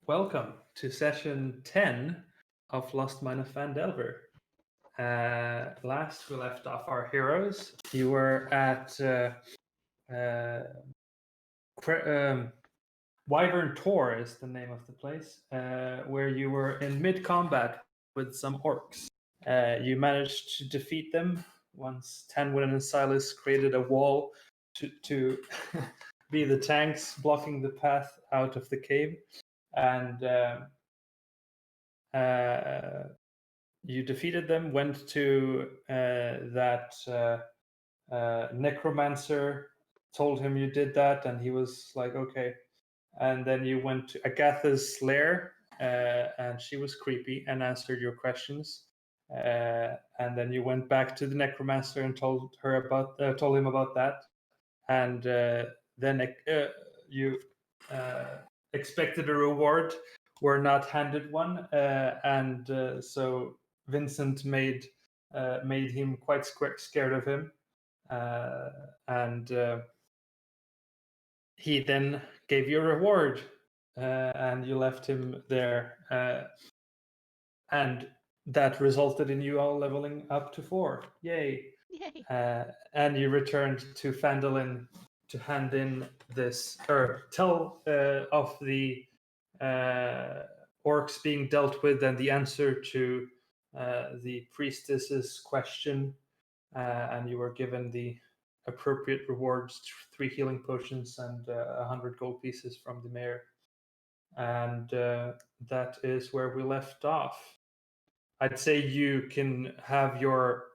welcome to session 10 of Lost Mine of Phandelver. Last we left off our heroes. You were at Wyvern Tor is the name of the place, where you were in mid-combat with some orcs. You managed to defeat them once Tanwin and Silas created a wall to be the tanks blocking the path out of the cave. And you defeated them, went to that necromancer, told him you did that, and he was like, okay. And then you went to Agatha's lair, and she was creepy and answered your questions. And then you went back to the necromancer and told him about that. And then you expected a reward, were not handed one, and so Vincent made him quite scared of him, and he then gave you a reward, and you left him there, and that resulted in you all leveling up to 4. Yay! Yay! And you returned to Phandelver to hand in this, or tell of the orcs being dealt with and the answer to the priestess's question, and you were given the appropriate rewards: 3 healing potions and 100 gold pieces from the mayor. And that is where we left off. I'd say you can have your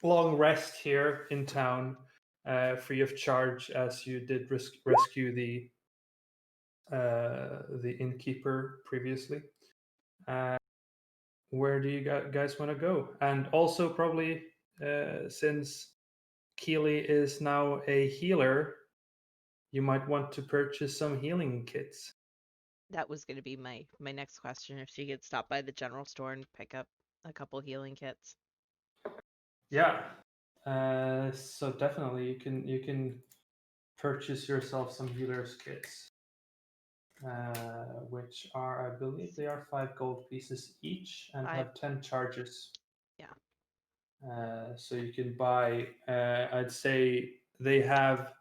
long rest here in town, free of charge, as you did rescue the innkeeper previously. Where do you guys want to go? And also, probably, since Keeley is now a healer, you might want to purchase some healing kits. That was going to be my next question, if she could stop by the general store and pick up a couple healing kits. Yeah. So definitely you can purchase yourself some healer's kits, which are, I believe they are 5 gold pieces each and 5. have 10 charges. Yeah. So you can buy, I'd say they have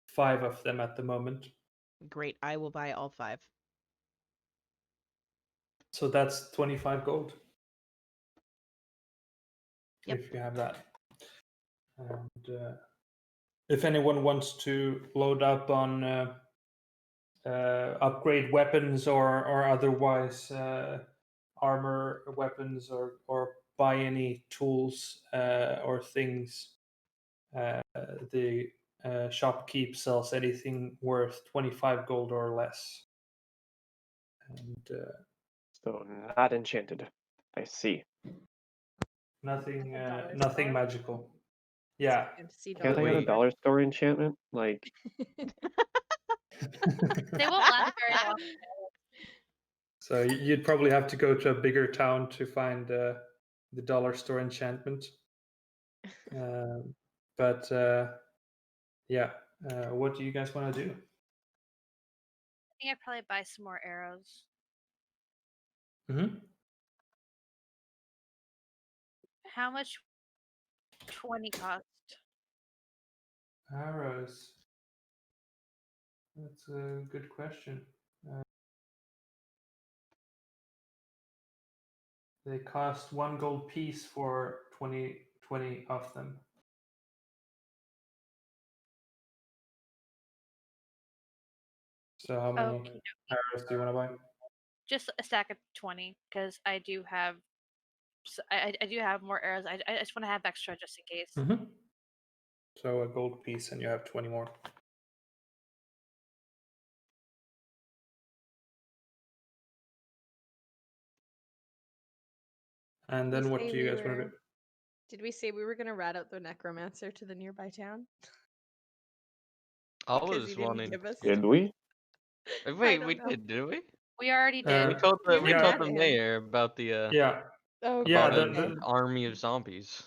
5 of them at the moment. Great, I will buy all 5. So that's 25 gold. Yep. If you have that. And if anyone wants to load up on upgrade weapons or otherwise armor weapons, or buy any tools or things, the shopkeep sells anything worth 25 gold or less. And so not enchanted. I see. Nothing store? magical. Yeah. Can't I get a dollar store enchantment? Like They won't last very long. So you'd probably have to go to a bigger town to find the dollar store enchantment. But yeah, what do you guys want to do? I think I'd probably buy some more arrows. Mm-hmm. How much 20 cost? Arrows. That's a good question. They cost 1 gold piece for 20 of them. So how many arrows do you want to buy? Just a stack of 20, because I do have more arrows. I just want to have extra just in case. Mm-hmm. So a gold piece, and you have 20 more. And then what do you guys want to do? Did we say we were going to rat out the necromancer to the nearby town? I was wanting. Did we? Wait, we did we? We already did. We told the mayor about the yeah. Oh, yeah, the army of zombies.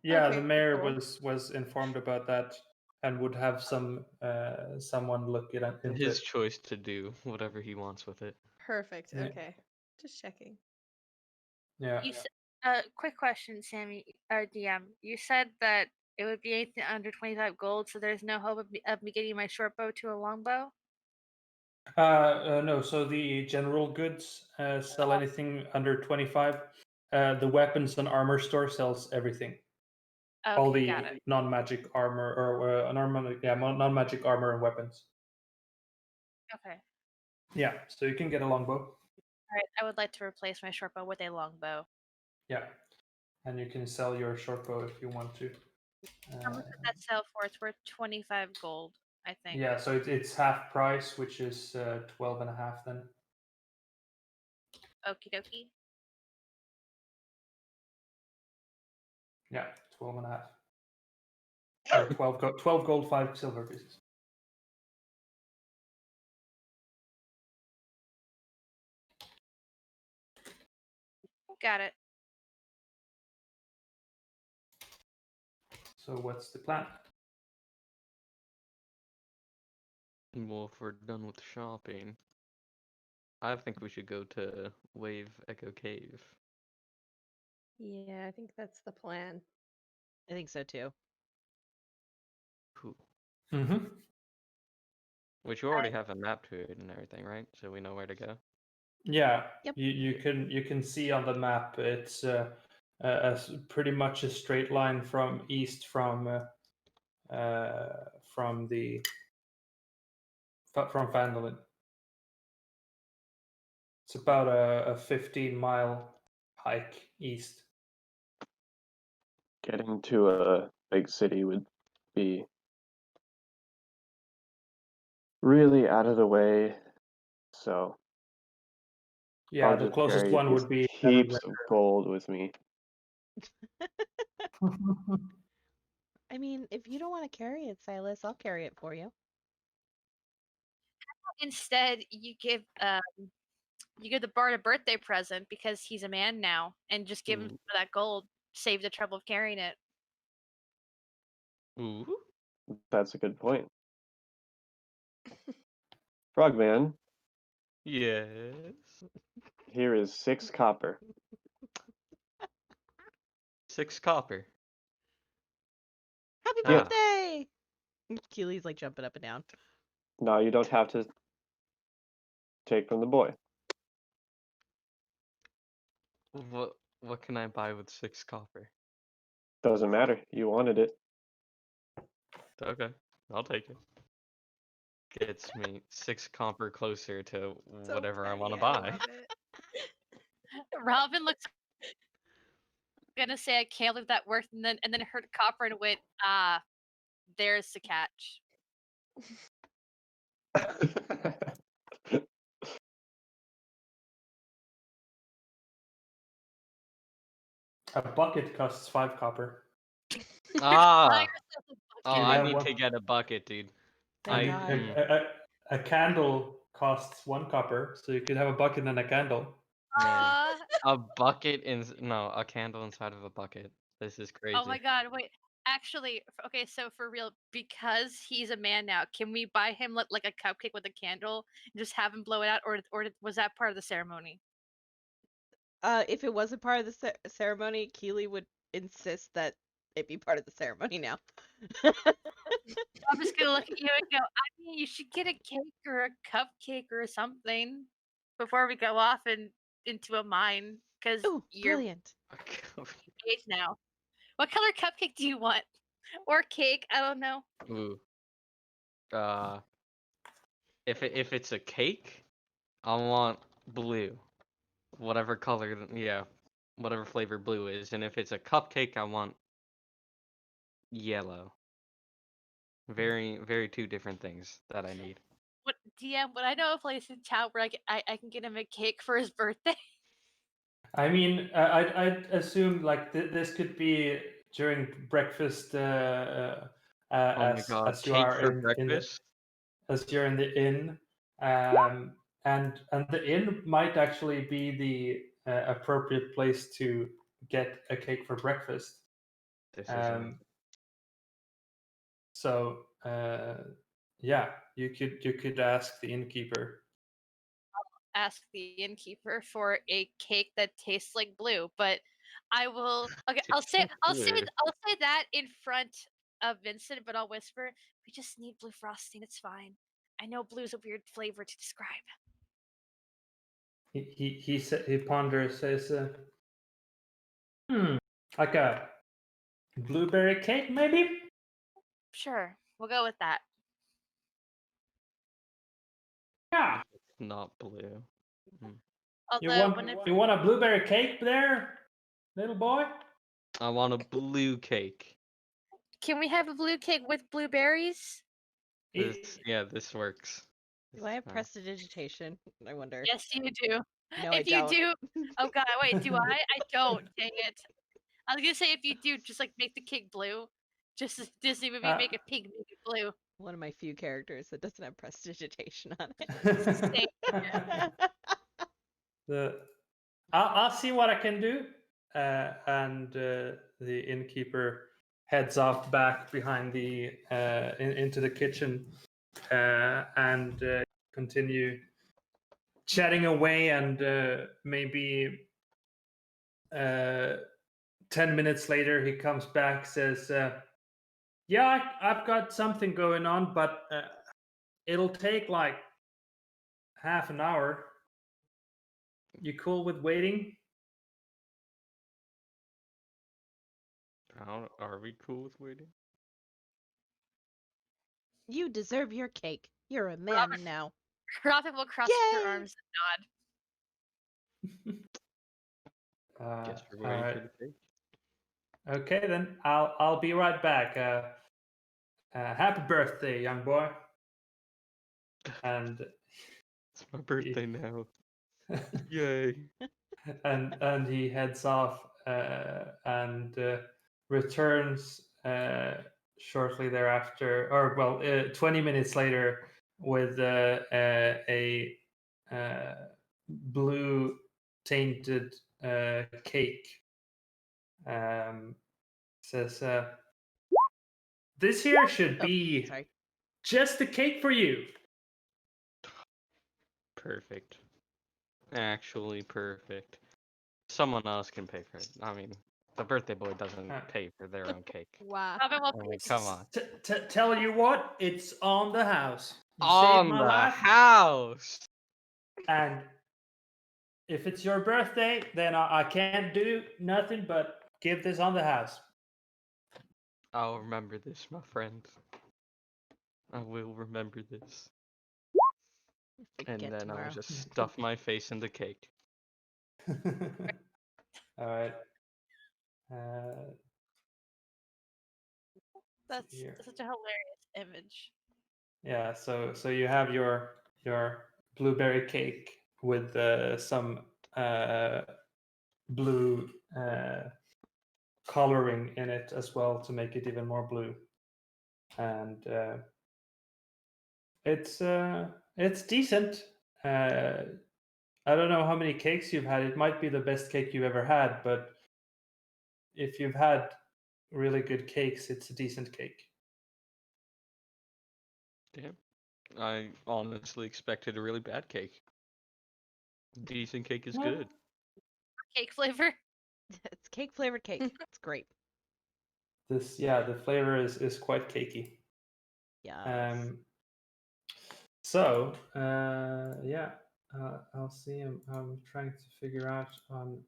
Yeah, Okay, the mayor cool. was informed about that, and would have someone look into His it. choice to do whatever he wants with it. Perfect. Yeah. Okay. Just checking. Yeah. Quick question, Sammy, or DM. You said that it would be anything under 25 gold, so there's no hope of me getting my short bow to a longbow? No, so the general goods sell anything under 25. The weapons and armor store sells everything. Okay, All the got it. non-magic armor or non-magic armor and weapons. Okay. Yeah, so you can get a longbow. All right, I would like to replace my short bow with a longbow. Yeah, and you can sell your short bow if you want to. How much does that sell for? It's worth 25 gold, I think. Yeah, so it's half price, which is 12 and a half then. Okie dokie. Yeah, 12 and a half. Or 12 gold, 5 silver pieces. Got it. So what's the plan? Well, if we're done with shopping, I think we should go to Wave Echo Cave. Yeah, I think that's the plan. I think so too. Cool. Mm-hmm. Which you already have a map to it and everything, right? So we know where to go. Yeah, Yep. you can see on the map it's pretty much a straight line from east from Phandelver. It's about a 15-mile hike east. Getting to a big city would be really out of the way. So Yeah, I'll the just closest carry one these would be heaps of gold with me. I mean, if you don't want to carry it, Silas, I'll carry it for you. Instead, you give the bard a birthday present because he's a man now, and just give him some of that gold. Save the trouble of carrying it. Ooh. That's a good point. Frogman, Yes. here is 6 copper. 6 copper. Happy Yeah. birthday! Keely's like jumping up and down. Now you don't have to take from the boy. What can I buy with 6 copper? Doesn't matter. You wanted it. Okay, I'll take it. Gets me 6 copper closer to So whatever I petty, want to I buy. love it. Robin looks gonna say I can't leave that worth, and then heard copper and went, there's the catch. A bucket costs 5 copper. Ah! Buy yourself a Oh, You bucket. I have need one- to get a bucket, dude. Thank I- God. a candle costs 1 copper, so you could have a bucket and a candle. Man, Aw. a bucket no, a candle inside of a bucket. This is crazy. Oh my god, wait. Actually, okay, so for real, because he's a man now, can we buy him like a cupcake with a candle and just have him blow it out, or was that part of the ceremony? If it wasn't part of the ceremony, Keeley would insist that it be part of the ceremony now. I'm just gonna look at you and go, I mean, you should get a cake or a cupcake or something before we go off into a mine, because Ooh, you're brilliant. engaged now. What color cupcake do you want? Or cake? I don't know. Ooh. If it's a cake, I want blue. Whatever color, yeah, whatever flavor blue is. And if it's a cupcake, I want yellow. Very, very 2 different things that I need. What DM? Would I know a place in town where I can get him a cake for his birthday? I mean, I'd assume like this could be during breakfast Oh my god, as you cake are for in the breakfast? as you're in the inn, and the inn might actually be the appropriate place to get a cake for breakfast. This is right. So yeah, you could ask the innkeeper. Ask the innkeeper for a cake that tastes like blue, but I will. Okay, I'll Tastes say like I'll say blue. I'll say that in front of Vincent, but I'll whisper, "We just need blue frosting. It's fine. I know blue's a weird flavor to describe." He ponders, says, like a blueberry cake, maybe. Sure, we'll go with that. Yeah. It's not blue. Although, when it, You want a blueberry cake there, little boy? I want a blue cake. can we have a blue cake with blueberries? This works. Do I have This- prestidigitation? I wonder. Yes, you do. No, if I you don't. do, oh god, wait, do I? I don't. Dang it. I was gonna say if you do, just like make the cake blue. Just as Disney movie, make it pink, make it blue. One of my few characters that doesn't have prestidigitation on it. Same. I'll see what I can do. And the innkeeper heads off back behind the into the kitchen and continue chatting away. And maybe 10 minutes later, he comes back, says, "Yeah, I've got something going on, but it'll take like half an hour. You cool with waiting?" Are we cool with waiting? You deserve your cake. You're a man Robert- now. Robin will cross her Yay! arms and nod. Guess we're waiting for the cake. Okay, then I'll be right back. Happy birthday, young boy. And It's my birthday now. Yay. and he heads off and returns shortly thereafter, or well, 20 minutes later, with a blue tainted cake. Says, "This here should Oh, be sorry. just the cake for you." Perfect. Actually perfect. Someone else can pay for it. I mean, the birthday boy doesn't pay for their own cake. Wow. Robin will I mean, come on. Tell you what, it's on the house. You saved On my the life, house! and if it's your birthday, then I can't do nothing but give this on the house. I'll remember this, my friend. I will remember this. And Forget then tomorrow. I'll just stuff my face in the cake. All right. Uh, That's here. such a hilarious image. Yeah. So you have your blueberry cake with some blue coloring in it as well to make it even more blue, and it's decent. I don't know how many cakes you've had. It might be the best cake you've ever had, but if you've had really good cakes, it's a decent cake. Damn. I honestly expected a really bad cake. Decent cake is Well, good. Cake flavor. It's cake flavored cake. It's great. the flavor is quite cakey. Yeah. So yeah, I'll see. I'm trying to figure out on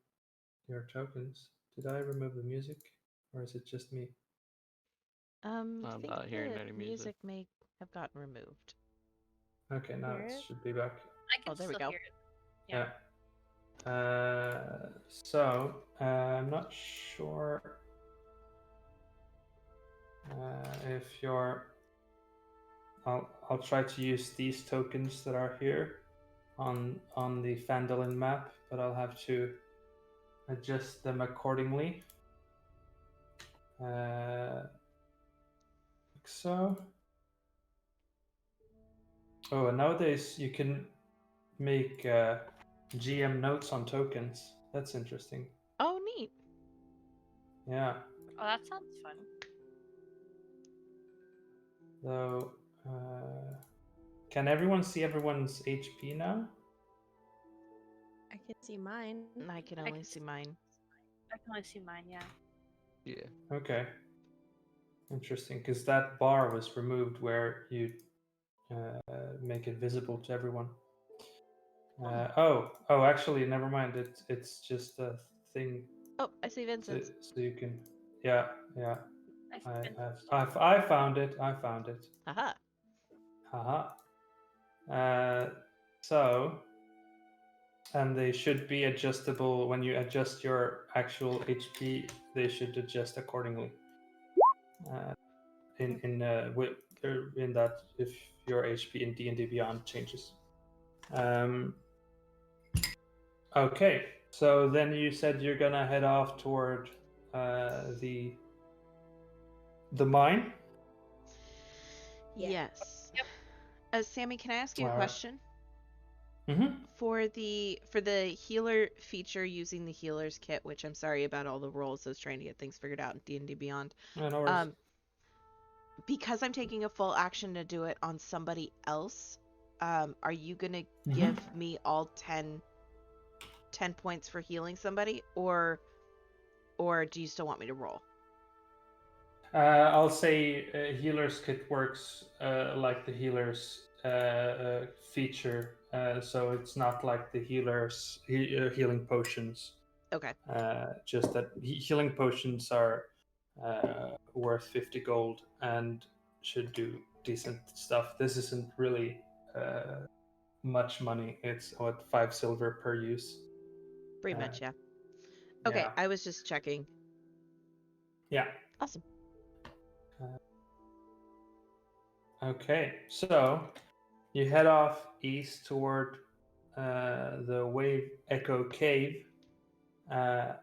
your tokens. Did I remove the music, or is it just me? I I'm think not hearing the any music. may have gotten removed. Okay, now Hear it it? should be back. I can Oh, there we still go. hear it. Yeah. So I'm not sure if you're. I'll try to use these tokens that are here on the Phandelver map, but I'll have to adjust them accordingly. Like so. Oh, and nowadays you can make GM notes on tokens. That's interesting. Oh, neat. Yeah. Oh, that sounds fun. So, can everyone see everyone's HP now? I can see mine. I can I only can see s- mine. I can only see mine, yeah. Yeah. Okay. Interesting, because that bar was removed where you make it visible to everyone. Actually, never mind. It's just a thing, Oh, I see Vincent's. so you can. Yeah. I can I found it. I found it. Haha. Haha. So, and they should be adjustable when you adjust your actual HP. They should adjust accordingly. In that if your HP in D&D Beyond changes. Okay, so then you said you're gonna head off toward the mine. Yeah. Yes. Sammy, can I ask you a Alright. question? Mm-hmm. For the healer feature using the healer's kit, which I'm sorry about all the rolls. I was trying to get things figured out in D&D Beyond. Yeah, no worries. Because I'm taking a full action to do it on somebody else, are you gonna give me all 10 points for healing somebody, or do you still want me to roll? I'll say healer's kit works like the healer's feature, so it's not like the healer's healing potions. Okay. Just that healing potions are worth 50 gold and should do decent stuff. This isn't really much money. It's 5 silver per use. Pretty much, yeah. Okay, Yeah. I was just checking. Yeah. Awesome. Okay, so you head off east toward the Wave Echo Cave, and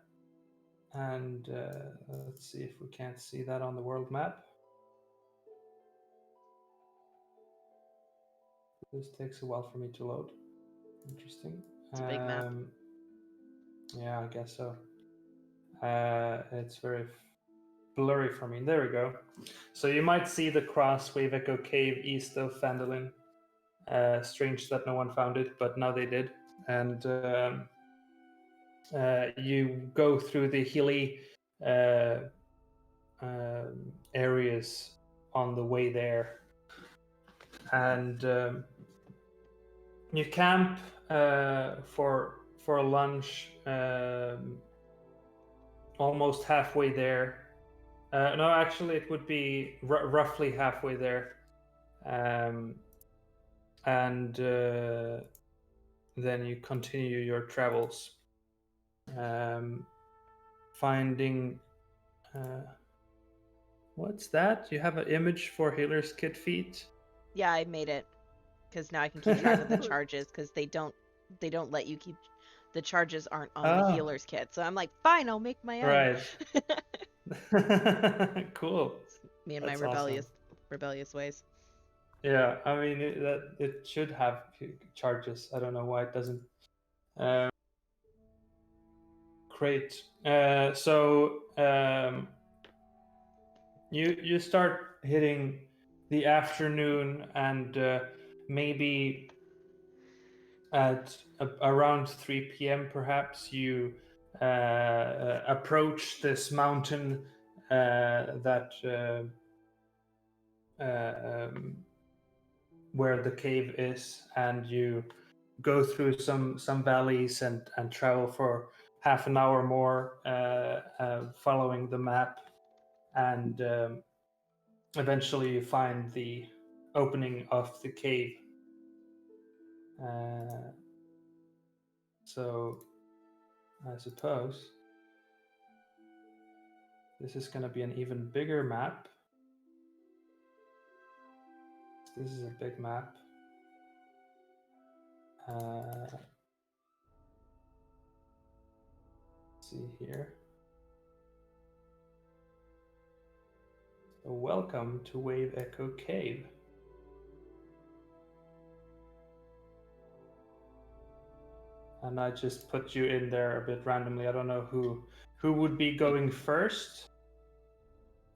let's see if we can't see that on the world map. This takes a while for me to load. Interesting. It's a big map. Yeah, I guess so. It's very blurry for me. There we go. So you might see the cross Wave Echo Cave east of Phandelver. Strange that no one found it, but now they did. And you go through the hilly areas on the way there. And you camp for lunch almost halfway there. No, actually, it would be roughly halfway there. And then you continue your travels, finding what's that? You have an image for healer's kit feet? Yeah, I made it because now I can keep track of the charges, because they don't let you keep the charges aren't on the healer's kit. So I'm like, fine, I'll make my own. Right. Cool. Me and my That's rebellious ways. Yeah, I mean it should have charges. I don't know why it doesn't. Great. So you start hitting the afternoon, and maybe at around 3 p.m. perhaps you approach this mountain that where the cave is, and you go through some valleys and travel for half an hour more, following the map, and eventually you find the opening of the cave. So I suppose this is going to be an even bigger map. This is a big map. Let's see here. So welcome to Wave Echo Cave. And I just put you in there a bit randomly. I don't know who would be going first.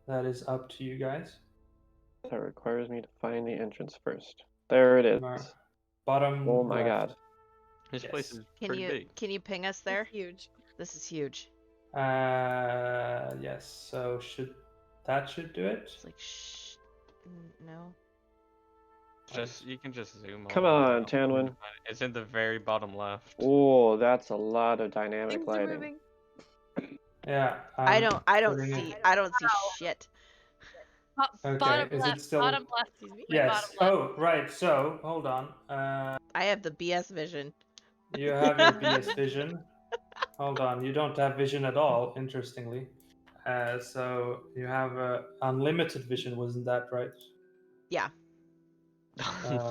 That is up to you guys. that requires me to find the entrance first. There it is. Bottom Oh my left. god. This place Yes. is pretty big. Can you ping us there? It's huge. This is huge. Yes. So should do it? It's like shh. No. You can just zoom. Come all the way on, out. Tanwin. It's in the very bottom left. Oh, that's a lot of dynamic Things are lighting. moving. Yeah. I don't putting see it- I don't see shit. Okay, Bottom is it left. still- Bottom left. Excuse me? Wait, Yes. bottom left. Oh, right. So hold on. I have the BS vision. You have your BS vision. Hold on. You don't have vision at all. Interestingly. So you have unlimited vision. Wasn't that right? Yeah.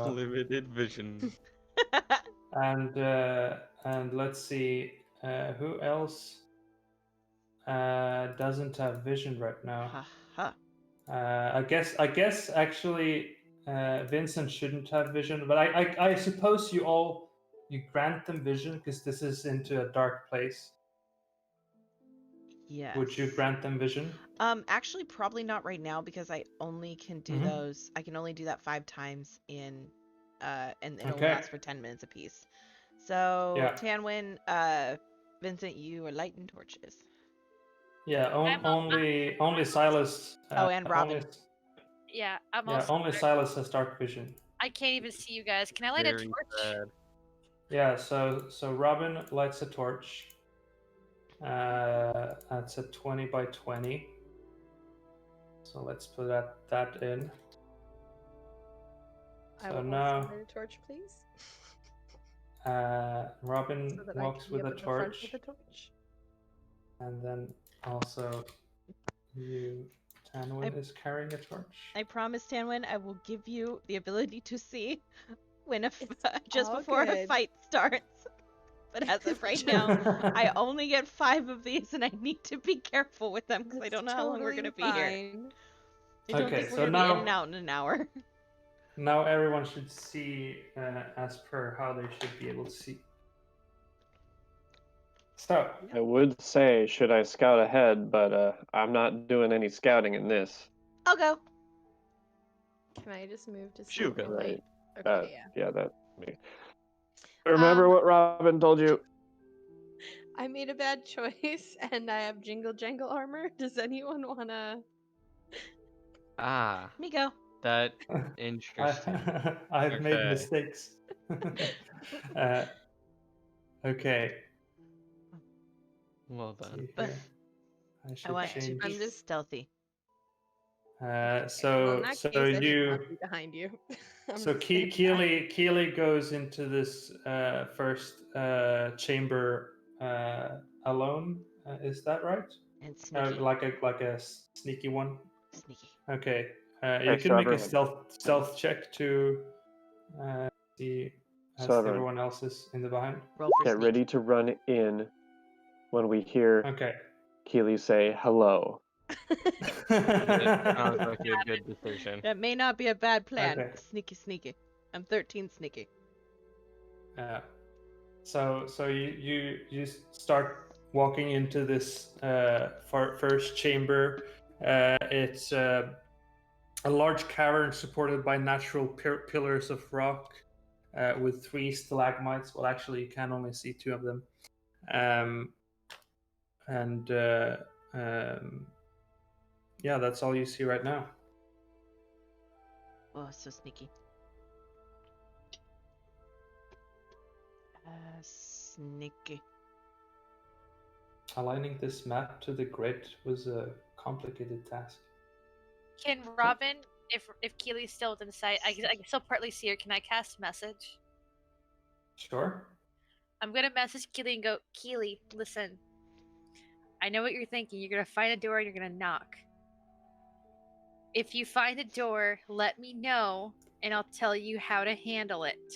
Limited vision. And let's see. Who else doesn't have vision right now? Haha. I guess actually Vincent shouldn't have vision, but I suppose you grant them vision because this is into a dark place. Yes. Would you grant them vision? Actually probably not right now because I only can do those. I can only do that 5 times and it only Okay. lasts for 10 minutes apiece. So Yeah. Tanwin, Vincent, you are lighting torches. Yeah, only Silas. Oh, and Robin. Yeah, I'm Yeah, also. only Silas has dark vision. I can't even see you guys. Can I light a Very torch? sad. Yeah, so Robin lights a torch. That's a 20 by 20. So let's put that in. I So will now also light a torch, please. Robin So that I walks can be with up a at the front torch, with a torch. and then also Tanwin is carrying a torch. I promise, Tanwin, I will give you the ability to see when just all before a good. fight starts. But as of right now, I only get 5 of these, and I need to be careful with them because I don't know how long we're gonna be here. Fine. I don't Okay, think so we're gonna be in now- and out in an hour. Now everyone should see as per how they should be able to see. So I would say, should I scout ahead, but I'm not doing any scouting in this. I'll go. Can I just move to see Shoot, the right. light? Okay, yeah. Yeah, that's me. Remember what Robin told you. I made a bad choice and I have jingle jangle armor. Does anyone wanna Ah, Me go. that interesting. I've made Okay. mistakes. Okay. Well let's done. see But here. I I should want to change. be I'm just- stealthy. well, in So that so case, I should you not be behind you. I'm so just gonna die. Keeley goes into this first chamber alone. Is that right? And sneaky. Like a sneaky one. Sneaky. Okay. You Okay, can so make a everyone- stealth check to see as So everyone- everyone else is in the behind. Roll for Get sneak. ready to run in when we hear Okay. Keeley say hello. That sounds like a good decision. That may not be a bad plan. Okay. Sneaky, sneaky. I'm 13 sneaky. So you start walking into this first chamber. It's a large cavern supported by natural pillars of rock with 3 stalagmites. Well, actually, you can only see 2 of them. Yeah, that's all you see right now. Oh, so sneaky. Sneaky. Aligning this map to the grid was a complicated task. Can Robin, if Keely's still within sight, I can still partly see her. Can I cast message? Sure. I'm gonna message Keely and go, Keely, listen. I know what you're thinking. You're gonna find a door and you're gonna knock. If you find a door, let me know, and I'll tell you how to handle it.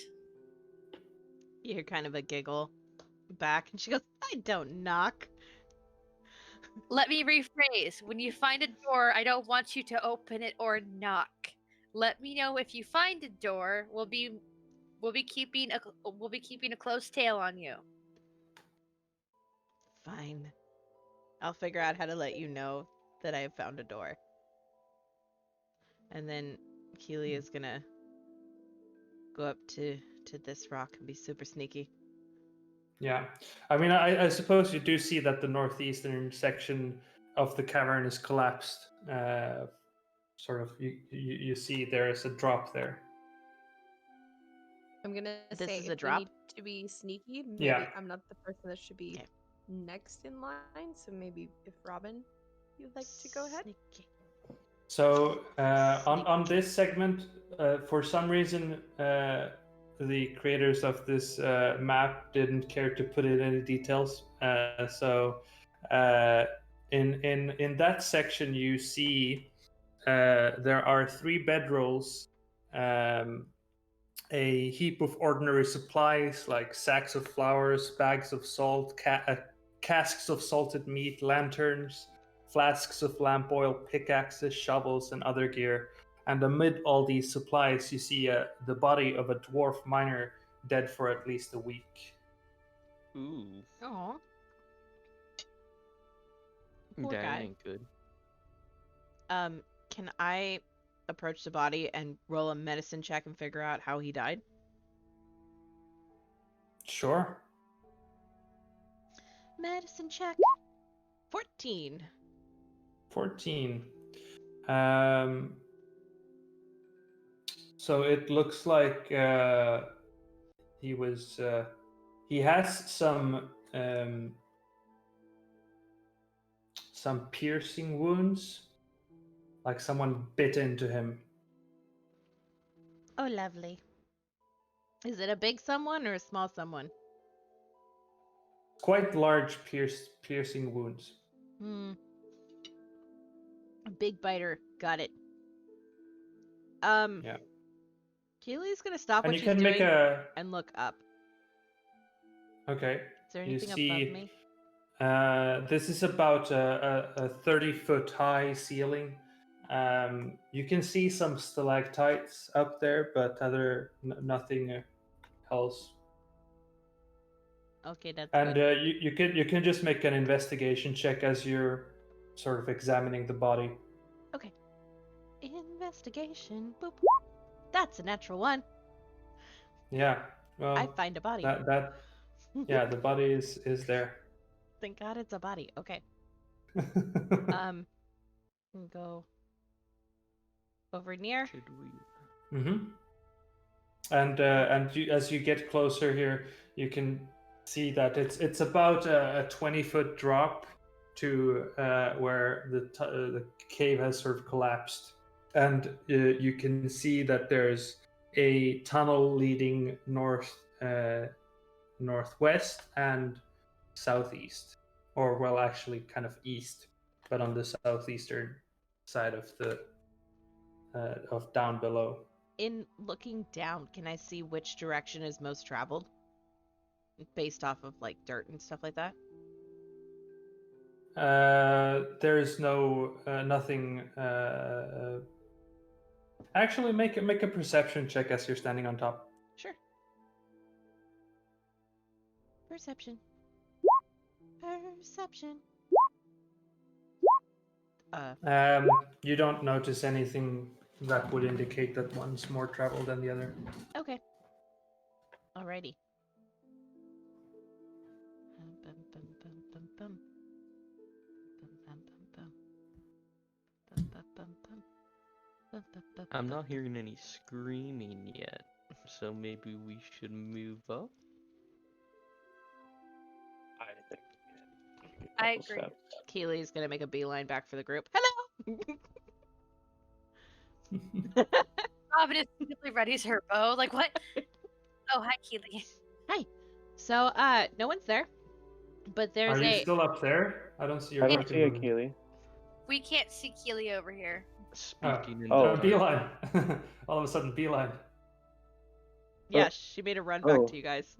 You hear kind of a giggle back, and she goes, I don't knock. Let me rephrase. When you find a door, I don't want you to open it or knock. Let me know if you find a door. We'll be keeping a close tail on you. Fine. I'll figure out how to let you know that I have found a door. And then Keeley is gonna go up to this rock and be super sneaky. Yeah, I mean, I suppose you do see that the northeastern section of the cavern is collapsed. Sort of, you see there is a drop there. I'm gonna This say is a if we drop? need to be sneaky, maybe Yeah. I'm not the person that should be Okay. next in line. So maybe if Robin, you'd like to go ahead. Sneaky. So on Sneaky. this segment, for some reason, the creators of this map didn't care to put in any details. So in that section, you see there are 3 bedrolls, a heap of ordinary supplies like sacks of flowers, bags of salt, casks of salted meat, lanterns, flasks of lamp oil, pickaxes, shovels, and other gear. And amid all these supplies, you see the body of a dwarf miner dead for at least a week. Ooh, Aw. Poor that guy. ain't good. Can I approach the body and roll a medicine check and figure out how he died? Sure. Medicine check. 14. 14. So it looks like he was. He has some piercing wounds, like someone bit into him. Oh, lovely. Is it a big someone or a small someone? Quite large piercing wounds. Hmm. A big biter. Got it. Yeah. Keeley's gonna stop And what you she's can doing make a. and look up. Okay. Is there You anything see, above me? this is about a 30-foot high ceiling. You can see some stalactites up there, but nothing else. Okay, that's And good. you can just make an investigation check as you're sort of examining the body. Okay. Investigation. Boop. That's a natural one. Yeah. Well, I find a body. yeah, the body is there. Thank God it's a body. Okay. We'll go over near. Should we? Mm-hmm. And as you get closer here, you can see that it's about a 20-foot drop to where the cave has sort of collapsed, and you can see that there's a tunnel leading northwest and southeast, or well, actually kind of east, but on the southeastern side of the of down below. In looking down, can I see which direction is most traveled? Based off of like dirt and stuff like that? There's nothing. Actually, make a perception check as you're standing on top. Sure. Perception. Perception. You don't notice anything that would indicate that one's more traveled than the other. Okay. Alrighty. I'm not hearing any screaming yet, so maybe we should move up. I think. I agree. Keeley's gonna make a beeline back for the group. Hello! Robin is simply readies her bow. Like, what? Oh, hi, Keeley. Hi. So, no one's there. But there's Are you still up there? I don't see your I don't button see a moving. Keeley. We can't see Keeley over here. Speaking in Oh. Beeline. All of a sudden, beeline. Yeah, she made a run back Oh. to you guys.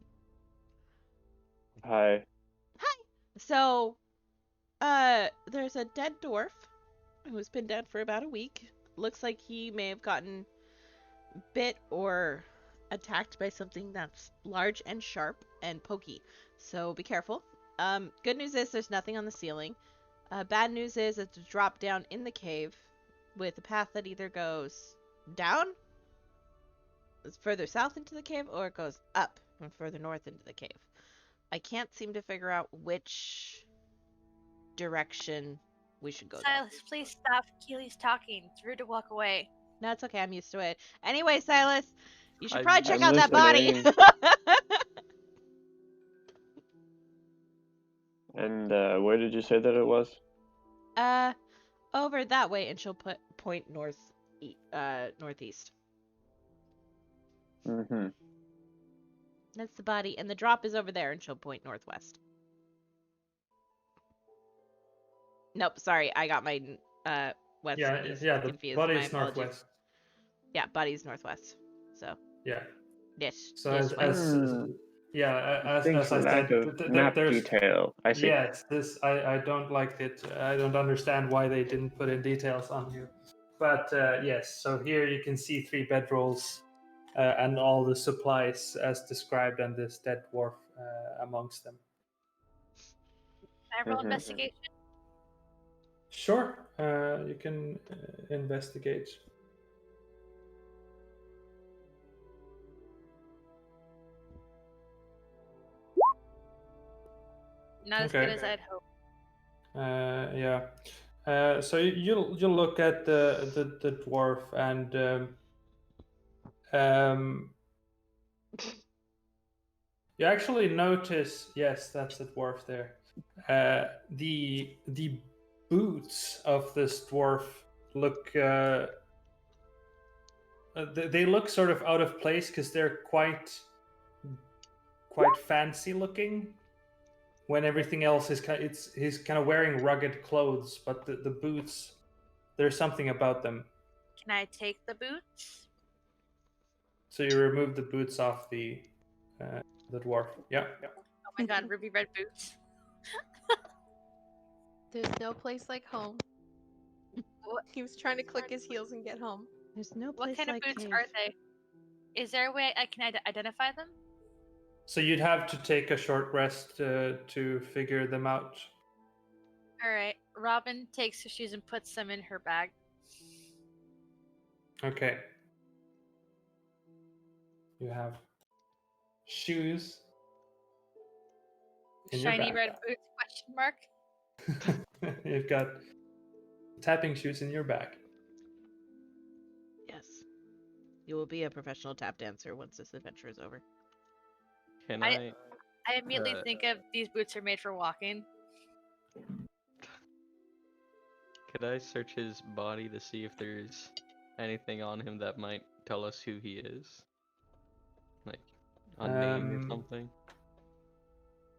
Hi. So, there's a dead dwarf who's been dead for about a week. Looks like he may have gotten bit or attacked by something that's large and sharp and pokey. So be careful. Good news is there's nothing on the ceiling. Bad news is it's a drop down in the cave with a path that either goes down? It's further south into the cave, or it goes up and further north into the cave? I can't seem to figure out which direction we should go down. Silas, please stop. Keely's talking. It's rude to walk away. No, it's okay. I'm used to it. Anyway, Silas, you should I'm- probably check I'm out that body. listening. And where did you say that it was? Over that way, and she'll point northeast. Mm-hmm. That's the body, and the drop is over there, and she'll point northwest. Nope, sorry, I got my west Yeah, east yeah. The confused. body My is apologies. northwest. Yeah, body's northwest. So Yeah. yes, So yes, as Thanks I for lack said, of map there's detail. I see. yes, this I don't like it. I don't understand why they didn't put in details on here. But yes, so here you can see 3 bedrolls and all the supplies as described, and this dead dwarf amongst them. Can I roll Mhm. investigation? Sure, you can investigate. Not as Okay. good as I'd hoped. Yeah. So you'll look at the dwarf, and you actually notice, yes, that's the dwarf there. The boots of this dwarf look they look sort of out of place because they're quite fancy looking. When everything else is he's kind of wearing rugged clothes, but the boots, there's something about them. Can I take the boots? So you remove the boots off the dwarf. Yeah. Oh my god, ruby red boots. There's no place like home. What, He was trying to click his heels and get home. there's no what place kind of like boots cave. are they? Is there a way I can identify them? So you'd have to take a short rest to figure them out. Alright. Robin takes her shoes and puts them in her bag. Okay. You have shoes. in your Shiny backpack. red boots? Question mark. You've got tapping shoes in your bag. Yes. You will be a professional tap dancer once this adventure is over. Can I immediately Uh, think of these boots are made for walking. Could I search his body to see if there's anything on him that might tell us who he is? Like a name or something?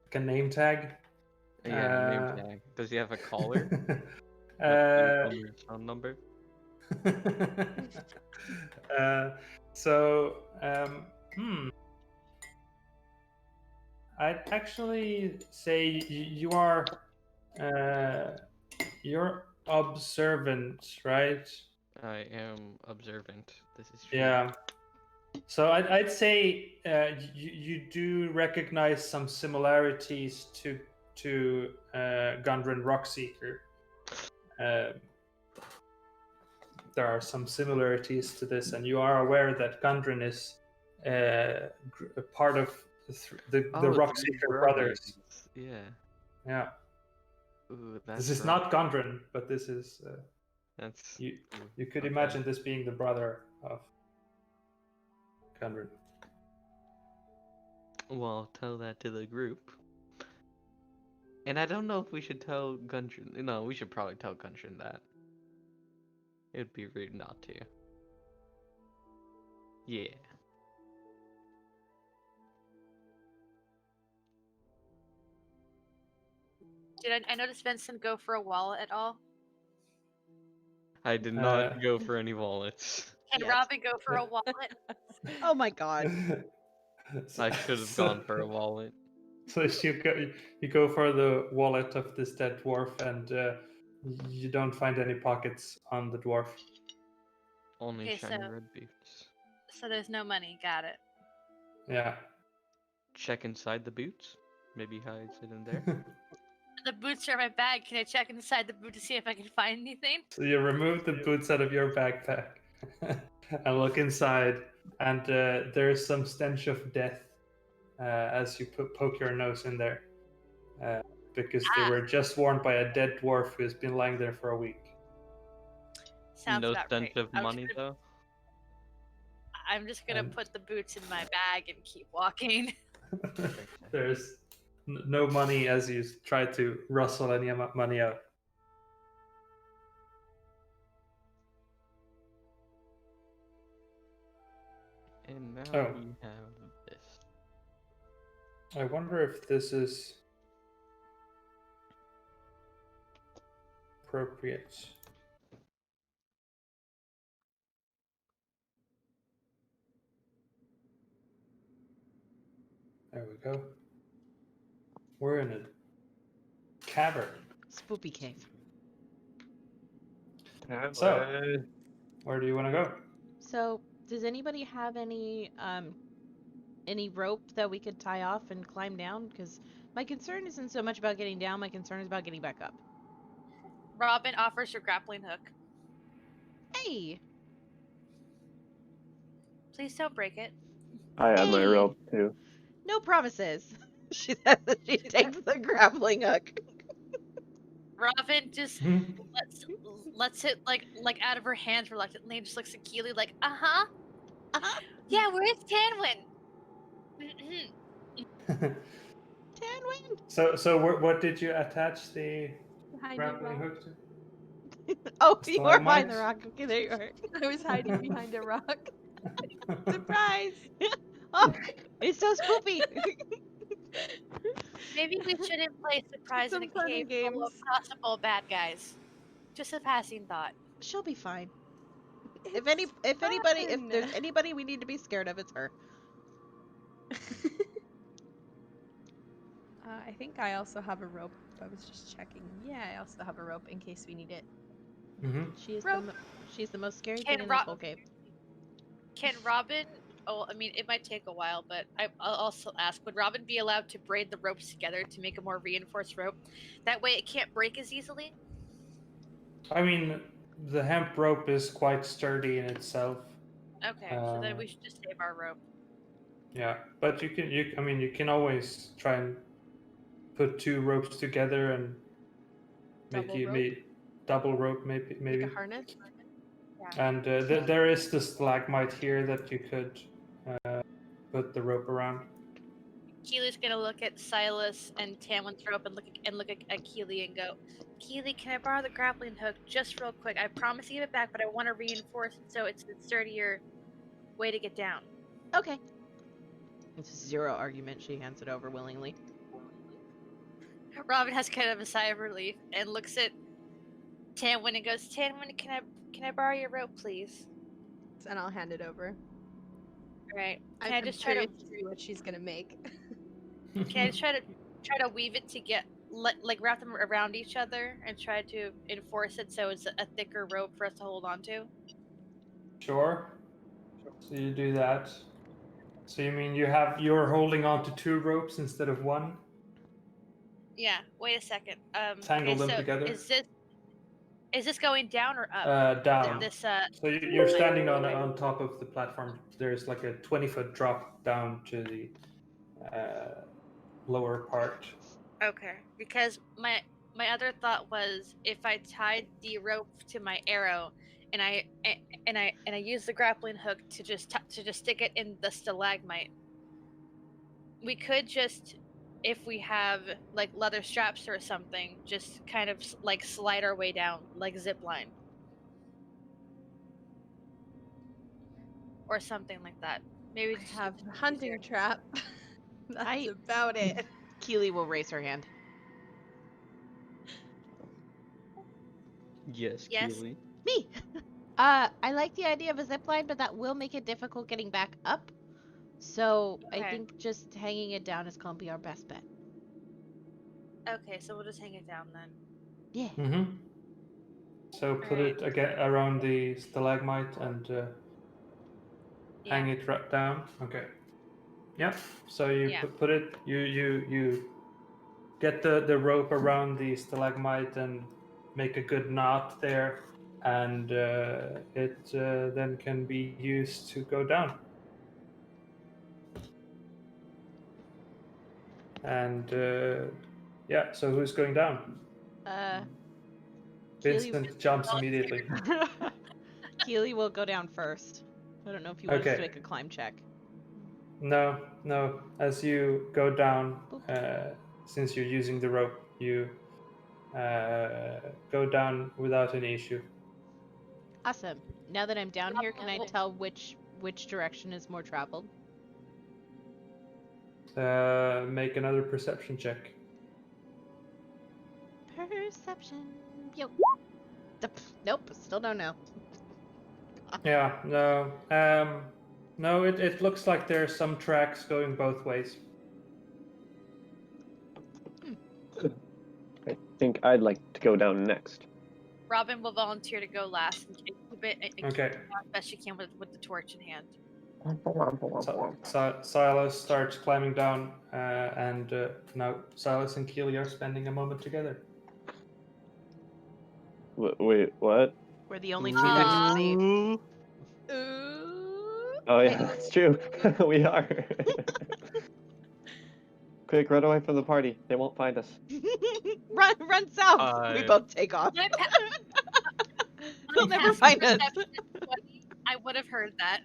Like a name tag. Yeah, a name tag. Does he have a collar? uh, With his phone number? so, I'd actually say you are you're observant, right? I am observant. This is true. Yeah. So I'd say you do recognize some similarities to Gundren Rockseeker. There are some similarities to this, and you are aware that Gundren is a part of the Oh, Rockseeker brothers. Yeah. Yeah. Ooh, that's This is right. not Gundren, but this is That's you. ooh, You could okay. imagine this being the brother of Gundren. Well, I'll tell that to the group. And I don't know if we should tell Gundren. No, we should probably tell Gundren that. It would be rude not to. Yeah. Did I notice Vincent go for a wallet at all? I did not go for any wallets. Can Yes. Robin go for a wallet? Oh my god. I should have gone for a wallet. So you go for the wallet of this dead dwarf, and you don't find any pockets on the dwarf. Only Okay, shiny so- red boots. So there's no money. Got it. Yeah. Check inside the boots. Maybe hides it in there. The boots are in my bag. Can I check inside the boot to see if I can find anything? So you remove the boots out of your backpack. and look inside, and there is some stench of death as you poke your nose in there, because they were just warned by a dead dwarf who has been lying there for a week. Sounds No about stench right. of money though. I'm just gonna And- put the boots in my bag and keep walking. There's no money as you try to rustle any money out. And now Oh. we have this. I wonder if this is appropriate. There we go. We're in a cavern. Spoopy cave. So, where do you want to go? So, does anybody have any rope that we could tie off and climb down? Because my concern isn't so much about getting down, my concern is about getting back up. Robin offers her grappling hook. Hey! Please don't break it. I have my Hey! rope too. No promises. She says that she takes the grappling hook. Robin just lets it like out of her hands reluctantly and just looks at Keeley like, uh-huh. Uh-huh. Yeah, where's Tanwin? Tanwin! So what did you attach the Behind a grappling rock. hook to? Oh, you are behind the Stalagmites? rock. Okay, there you are. I was hiding behind a rock. Surprise! Oh, it's so spoopy. Maybe we shouldn't play surprise in Some a fun cave and full of games. possible bad guys. Just a passing thought. She'll be fine. If It's fun. there's anybody we need to be scared of, it's her. I think I also have a rope. I was just checking. Yeah, I also have a rope in case we need it. Mm-hmm. She's the most scary Can thing in this whole cave. Can Robin? Oh, I mean, it might take a while, but I'll also ask: would Robin be allowed to braid the ropes together to make a more reinforced rope? That way, it can't break as easily. I mean, the hemp rope is quite sturdy in itself. Okay, so then we should just save our rope. Yeah, but you can always try and put two ropes together and make double rope maybe. Like a harness. Yeah. And there is the stalagmite here that you could put the rope around. Keely's gonna look at Silas and Tamlin's rope and look at Keely and go, Keely, can I borrow the grappling hook just real quick? I promise to give it back, but I want to reinforce it so it's a sturdier way to get down. Okay. It's zero argument. She hands it over willingly. Robin has kind of a sigh of relief and looks at Tanwin and goes, Tanwin, can I borrow your rope, please? And I'll hand it over. All right. I'm I just try to see what she's gonna make. Can I just try to weave it to get like wrap them around each other and try to enforce it so it's a thicker rope for us to hold on to? Sure. So you do that. So you mean you're holding on to two ropes instead of one? Yeah. Wait a second. Tangle them so together. Is this going down or up? Down. So you're standing on top of the platform. There's like a 20-foot drop down to the lower part. Okay, because my other thought was if I tied the rope to my arrow and I use the grappling hook to just stick it in the stalagmite, we could just, if we have like leather straps or something, just kind of like slide our way down like zip line or something like that. Maybe I have a hunting trap. That's about it. Keely will raise her hand. Yes, Yes. Keely. Me! I like the idea of a zip line, but that will make it difficult getting back up. So I Okay. think just hanging it down is gonna be our best bet. Okay, so we'll just hang it down then. Yeah. Mm-hmm. So put Alright. it again around the stalagmite and hang it down. Okay. Yeah. So you Yeah. put it. You get the rope around the stalagmite and make a good knot there, and it then can be used to go down. And yeah, so who's going down? Keeley, Vincent jumps immediately. Keeley will go down first. I don't know if you want us Okay. to make a climb check. No. As you go down, Boop. since you're using the rope, you go down without any issue. Awesome. Now that I'm down here, can I tell which direction is more traveled? Make another perception check. Perception. Yo. Nope. Still don't know. Yeah, no. No, it looks like there are some tracks going both ways. I think I'd like to go down next. Robin will volunteer to go last and keep it Okay. as best she can with the torch in hand. Silas starts climbing down, and now Silas and Keeley are spending a moment together. Wait, what? We're the only two that can see. Ooh. Ooh. Oh yeah, that's true. We are. Quick, run away from the party. They won't find us. Run south. We both take off. When I They'll never passed find us. perception at 20, I would have heard that.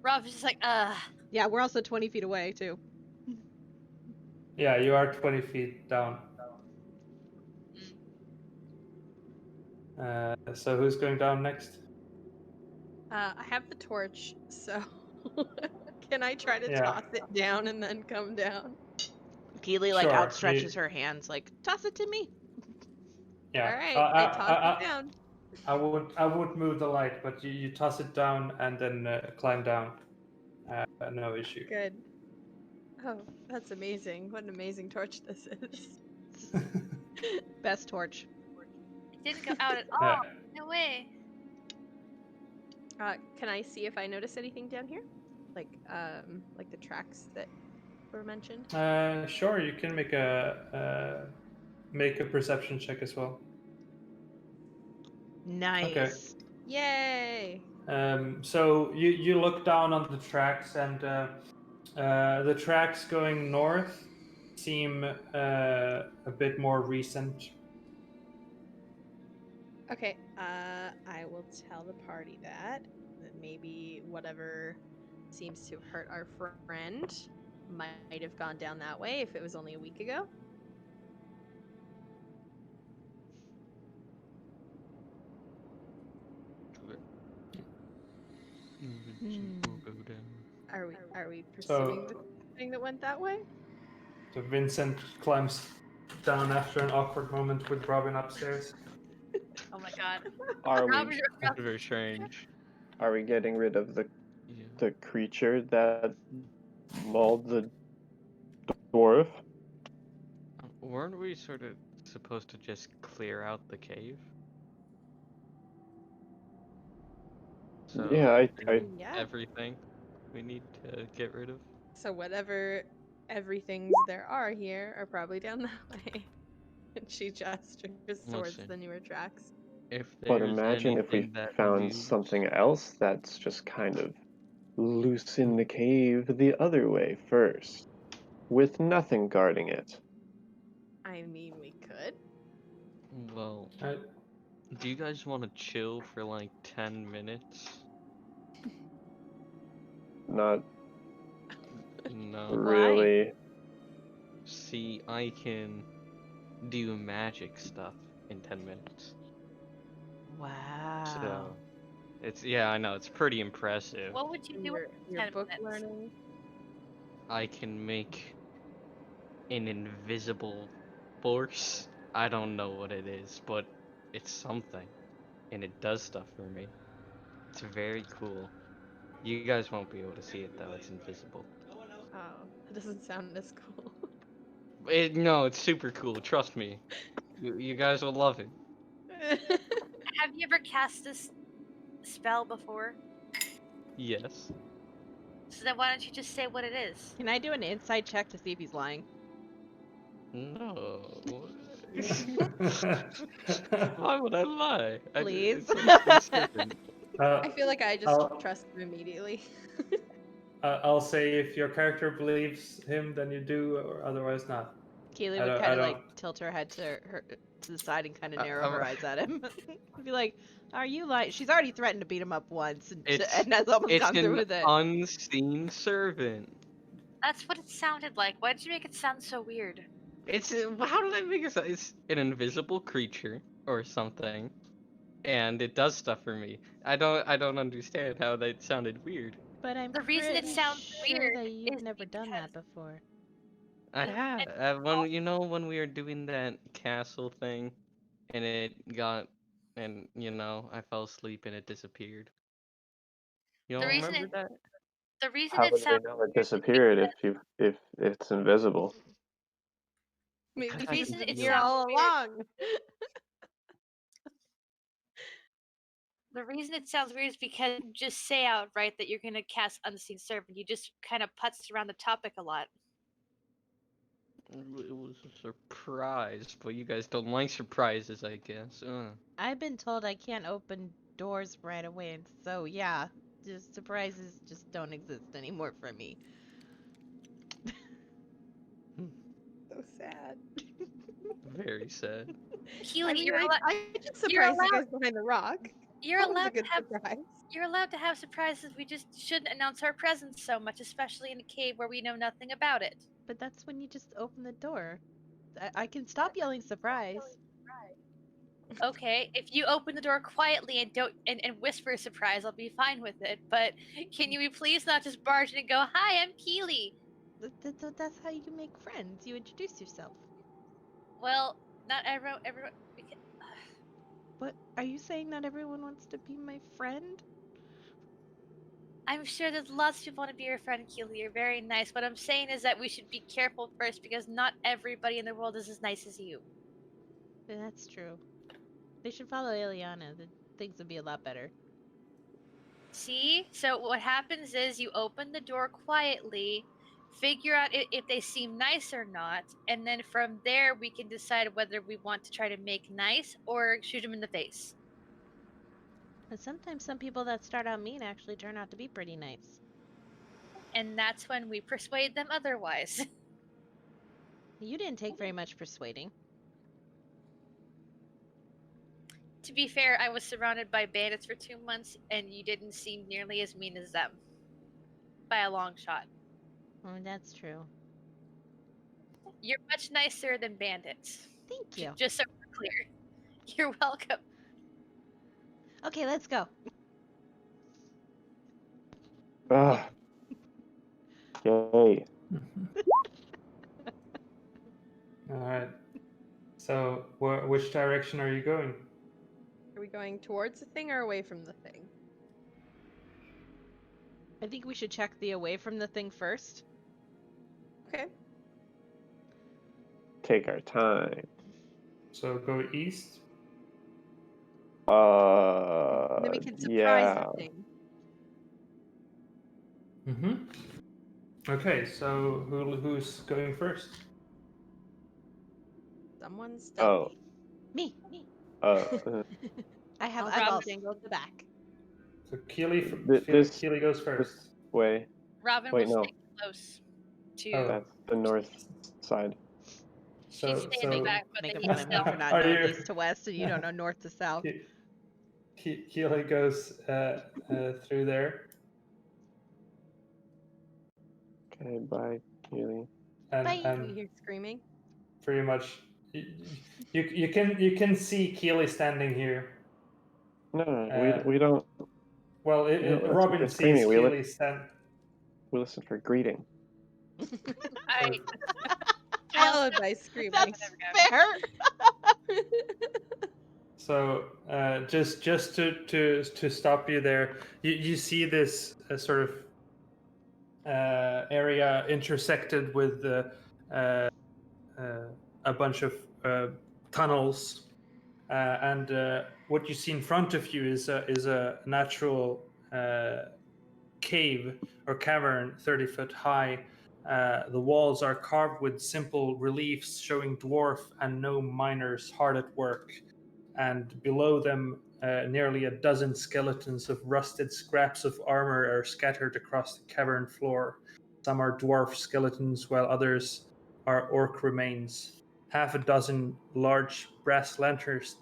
Rob's just like, Yeah, we're also 20 feet away too. Yeah, you are 20 feet down. So who's going down next? I have the torch, so can I try to Yeah. toss it down and then come down? Keeley like Sure, outstretches her hands, like toss it to me. Yeah. All right, I toss it down. I would move the light, but you toss it down and then climb down. No issue. Good. Oh, that's amazing. What an amazing torch this is. Best torch. it didn't go out at all. Yeah. No way. Can I see if I notice anything down here? Like the tracks that were mentioned? Sure, you can make a perception check as well. Nice. Yay! So you look down on the tracks, and the tracks going north seem a bit more recent. Okay, I will tell the party that maybe whatever seems to have hurt our friend might have gone down that way if it was only a week ago. Are we pursuing the thing that went that way? So Vincent climbs down after an awkward moment with Robin upstairs. Oh my god. Are we? Robin, That's very strange. Are we getting rid of the Yeah. creature that mauled the dwarf? Weren't we sort of supposed to just clear out the cave? So Yeah, I Yeah. everything we need to get rid of. So whatever everythings there are here are probably down that way. And she gestures towards Listen. the newer tracks. If But there's imagine if we anything that found moves- something else that's just kind of loose in the cave the other way first, with nothing guarding it. I mean, we could. Well, Uh, do you guys want to chill for like 10 minutes? Not No. really. See, I can do magic stuff in 10 minutes. Wow. So, I know, it's pretty impressive. what would you do Your, with your 10 book minutes? learning. I can make an invisible force. I don't know what it is, but it's something. And it does stuff for me. It's very cool. You guys won't be able to see it though, it's invisible. Oh, that doesn't sound as cool. No, it's super cool, trust me. You guys will love it. Have you ever cast this spell before? Yes. So then why don't you just say what it is? Can I do an insight check to see if he's lying? No. Why would I lie? Please. It's uncertain. I feel like I just I'll- trust him immediately. I'll say if your character believes him, then you do, or otherwise not. Keeley I would don't- kind I of like don't- tilt her head to the side and kind of I- narrow I'm- her eyes at him. Be like, "Are you lying?" She's already threatened to beat him up once, and, It's- and has almost It's gone through an with it. unseen servant. That's what it sounded like. Why did you make it sound so weird? It's how did I make it sound? It's an invisible creature or something, and it does stuff for me. I don't understand how that sounded weird. But I'm The reason it pretty sounds sure weird that you've is never done that because- before. I And- had and when when we were doing that castle thing, and it got and I fell asleep and it disappeared. You The don't reason remember that? The reason How it would they sounds know weird it disappeared if it's invisible? Maybe The he's reason been it here sounds all weird- along. The reason it sounds weird is because you just say outright that you're gonna cast Unseen Servant. You just kind of putz around the topic a lot. It was a surprise, but you guys don't like surprises, I guess. I've been told I can't open doors right away, and so yeah, just surprises just don't exist anymore for me. So sad. Very sad. Keeley, I mean, you're, allo- I just you're surprised you allowed- guys behind the rock. you're That was a allowed to good have surprise. you're allowed to have surprises. We just shouldn't announce our presence so much, especially in a cave where we know nothing about it. But that's when you just open the door. I can stop yelling surprise. Okay, if you open the door quietly and don't and whisper surprise, I'll be fine with it. But can you please not just barge in and go, "Hi, I'm Keeley." That's how you make friends. You introduce yourself. Well, not everyone. But are you saying not everyone wants to be my friend? I'm sure there's lots of people want to be your friend, Keeley. You're very nice. What I'm saying is that we should be careful first because not everybody in the world is as nice as you. That's true. They should follow Ileana. Things would be a lot better. See? So what happens is you open the door quietly, figure out if they seem nice or not, and then from there we can decide whether we want to try to make nice or shoot them in the face. But sometimes some people that start out mean actually turn out to be pretty nice. And that's when we persuade them otherwise. You didn't take very much persuading. To be fair, I was surrounded by bandits for 2 months, and you didn't seem nearly as mean as them. By a long shot. Oh, that's true. You're much nicer than bandits. Thank you. Just so we're clear. You're welcome. Okay, let's go. Ah. Yay. All right. So, which direction are you going? Are we going towards the thing or away from the thing? I think we should check the away from the thing first. Okay. Take our time. So go east. Then we can surprise Yeah. the thing. Mm-hmm. Okay, so who's going first? Someone's Oh. stealthy. Me. I have I'll eyeballs. grab Jingle at the back. So Keeley, This- Keeley goes first. Way. Robin Wait, will no. stay close to. Oh. That's the north side. She's staying back, but Make then up he my mind for not Are knowing you- east to west, and you don't know north to south. Keeley goes through there, Okay, bye, Keeley. Bye. We and hear screaming. pretty much you can see Keeley standing here. No, we don't. Well, We don't listen Robin for sees screaming, we Keeley stand. We listen for greeting. I Followed by screaming. That's fair. So just to stop you there, you see this sort of area intersected with a bunch of tunnels, and what you see in front of you is a natural cave or cavern, 30 foot high, The walls are carved with simple reliefs showing dwarf and gnome miners hard at work, and below them, nearly a dozen skeletons of rusted scraps of armor are scattered across the cavern floor. Some are dwarf skeletons, while others are orc remains. Half a dozen large brass lanterns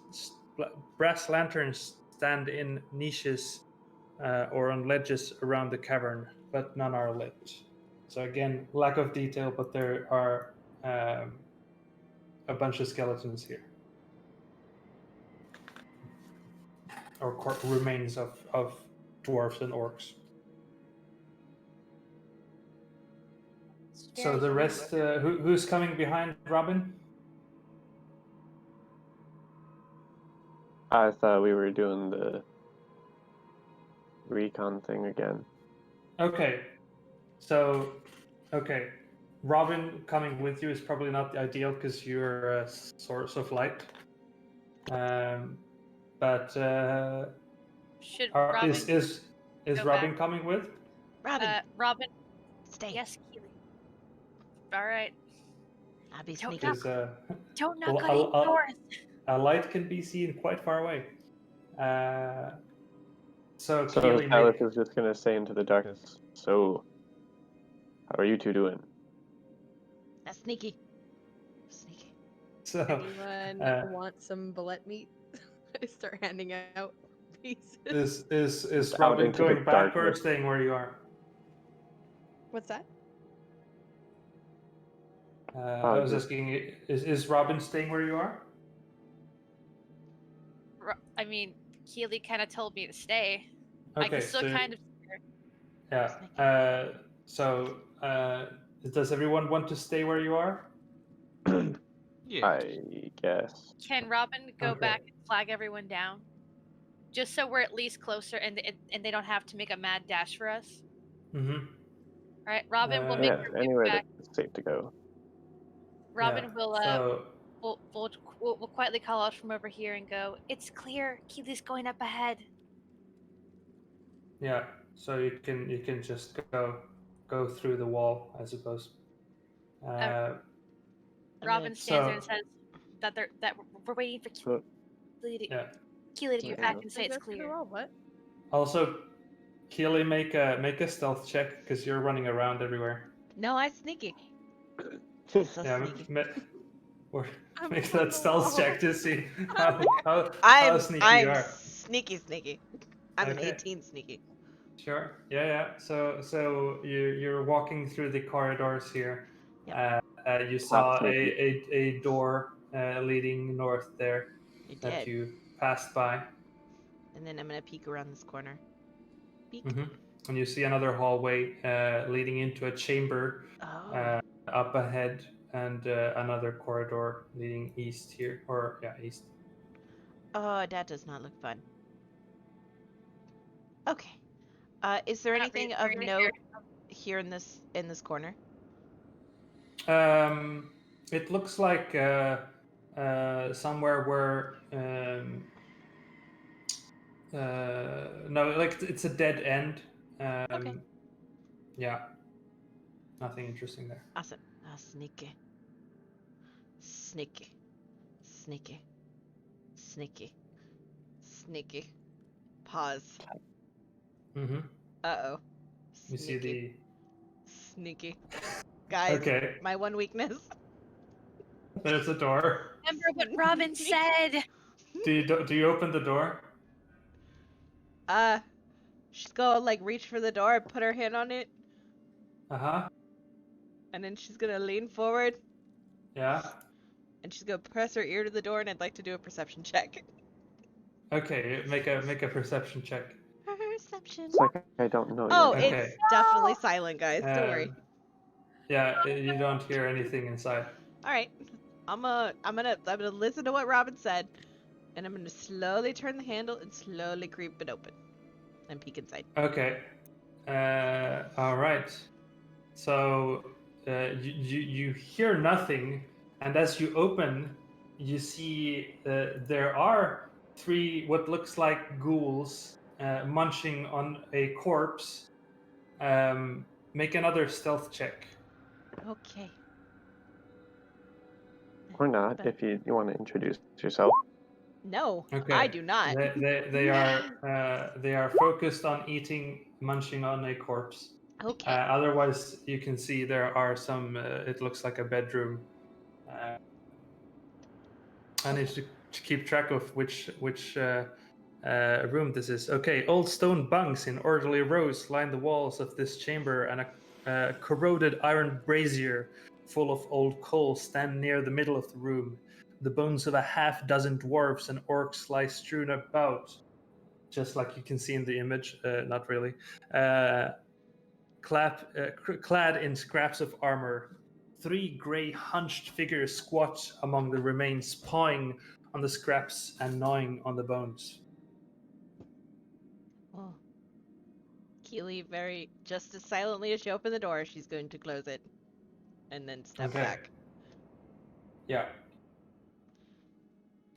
stand in niches or on ledges around the cavern, but none are lit. So again, lack of detail, but there are a bunch of skeletons here, or remains of dwarves and orcs. So the rest, who's coming behind Robin? I thought we were doing the recon thing again. Okay, so okay, Robin coming with you is probably not the ideal because you're a source of light. But Should Robin is go Robin back? coming with? Robin, Robin, stay. yes, Keeley. All right. I'll be Don't sneaky. knock. Because Don't knock on any doors. a light can be seen quite far away. So So Keeley, Alice is just gonna say into the darkness, so how are you two doing? That's sneaky. Sneaky. so Anyone want some bullet meat? I start handing out pieces. is Out Robin into the going back or darkness. staying where you are? What's that? I was asking, is Robin staying where you are? I mean, Keeley kind of told me to stay. I Okay, can still so kind of. yeah. So does everyone want to stay where you are? Yeah. I guess. Can Robin go Okay. back and flag everyone down, just so we're at least closer, and they don't have to make a mad dash for us? Mm-hmm. All right, Robin will make Yeah, her way anywhere back. that's safe to go. Robin will So we'll quietly call out from over here and go, "It's clear. Keeley's going up ahead." yeah, so you can just go through the wall, I suppose. Robin stands there and says that we're waiting for So, Keeley to, Yeah. Keeley to Yeah. get back and say it's clear. What? Also, Keeley, make a stealth check because you're running around everywhere. No, I sneaky. So Yeah, sneaky. or I'm make on that the stealth wall. check to see how I'm sneaky you are. sneaky. I'm an Okay. 18 sneaky. Sure. Yeah. So you're walking through the corridors here. Yep. You saw sneaky. a door leading north there I that did. you passed by. And then I'm gonna peek around this corner. Peek. Mm-hmm. And you see another hallway leading into a chamber Oh. up ahead, and another corridor leading east here, east. Oh, that does not look fun. Okay. Is there anything of Right note here in this corner? It looks like somewhere where no, like it's a dead end. Okay. Yeah, nothing interesting there. Awesome. Sneaky. Sneaky. Sneaky. Sneaky. Sneaky. Pause. Mm-hmm. Uh-oh. You see the. Sneaky. Guys, Okay, my one weakness. there's a door. Remember what Robin said. Do you open the door? She's gonna like reach for the door and put her hand on it, Uh-huh. and then she's gonna lean forward Yeah. and she's gonna press her ear to the door, and I'd like to do a perception check. Okay, make a perception check. Perception. It's like I don't know Oh, you. Okay. it's definitely silent, guys. Don't worry. Yeah, you don't hear anything inside. All right, I'm gonna listen to what Robin said, and I'm gonna slowly turn the handle and slowly creep it open, and peek inside. Okay. All right. So you hear nothing, and as you open, you see there are three what looks like ghouls munching on a corpse. Make another stealth check. Okay. Or not, But if you want to introduce yourself. no, I Okay. do not. They are focused on munching on a corpse. Okay. Otherwise, you can see there are some. It looks like a bedroom. I need to keep track of which room this is. Okay, old stone bunks in orderly rows line the walls of this chamber, and a corroded iron brazier full of old coal stand near the middle of the room. The bones of a half dozen dwarves and orcs lie strewn about, just like you can see in the image. Not really. Clad in scraps of armor. Three grey hunched figures squat among the remains, pawing on the scraps and gnawing on the bones. Oh. Keeley, very just as silently as she opened the door, she's going to close it and then step Okay. back Yeah.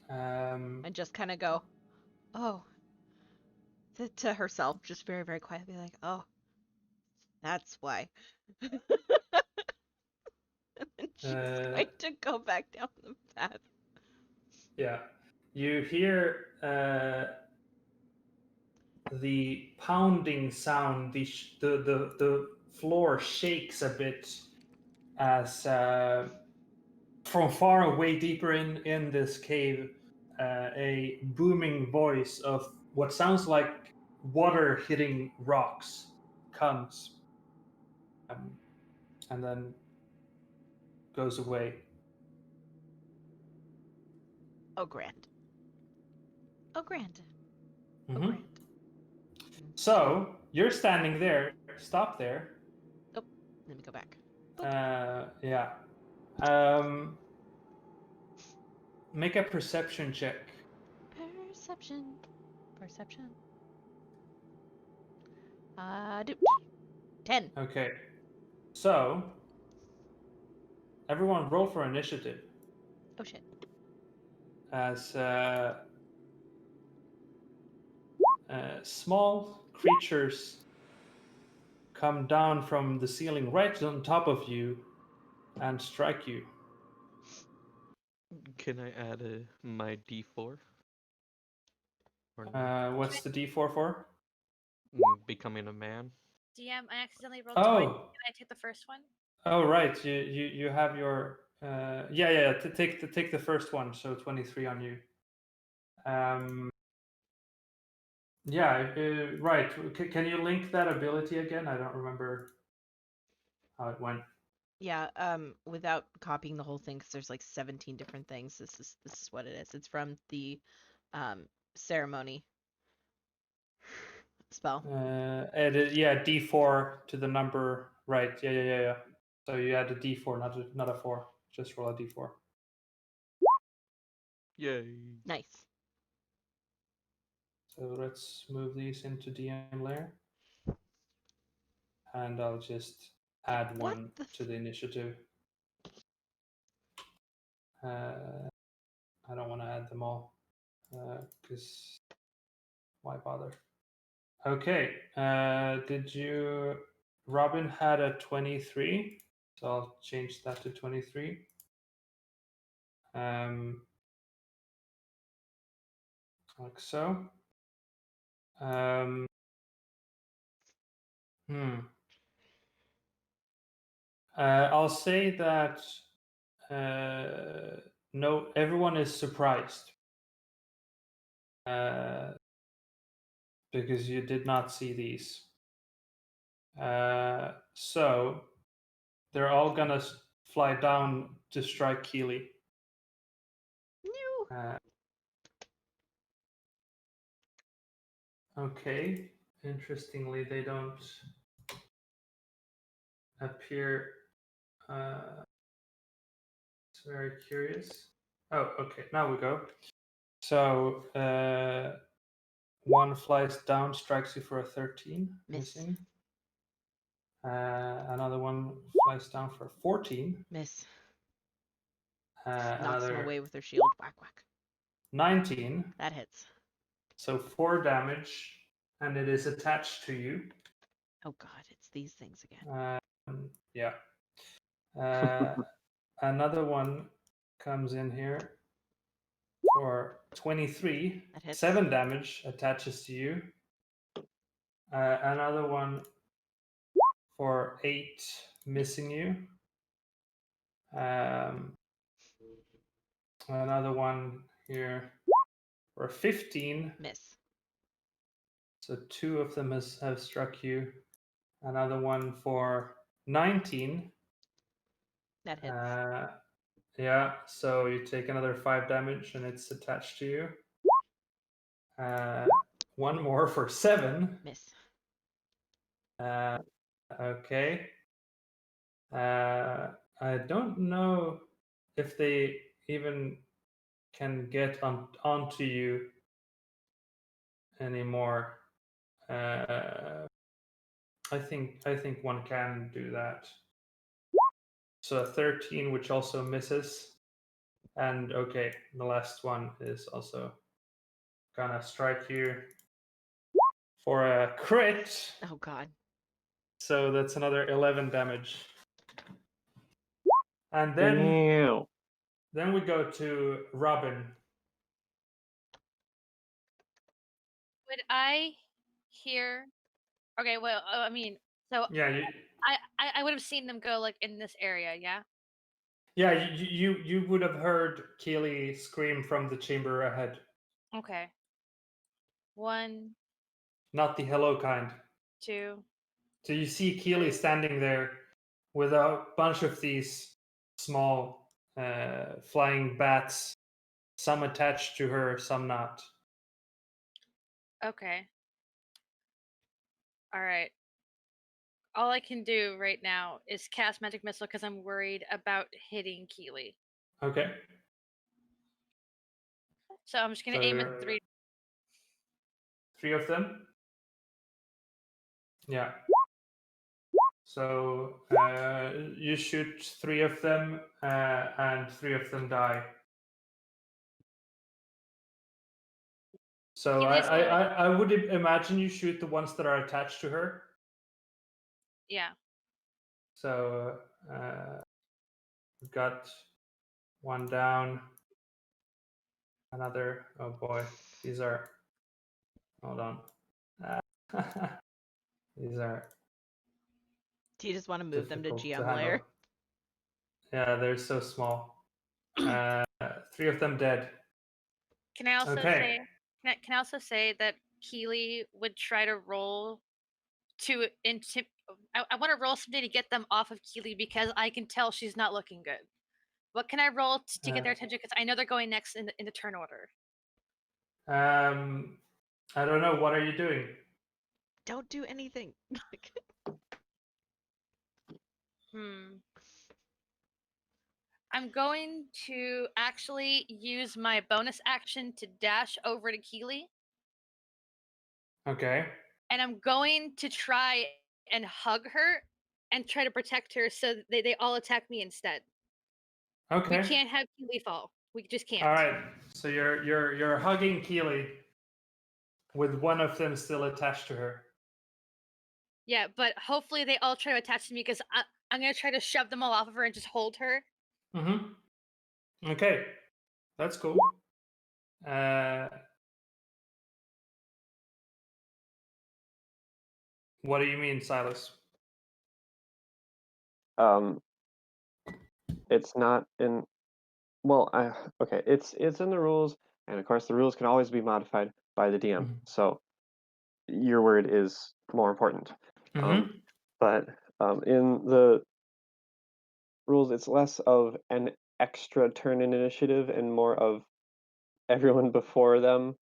and just kind of go, oh, to herself, just very, very quietly, like, oh, that's why. And then she's going to go back down the path. Yeah. You hear the pounding sound. The floor shakes a bit as from far away, deeper in this cave, a booming voice of what sounds like water hitting rocks comes, and then goes away. Oh, grand. Oh, grand. Oh, Mhm. grand. So you're standing there. Stop there. Oh, let me go back. Yeah. Make a perception check. Perception. Perception. Do 10. Okay. So everyone roll for initiative. Oh shit. As small creatures come down from the ceiling right on top of you and strike you. Can I add my D4? Or What's the D4 for? becoming a man? DM, I accidentally rolled 20. Can Oh, I take the first one? oh, right. You have your yeah. Take the first one. So 23 on you. Yeah. Right. Can you link that ability again? I don't remember how it went. Yeah, without copying the whole thing, because there's like 17 different things. This is what it is. It's from the ceremony spell. Yeah, D4 to the number. Right. Yeah. So you add a D4, not a 4. Just roll a D4. Yay. Nice. So let's move these into DM layer. And I'll just add What one the to the initiative. I don't want to add them all because why bother? Okay. Did you? Robin had a 23, so I'll change that to 23. Like so. I'll say that no, everyone is surprised because you did not see these. So they're all gonna fly down to strike Keeley. No. Okay. Interestingly, they don't appear. It's very curious. Oh, okay. Now we go. So one flies down, strikes you for a 13, Miss. missing. Another one flies down for 14. Miss. Knocks him Another away with her shield. Whack whack. 19. That hits. So 4 damage, and it is attached to you. Oh god, it's these things again. Yeah. Another one comes in here for 23. That hits. 7 damage attaches to you. Another one for 8, missing you. Another one here for 15. Miss. So 2 of them have struck you. Another one for 19. That hits. Yeah, so you take another 5 damage and it's attached to you. One more for 7. Miss. Okay. I don't know if they even can get onto you anymore. I think one can do that. So 13, which also misses. And okay, the last one is also gonna strike you for a crit. Oh god. So that's another 11 damage. And then Ew. then we go to Robin. Would I hear? Okay, well, I mean, so Yeah, I would have seen them go like in this area, yeah. yeah, you would have heard Keeley scream from the chamber ahead. Okay. 1, Not the hello kind. 2. So you see Keeley standing there with a bunch of these small flying bats, some attached to her, some not. Okay. All right. All I can do right now is cast magic missile because I'm worried about hitting Keeley. Okay. So I'm just gonna So aim you're- at 3. 3 of them? Yeah. So you shoot 3 of them, and 3 of them die. So I would imagine you shoot the ones that are attached to her. Yeah. So we've got one down. Another. Oh boy, these are. Hold on. These are. Do you just want to move them to difficult GM handle. layer? Yeah, they're so small. 3 of them dead. Can I also Okay. say? Can I also say that Keeley would try to roll to I want to roll something to get them off of Keeley because I can tell she's not looking good. What can I roll to get their attention? Because I know they're going next in the turn order. I don't know. What are you doing? Don't do anything. I'm going to actually use my bonus action to dash over to Keeley. Okay. And I'm going to try and hug her and try to protect her so they all attack me instead. Okay. We can't have Keeley fall. We just can't. All right. So you're hugging Keeley with one of them still attached to her. Yeah, but hopefully they all try to attach to me because I'm going to try to shove them all off of her and just hold her. Mm-hmm. Okay. That's cool. What do you mean, Silas? It's not in. Well, okay. It's in the rules, and of course the rules can always be modified by the DM. Mhm. So your word is more important. Mm-hmm. But in the rules, it's less of an extra turn in initiative and more of everyone before them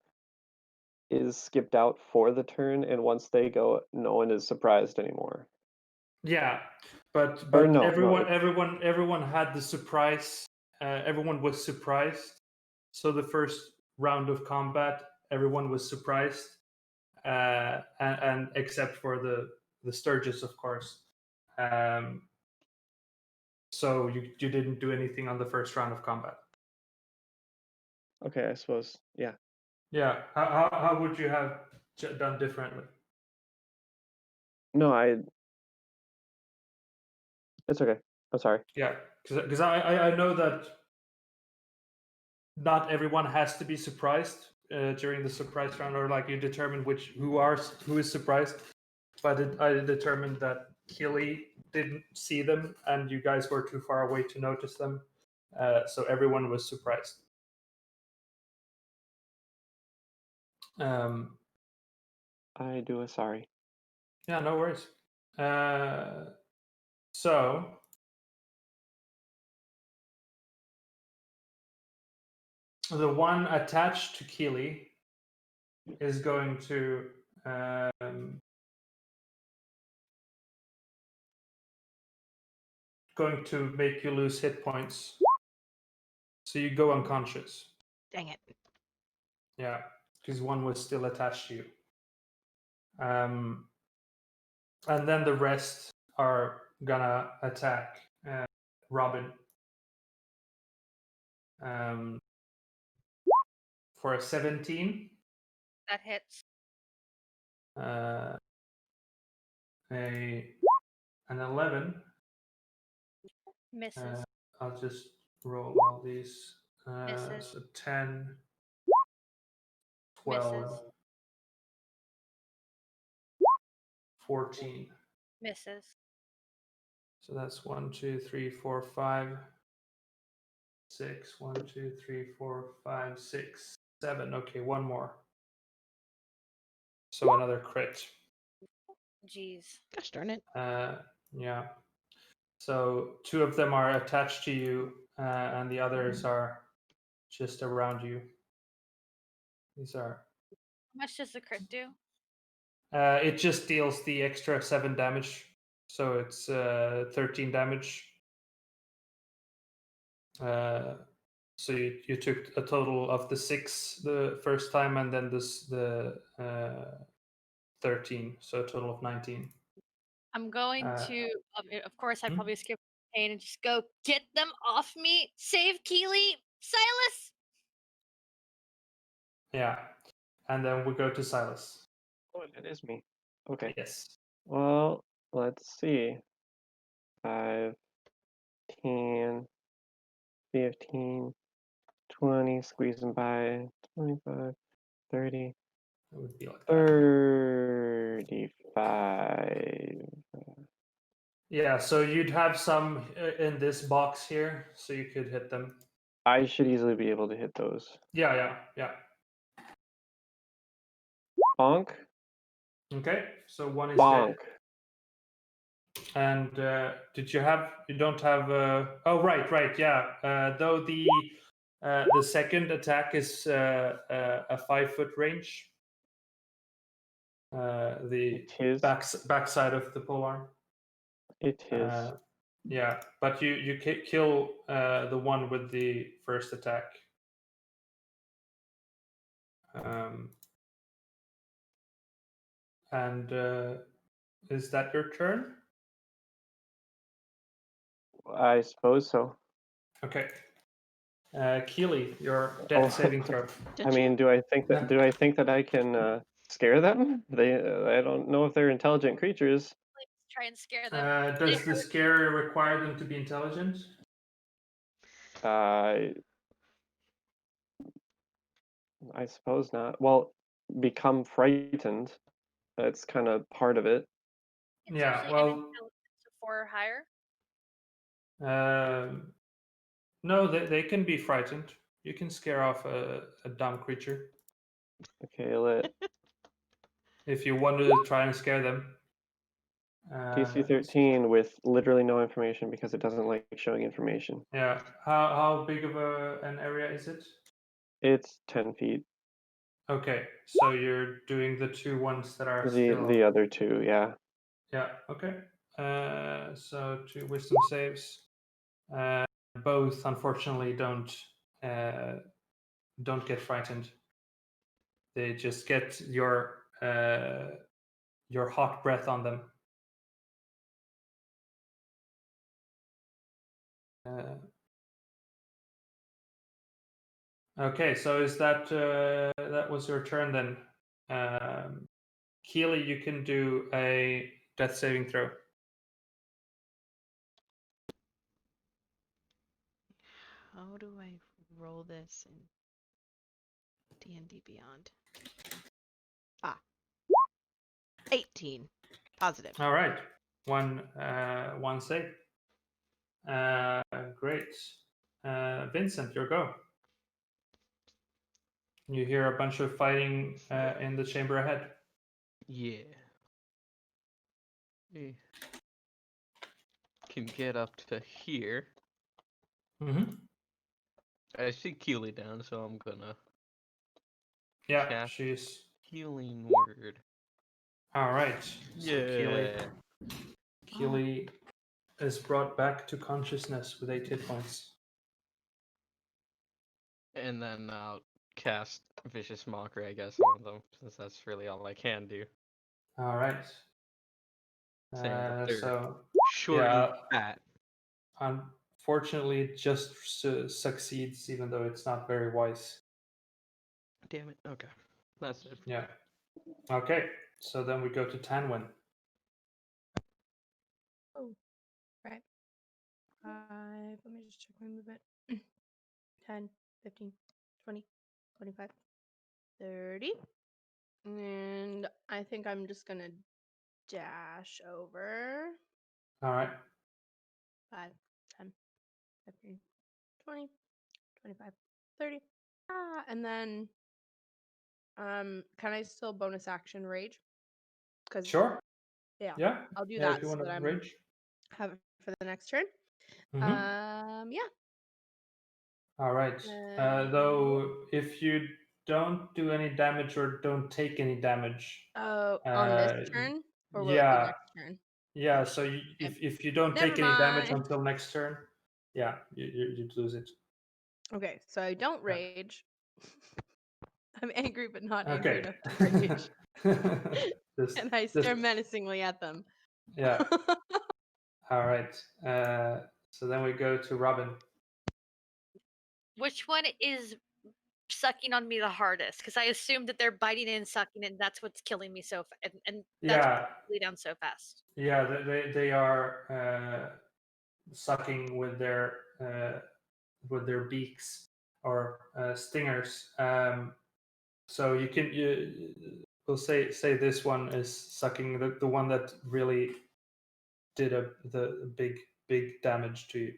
is skipped out for the turn, and once they go, no one is surprised anymore. Yeah, but Or no, everyone had the surprise. Everyone was surprised. So the first round of combat, everyone was surprised, and except for the stirges, of course. So you didn't do anything on the first round of combat. Okay, I suppose. Yeah. Yeah. How would you have done differently? No, it's okay. Oh, sorry. Yeah, because I know that not everyone has to be surprised during the surprise round, or like you determine who is surprised. But I determined that Keeley didn't see them, and you guys were too far away to notice them, so everyone was surprised. I do a sorry. Yeah, no worries. So the one attached to Keeley is going to make you lose hit points. So you go unconscious. Dang it. Yeah, because one was still attached to you. And then the rest are gonna attack Robin. For a 17. That hits. An 11. Misses. I'll just roll all these. Misses. So 10, 12, Misses. 14. Misses. So that's 1, 2, 3, 4, 5, 6. 1, 2, 3, 4, 5, 6, 7. Okay, one more. So another crit. Jeez. Gosh darn it. Yeah. So 2 of them are attached to you, and the others are just around you. These are. How much does the crit do? It just deals the extra 7 damage, so it's 13 damage. So you took a total of the 6 the first time, and then the 13, so a total of 19. I'm going to, of course, I hmm? probably skip pain and just go, get them off me! Save Keeley! Silas! Yeah, and then we go to Silas. Oh, it is me. Okay. Yes. Well, let's see. 5, 10, 15, 20, squeezing by 25, 30, It would be like that. 35. Yeah, so you'd have some in this box here, so you could hit them. I should easily be able to hit those. Yeah. Bonk. Okay, so one is Bonk. dead. And you don't have oh right, yeah. Though the second attack is a 5-foot range. The It is. backside of the polearm. It is. Yeah, but you kill the one with the first attack. And is that your turn? I suppose so. Okay. Keeley, your Oh. death saving throw. I mean, do I think that I can scare them? I don't know if they're intelligent creatures. Let's try and scare them. Does the scare require them to be intelligent? I suppose not. Well, become frightened. That's kind of part of it. It's Yeah, usually well, an intelligence of 4 or higher. no, they can be frightened. You can scare off a dumb creature Okay, if you want to try and scare them. DC 13 with literally no information because it doesn't like showing information. Yeah. How big of an area is it? It's 10 feet. Okay, so you're doing the 2 ones that are still. The other 2, yeah. Yeah. Okay. So 2 wisdom saves. Both unfortunately don't get frightened. They just get your hot breath on them. Okay, so is that that was your turn then? Keeley, you can do a death saving throw. How do I roll this in D&D Beyond? 18. Positive. All right. One save. Great. Vincent, your go. You hear a bunch of fighting in the chamber ahead. Yeah. We can get up to here. Mm-hmm. I see Keeley down, so I'm gonna Yeah, cast she's... healing word. All right. Yeah. So Keeley is brought back to consciousness with 8 hit points. And then I'll cast Vicious Mockery, I guess, on them, since that's really all I can do. All right. Saying that they're So short and fat. unfortunately, it just succeeds, even though it's not very wise. Damn it. Okay. That's it. Yeah. Okay. So then we go to Tanwin. Right. 5. Let me just check my movement. 10, 15, 20, 25, 30. And I think I'm just going to dash over. All right. 5, 10, 15, 20, 25, 30. And then can I still bonus action rage? Because Sure. yeah, Yeah. I'll do Yeah, that if you so want that to I'm rage. have it for the next turn. Mm-hmm. Yeah. All right. Though, if you don't do any damage or don't take any damage, On this turn, or will it be yeah, next turn? yeah. Oh, So shit. if you don't Never take any damage mind. until next turn, yeah, you lose it. Okay, so I don't Yeah. rage. I'm angry, but not angry Okay. enough to rage. Just- And I stare menacingly at them. yeah. All right. So then we go to Robin. Which one is sucking on me the hardest? Because I assume that they're biting and sucking, and that's what's killing me so and that's Yeah. what's down so fast. Yeah. They are sucking with their beaks or stingers. So we'll say this one is sucking, the one that really did the big damage to you.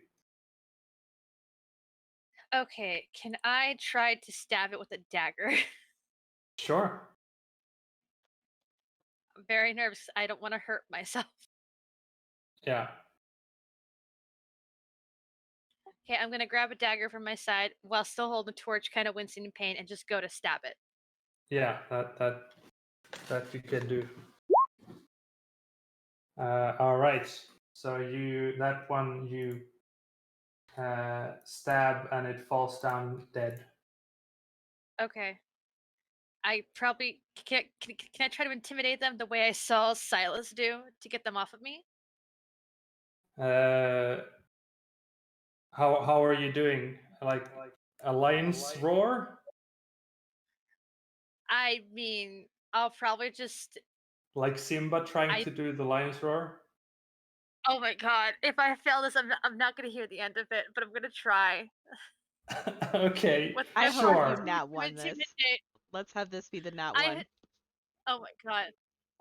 Okay, can I try to stab it with a dagger? Sure. I'm very nervous. I don't want to hurt myself. Yeah. Okay, I'm gonna grab a dagger from my side while still holding the torch, kind of wincing in pain, and just go to stab it. Yeah. That you can do. All right. So you stab and it falls down dead. Okay. I probably can I try to intimidate them the way I saw Silas do to get them off of me? How are you doing? Like a lion's roar? I mean, I'll probably just. Like Simba trying to do the lion's roar? Oh my god! If I fail this, I'm not gonna hear the end of it, but I'm gonna try. Okay, With I my hope sure. you nat one this. intimidate. Let's have this be the nat one. Oh my god!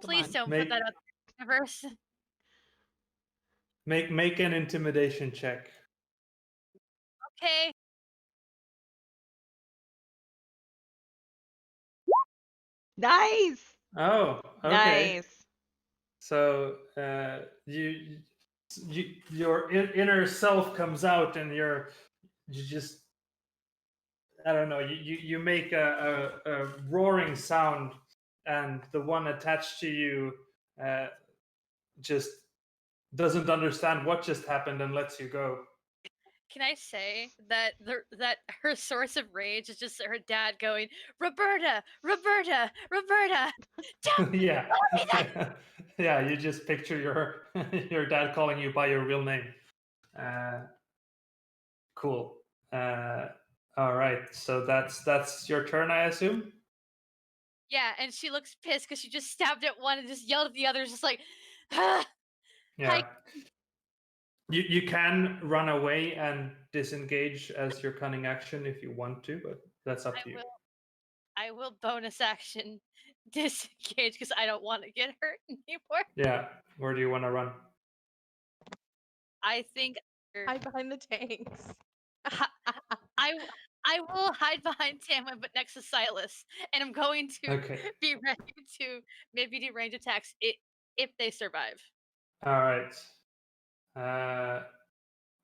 Come Please on. don't put that out there, universe. Make an intimidation check. Okay. Nice. Oh, okay. Nice. So your inner self comes out, and you just, I don't know. You make a roaring sound, and the one attached to you just doesn't understand what just happened and lets you go. Can I say that that her source of rage is just her dad going, Roberta, Roberta, Roberta. Yeah. Yeah, you just picture your dad calling you by your real name. Cool. All right, so that's your turn, I assume. Yeah, and she looks pissed because she just stabbed at one and just yelled at the others, just like, ah, Yeah. You can run away and disengage as your cunning action if you want to, but that's up to you. I will bonus action disengage because I don't want to get hurt anymore. Yeah. Where do you want to run? I think Hide behind the tanks. I will hide behind Tamlin, but next to Silas, and I'm going to Okay. be ready to maybe do range attacks if they survive. All right.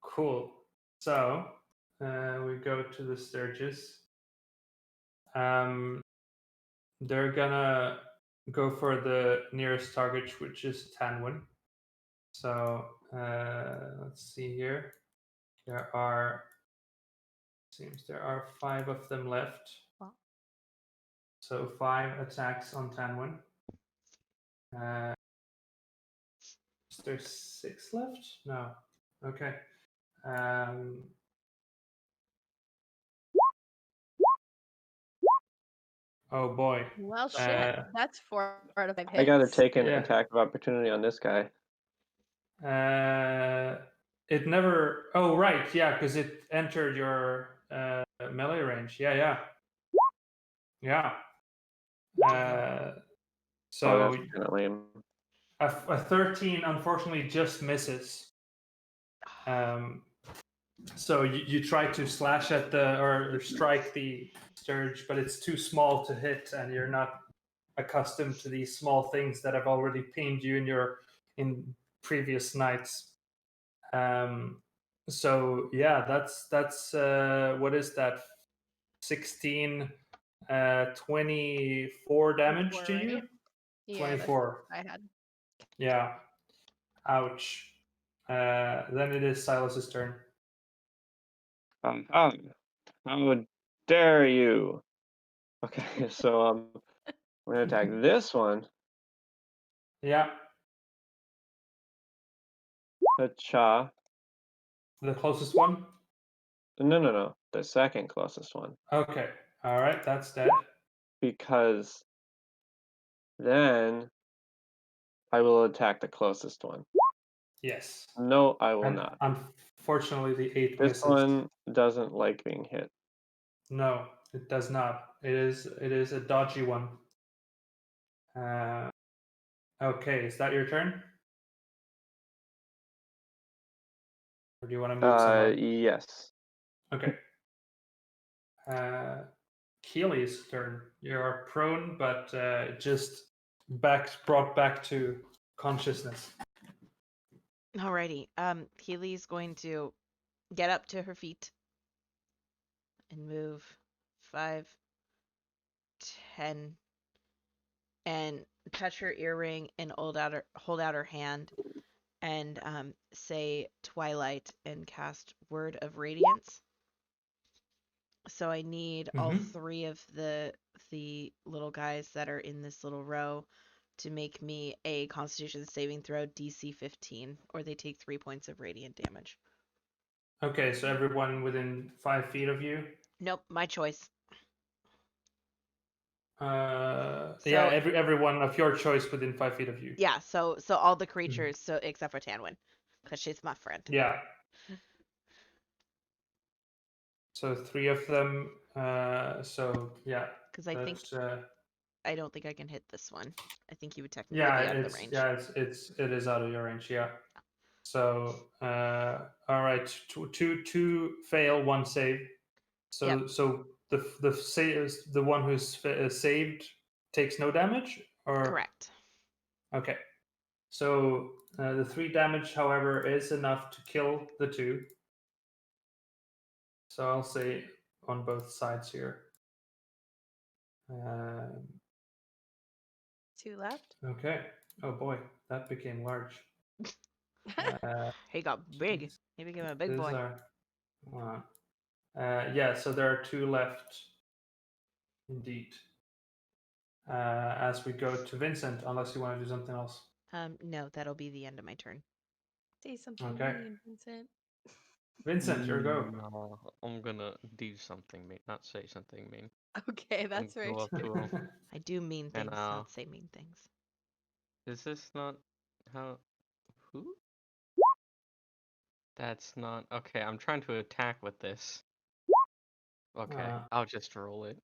Cool. So we go to the stirges. They're gonna go for the nearest target, which is Tanwin. So let's see here. There are 5 of them left. Wow. So 5 attacks on Tanwin. Is there 6 left? No. Okay. Oh boy. Well, shit. That's 4 out of 5 hits. I gotta take an Yeah. attack of opportunity on this guy. It never. Oh right, yeah, because it entered your melee range. Yeah. So Oh, that's kind of lame. a 13 unfortunately just misses. So you try to slash at the or strike the stirge, but it's too small to hit, and you're not accustomed to these small things that have already pinged you in previous nights. So yeah, that's what is that? 16, 24 damage 24, to you. right? Yeah, 24. I had. Yeah. Ouch. Then it is Silas's turn. How dare you? Okay, so I'm gonna attack this one. Yeah. Cha. The closest one. No. The second closest one. Okay. All right. That's dead. Because then I will attack the closest one. Yes. No, I will And not. unfortunately, the 8 This misses. one doesn't like being hit. No, it does not. It is a dodgy one. Okay, is that your turn? Or do you want to move somewhere? Yes. Okay. Keeley's turn. You're prone, but just brought back to consciousness. Alrighty. Keeley's going to get up to her feet and move 5, 10, and touch her earring and hold out her hand and say Twilight and cast Word of Radiance. So I need all 3 of the little guys that are in this little row to make me a Constitution saving throw DC 15, or they take 3 points of radiant damage. Okay, so everyone within 5 feet of you? Nope, my choice. Yeah, everyone of your choice within 5 feet of you. Yeah, so all the creatures, so except for Tanwin, because she's my friend. Yeah. So 3 of them. So yeah. Because I don't think I can hit this one. I think he would technically be out of the range. Yeah, it is out of your range. Yeah. So all right, two fail, 1 save. So Yep. so the one who's saved takes no damage, or Correct. Okay. So the 3 damage, however, is enough to kill the 2. So I'll say on both sides here. 2 left. Okay. Oh boy, that became large. He got big. He became a big boy. Yeah, so there are 2 left. Indeed. As we go to Vincent, unless you want to do something else. No, that'll be the end of my turn. Say something Okay. mean, Vincent. Vincent, your go. No, I'm gonna do something mean, not say something mean. Okay, that's Go right. up to him. I do mean things, And, not say mean things. Is this not how? Who? That's not okay. I'm trying to attack with this. Okay, Uh, I'll just roll it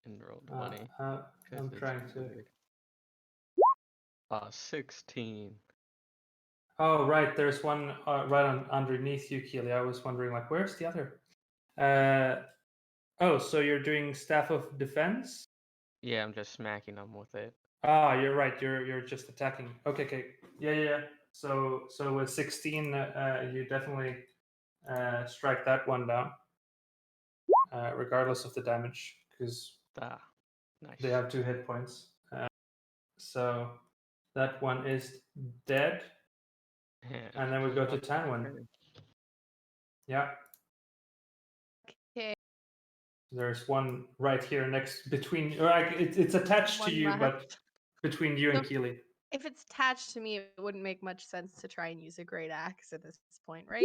and roll 20 I'm because it's trying to. weird. 16. Oh, right. There's one underneath you, Keeley. I was wondering, like, where's the other? Oh, so you're doing Staff of Defense? Yeah, I'm just smacking them with it. Ah, you're right. You're just attacking. Okay, okay. Yeah. So with 16, you definitely strike that one down, regardless of the damage, because Ah, nice. they have 2 hit points. So that one is dead. And then we go to Tanwin. Yeah. Okay. There's one right here next between. Like it's attached to One you, but left. between you So and Keeley. if it's attached to me, it wouldn't make much sense to try and use a great axe at this point, right?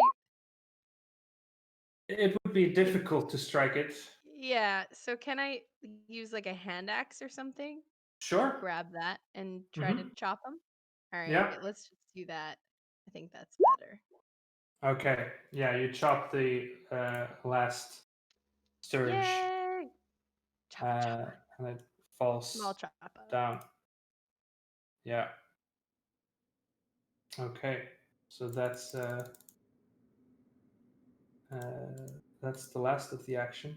It would be difficult to strike it. Yeah. So can I use like a hand axe or something? Sure. Grab that and try to chop them. All right. Yeah. Let's just do that. I think that's better. Okay. Yeah, you chop the last stirge, Yay! Chop. and it falls Small chop. down. Yeah. Okay. So that's the last of the action.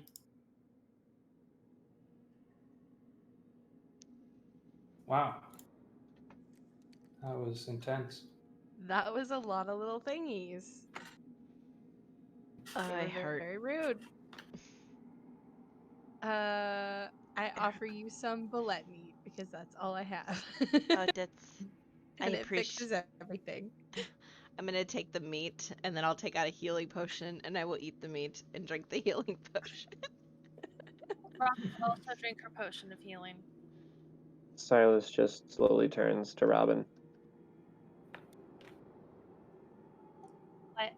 Wow. That was intense. That was a lot of little thingies. They I were hurt. very rude. I offer you some bullet meat because that's all I have. Oh, that's. I And it appreciate. fixes everything. I'm gonna take the meat and then I'll take out a healing potion and I will eat the meat and drink the healing potion. Rock will also drink her potion of healing. Silas just slowly turns to Robin. What?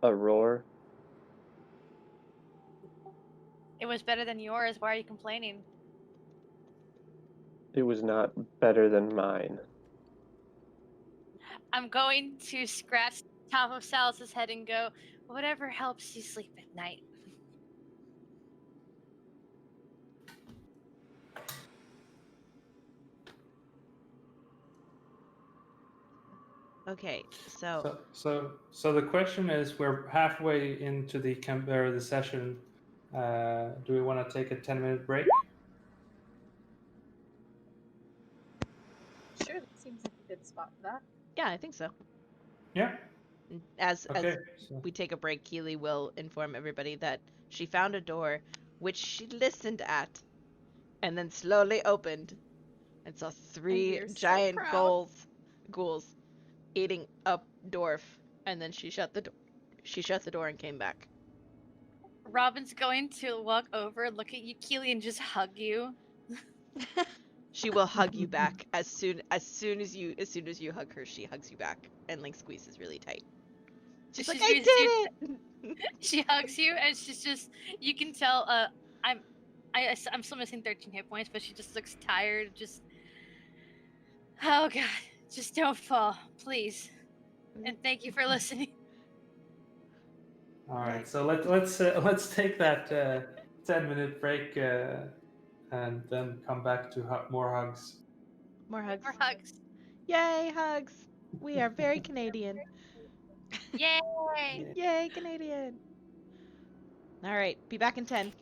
A roar. It was better than yours. Why are you complaining? It was not better than mine. I'm going to scratch the top of Salus's head and go, whatever helps you sleep at night. Okay, so So the question is, we're halfway into the session. Do we want to take a 10-minute break? Sure, that seems like a good spot for that. yeah, I think so. Yeah. As Okay. So, we take a break, Keeley will inform everybody that she found a door which she listened at and then slowly opened and saw 3 we are so giant proud. ghouls eating up dwarf, and then she shut the door. She shut the door and came back. Robin's going to walk over, look at you, Keeley, and just hug you. She will hug you back as soon as you hug her. She hugs you back and like squeezes really tight. She's like, I did it. She hugs you, and she's just, you can tell. I'm still missing 13 hit points, but she just looks tired. Just, oh god, just don't fall, please. And thank you for listening. all right. So let's take that 10-minute break and then come back to more hugs. More hugs. More hugs. Yay, hugs. We are very Canadian. Yay! Yay, Canadian. All right, be back in 10.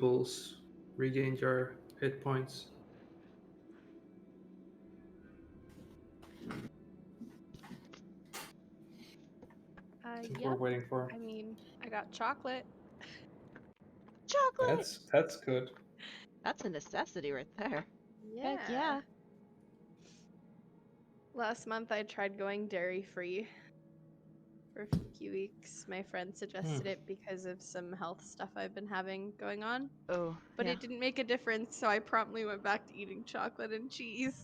movables regained your hit points. That's what we're Yep. waiting for. I mean, I got chocolate. Chocolate. That's good. That's a necessity right there. Yeah. Heck yeah. Last month I tried going dairy free for a few weeks. My friend suggested it because of some health stuff I've been having going on. Oh, But yeah. it didn't make a difference, so I promptly went back to eating chocolate and cheese.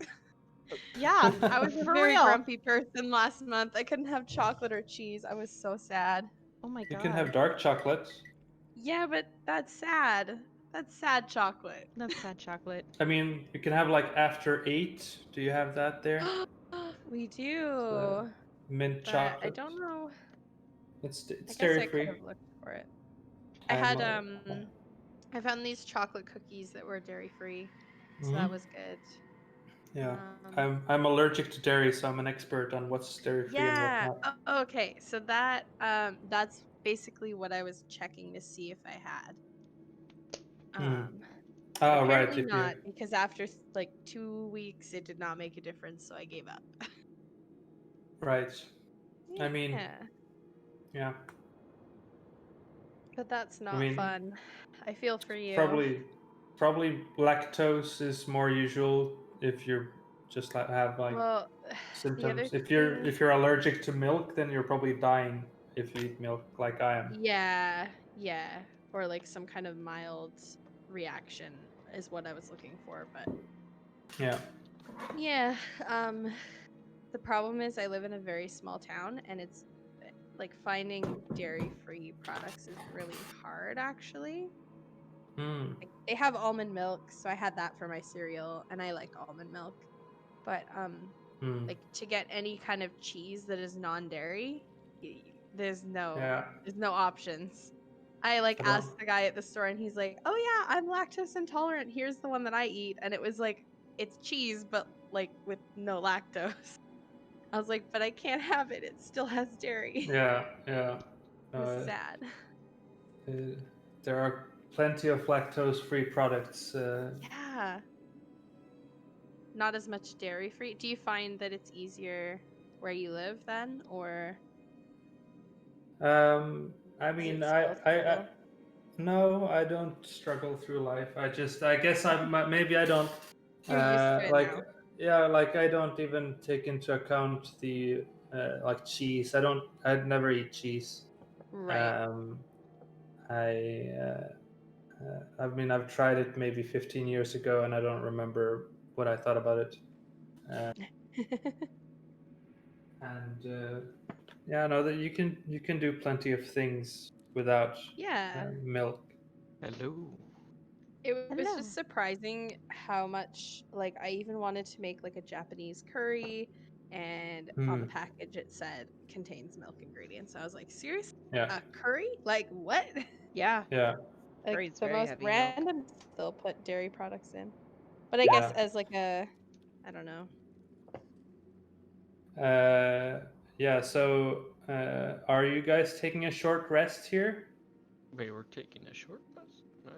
Yeah, I was a for very real. grumpy person last month. I couldn't have chocolate or cheese. I was so sad. Oh my You god. can have dark chocolate. Yeah, but that's sad. That's sad chocolate. That's sad chocolate. I mean, you can have like after 8. Do you have that there? We It's, do. mint But chocolate. I don't know. It's I guess dairy I could free. have looked for it. I'm, I found these chocolate cookies that were dairy free. So Mhm. that was good. Yeah. Um, I'm allergic to dairy, so I'm an expert on what's dairy free and yeah. what's not. Okay. So that's basically what I was checking to see if I had. But Oh, right. apparently If not, because after like 2 weeks it did not make a difference, so I gave up. right. I mean, Yeah. yeah. But that's not mean, fun. I feel for you. Probably lactose is more usual if you're just like have like Well, the other symptoms. If thing, you're allergic to milk, then you're probably dying if you eat milk like I am. yeah, or like some kind of mild reaction is what I was looking for, but Yeah. yeah, the problem is I live in a very small town and it's like finding dairy-free products is really hard actually. Hmm. Like, they have almond milk, so I had that for my cereal and I like almond milk. But like to get any kind of cheese that is non-dairy, there's no options. I like I don't- asked the guy at the store and he's like, "Oh yeah, I'm lactose intolerant. Here's the one that I eat." And it was like it's cheese but like with no lactose. I was like, "But I can't have it. It still has dairy." Yeah. It's sad. There are plenty of lactose-free products. Yeah. Not as much dairy free. Do you find that it's easier where you live then, or I is mean, it still a struggle? no, I don't struggle through life. I guess maybe I don't. You're used to it Like, now. yeah, like I don't even take into account the like cheese. I'd never eat cheese. Right. I mean, I've tried it maybe 15 years ago, and I don't remember what I thought about it. And yeah, no, that you can do plenty of things without Yeah. milk. Hello. It was Hello. just surprising how much, like, I even wanted to make like a Japanese curry, and on the package it said contains milk ingredients. I was like, seriously? Yeah, A curry? Like, what? Yeah. yeah, Like Curry's the very most heavy milk. random they'll put dairy products in. But I yeah. guess as like a, I don't know. Yeah. So, are you guys taking a short rest here? Wait, we're taking a short rest? I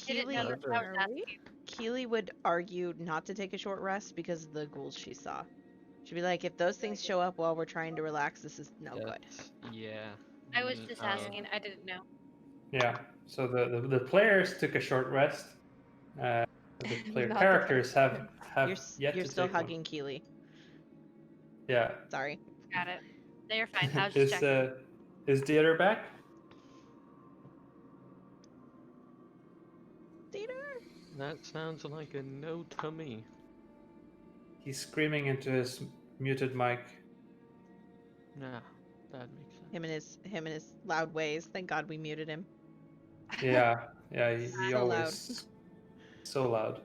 didn't know Keeley, that's what I was Are we? asking. Keeley would argue not to take a short rest because of the ghouls she saw. She'd be like, if those things show up while we're trying to relax, this is no good. Yeah. I was just uh, asking. I didn't know. Yeah. So the players took a short rest. The player Not the characters have yet You're to still take one. hugging Keeley. Yeah. Sorry. Got it. No, you're fine. I was just checking. Is the other back? That sounds like a no to me. He's screaming into his muted mic. Nah, that makes sense. Him and his loud ways. Thank God we muted him. Yeah, he So always so loud.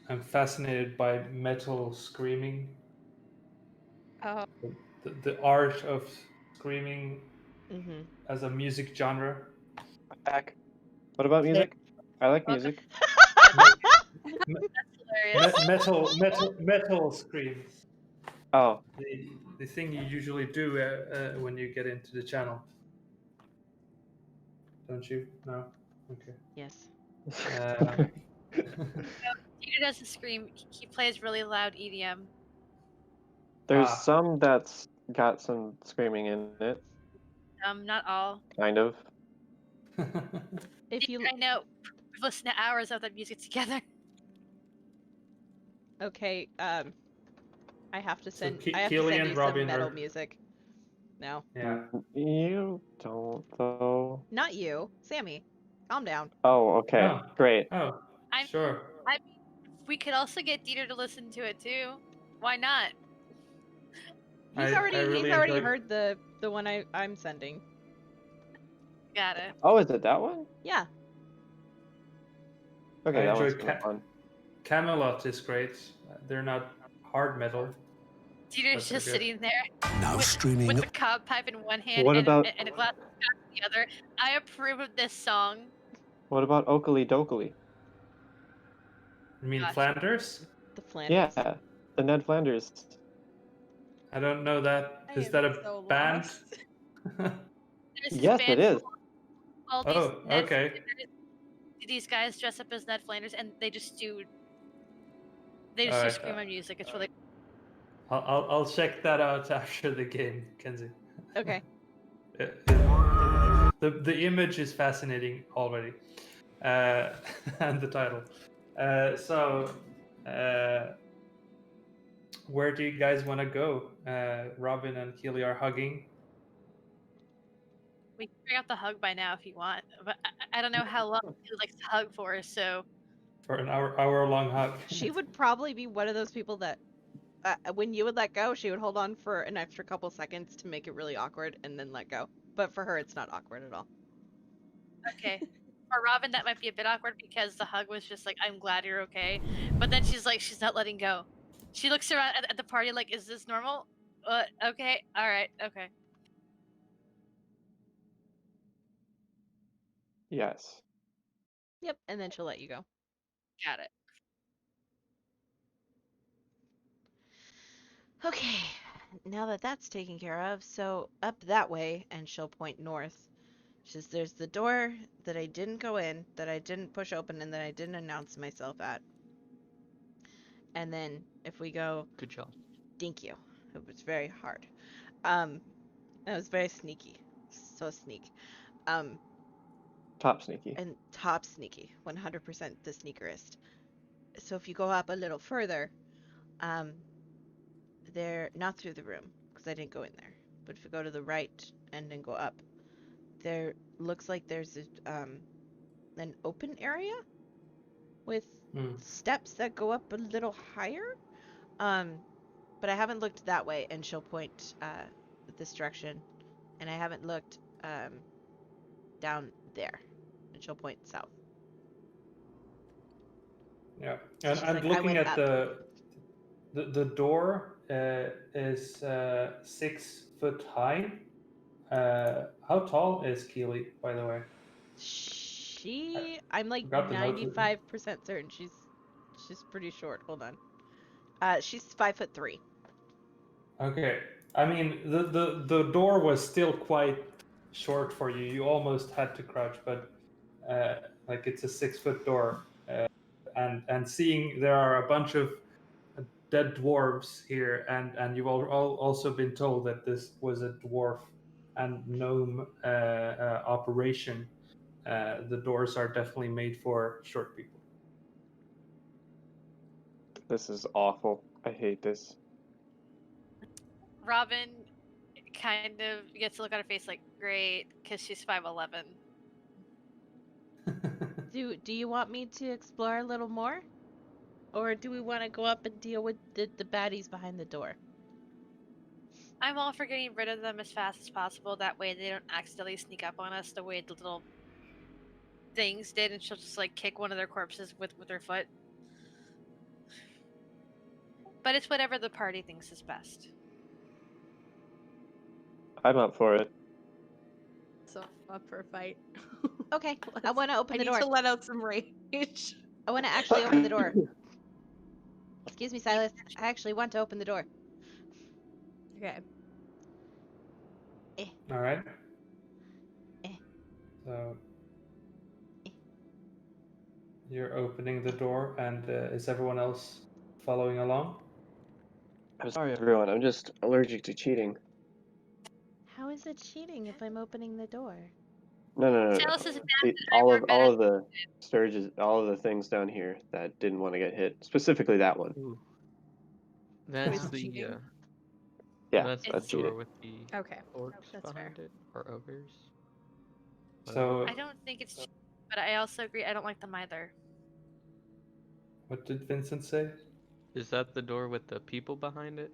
I'm fascinated by metal screaming. Oh. The art of screaming Mm-hmm. as a music genre. Back. What about music? I like music. That's hilarious. Metal screams. Oh. The thing you usually do when you get into the channel. Don't you? No? Okay. Yes. Dieter doesn't scream. He plays really loud EDM. There's some that's got some screaming in it. Not all. Kind of. If you I know. We've listened to hours of that music together. Okay, I have to send So I have to Keeley send and you Robin some metal are... music. No. Yeah. You don't though. Not you, Sammy. Calm down. Oh, okay. Oh. Great. Oh, sure. I mean, we could also get Dieter to listen to it too. Why not? He's already enjoy... heard the one I'm sending. Got it. Oh, is it that one? Yeah. Okay, I that one's enjoy kind of fun. Camelot is great. They're not hard metal. Dieter's just sitting there Now with streaming. the cob pipe in one hand What and, about- and a glass of scotch in the other. I approve of this song. What about Oakley Dokley? You mean Gotcha. Flanders? The Flanders. Yeah, the Ned Flanders. I don't know that. I Is am that a so band? lost. There's this Yes, band it is. called these Oh, Ned okay. Flanders. These guys dress up as Ned Flanders and they just do do Alright, screamo music. It's really I'll check that out after the game, Kenzie. Okay. The image is fascinating already, and the title. Where do you guys want to go? Robin and Keeley are hugging. we can bring up the hug by now if you want, but I don't know how long he likes to hug for. So For an hour-long hug. She would probably be one of those people that when you would let go, she would hold on for an extra couple seconds to make it really awkward and then let go. But for her, it's not awkward at all. okay. For Robin, that might be a bit awkward because the hug was just like, I'm glad you're okay. But then she's like, she's not letting go. She looks around at the party like, is this normal? Okay. All right. Okay. Yes. Yep, and then she'll let you go. Got it. Okay, now that that's taken care of, so up that way, and she'll point north. She says, there's the door that I didn't go in, that I didn't push open, and that I didn't announce myself at. And then if we go... Good job. Thank you. It was very hard. It was very sneaky. So sneak. Top sneaky. And top sneaky. 100% the sneakerist. So if you go up a little further, they're not through the room, because I didn't go in there. But if you go to the right and then go up, there looks like there's an open area with steps that go up a little higher. But I haven't looked that way, and she'll point this direction, and I haven't looked down there, and she'll point south. Yeah, So and she's I'm like, "I looking went at up." the door is 6 foot high. How tall is Keeley, by the way? I'm like forgot to note it. 95% certain she's pretty short. Hold on. She's 5'3". Okay, I mean the door was still quite short for you. You almost had to crouch, but like it's a 6 foot door, and seeing there are a bunch of dead dwarves here, and you've also been told that this was a dwarf and gnome operation. The doors are definitely made for short people. This is awful. I hate this. Robin kind of gets a look on her face like, great, because she's 5'11". Do you want me to explore a little more? Or do we want to go up and deal with the baddies behind the door? I'm all for getting rid of them as fast as possible. That way they don't accidentally sneak up on us the way the little things did, and she'll just like kick one of their corpses with her foot. But it's whatever the party thinks is best. I'm up for it. So up for a fight. Okay, I want to open the door. I need to let out some rage. I want to actually open the door. Excuse me, Silas. I actually want to open the door. Okay. All right. Eh. So Eh. you're opening the door, and is everyone else following along? I'm sorry, everyone. I'm just allergic to cheating. How is it cheating if I'm opening the door? No. Chalice is All of the stirges, all of the things down here that didn't want to get hit. Specifically that one. Ooh. That's Is the cheating? Yeah, that's the that's door cheating. with the Okay. orcs That's fair. behind it, or ogres. So I don't think it's cheating, but I also agree I don't like them either. what did Vincent say? Is that the door with the people behind it?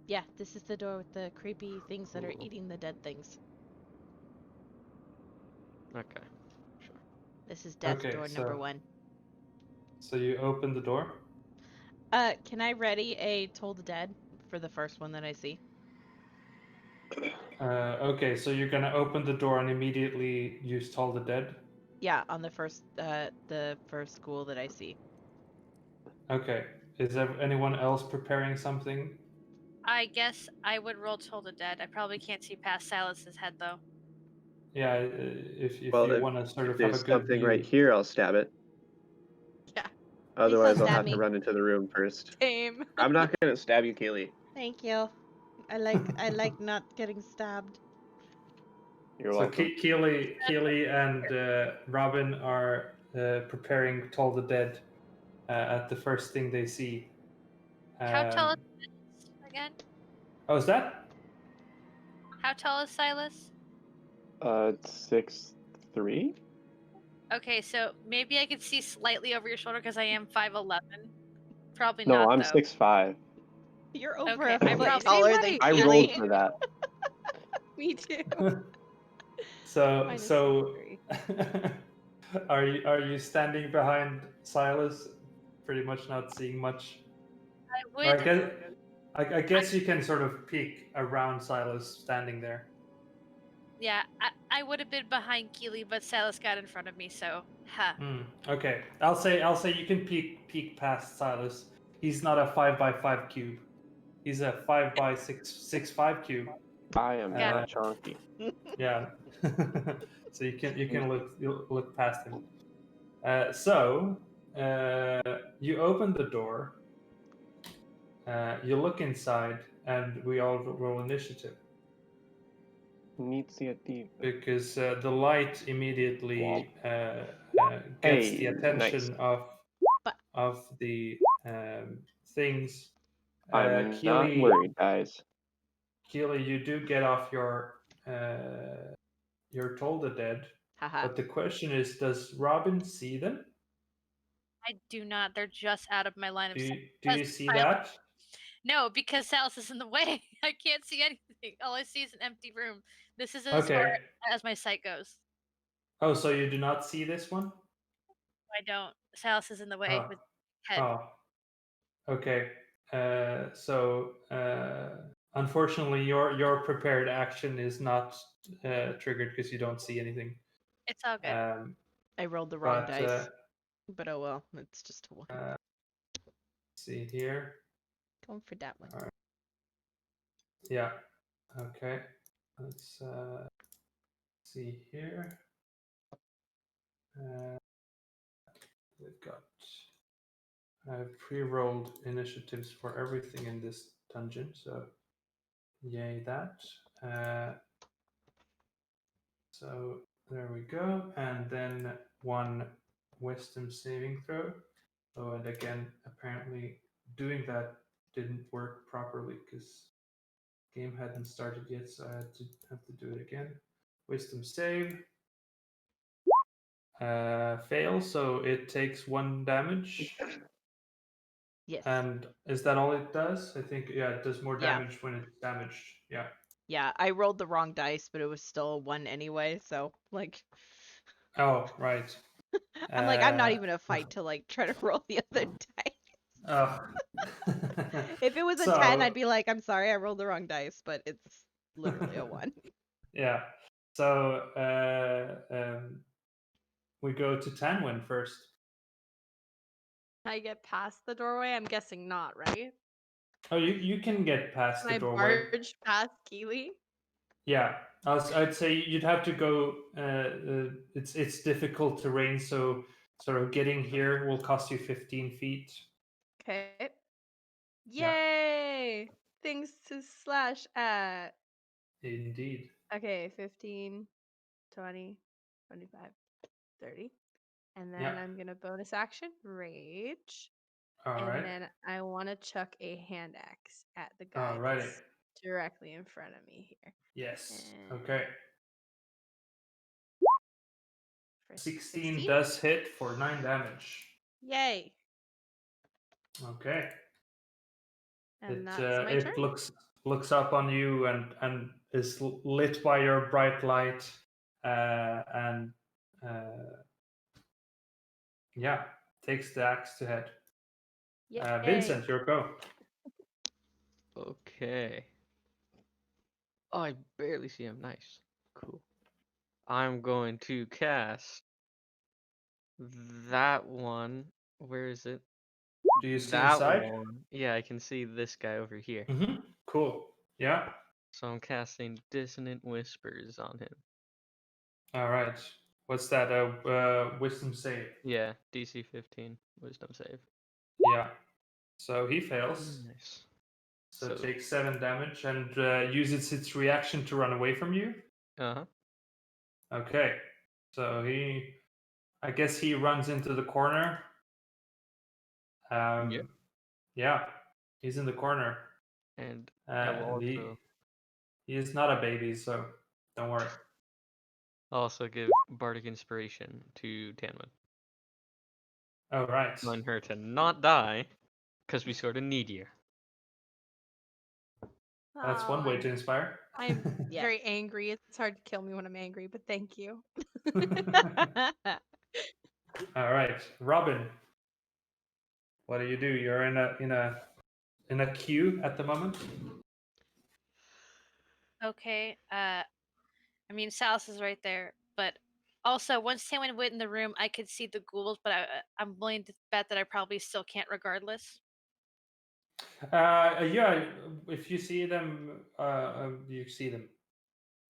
Yeah, this is the door with the creepy things that are eating the dead things. Okay, sure. This is death Okay, door number 1. So you open the door. Can I ready a Toll the Dead for the first one that I see? Okay, so you're gonna open the door and immediately use Toll the Dead. Yeah, on the first school that I see. Okay. Is there anyone else preparing something? I guess I would roll Toll the Dead. I probably can't see past Silas's head though. Yeah, if Well, you want to sort if of have a there's good something view. right here, I'll stab it. Yeah. Otherwise, I'll stab have me. to run into the room first. Same. I'm not gonna stab you, Keeley. Thank you. I like not getting stabbed. You're So welcome. Keeley and Robin are preparing Toll the Dead at the first thing they see. How tall is Silas again? Oh, is that? How tall is Silas? 6'3". Okay, so maybe I could see slightly over your shoulder because I am 5'11". Probably No, not I'm though. 6'5". You're over Okay, a I foot probably- taller Same than height. I Keeley. rolled for that. Me too. So Minus so 3. are you standing behind Silas, pretty much not seeing much? I Or would. I guess you can sort of peek around Silas standing there. Yeah, I would have been behind Keeley, but Silas got in front of me, so ha. Okay, I'll say you can peek past Silas. He's not a 5x5 cube. He's a 5x6 cube. I am Got not chonky. Yeah. So you can look past him. So you open the door. You look inside, and we all roll initiative Initiative. because the light immediately gets the attention nice. of the things. I'm not Keeley, worried, guys. Keeley, you do get off your Toll the Dead, Haha. but the question is, does Robin see them? I do not. They're just out of my line of sight. Do you see that? No, because Silas is in the way. I can't see anything. All I see is an empty room. This is as Okay. far as my sight goes. Oh, so you do not see this one? I don't. Silas is in the way with head. Oh. Okay. Unfortunately, your prepared action is not triggered because you don't see anything. It's all good. I rolled the wrong dice. But oh well, it's just a 1. See here. Going for that one. All right. Yeah. Okay. Let's see here. We've got. I've pre-rolled initiatives for everything in this dungeon, so yay that. So there we go, and then 1 wisdom saving throw. Oh, and again, apparently doing that didn't work properly because game hadn't started yet, so I have to do it again. Wisdom save. Fail, so it takes 1 damage. Yes. And is that all it does? I think, yeah, it does more damage when it's damaged. Yeah. Yeah, I rolled the wrong dice, but it was still a 1 anyway, so, like... Oh, right. I'm like, I'm not even a fight to, like, try to roll the other dice. Oh. If it was a 10, I'd be like, I'm sorry, I rolled the wrong dice, but it's literally a 1. Yeah. So, we go to Tanwin first. I get past the doorway? I'm guessing not, right? Oh, you can get past Can the I doorway. barge past Keeley? Yeah, I'd say you'd have to go. It's difficult terrain, so sort of getting here will cost you 15 feet. Okay. Yeah. Yay! Things to slash at. Indeed. Okay, 15, 20, 25, 30. And then Yeah. I'm going to bonus action rage. All And right. then I want to chuck a hand axe at the guy All righty. that's directly in front of me here. Yes. And Okay. for 16 does hit for 9 damage. Yay! Okay. And that's my turn. It looks up on you and is lit by your bright light, and yeah, takes the axe to head. Yay! Vincent, your go. Okay. Oh, I barely see him. Nice. Cool. I'm going to cast that one. Where is it? Do you see That inside? one. Yeah, I can see this guy over here. Mm-hmm. Cool. Yeah. So I'm casting Dissonant Whispers on him. All right. What's that? Wisdom save. Yeah, DC 15 Wisdom save. Yeah. So he fails. Nice. So takes 7 damage and uses its reaction to run away from you. Uh-huh. Okay. So I guess he runs into the corner. Yeah. Yeah. He's in the corner. And I will also he is not a baby, so don't worry. also give Bardic Inspiration to Tanwin. Oh, right. On her to not die, because we sort of need you. That's one way to inspire. I'm very angry. It's hard to kill me when I'm angry, but thank you. All right, Robin. What do? You're in a queue at the moment. Okay. I mean, Sal's is right there, but also once Tamlin went in the room, I could see the ghouls, but I'm willing to bet that I probably still can't, regardless. Yeah. If you see them, you see them.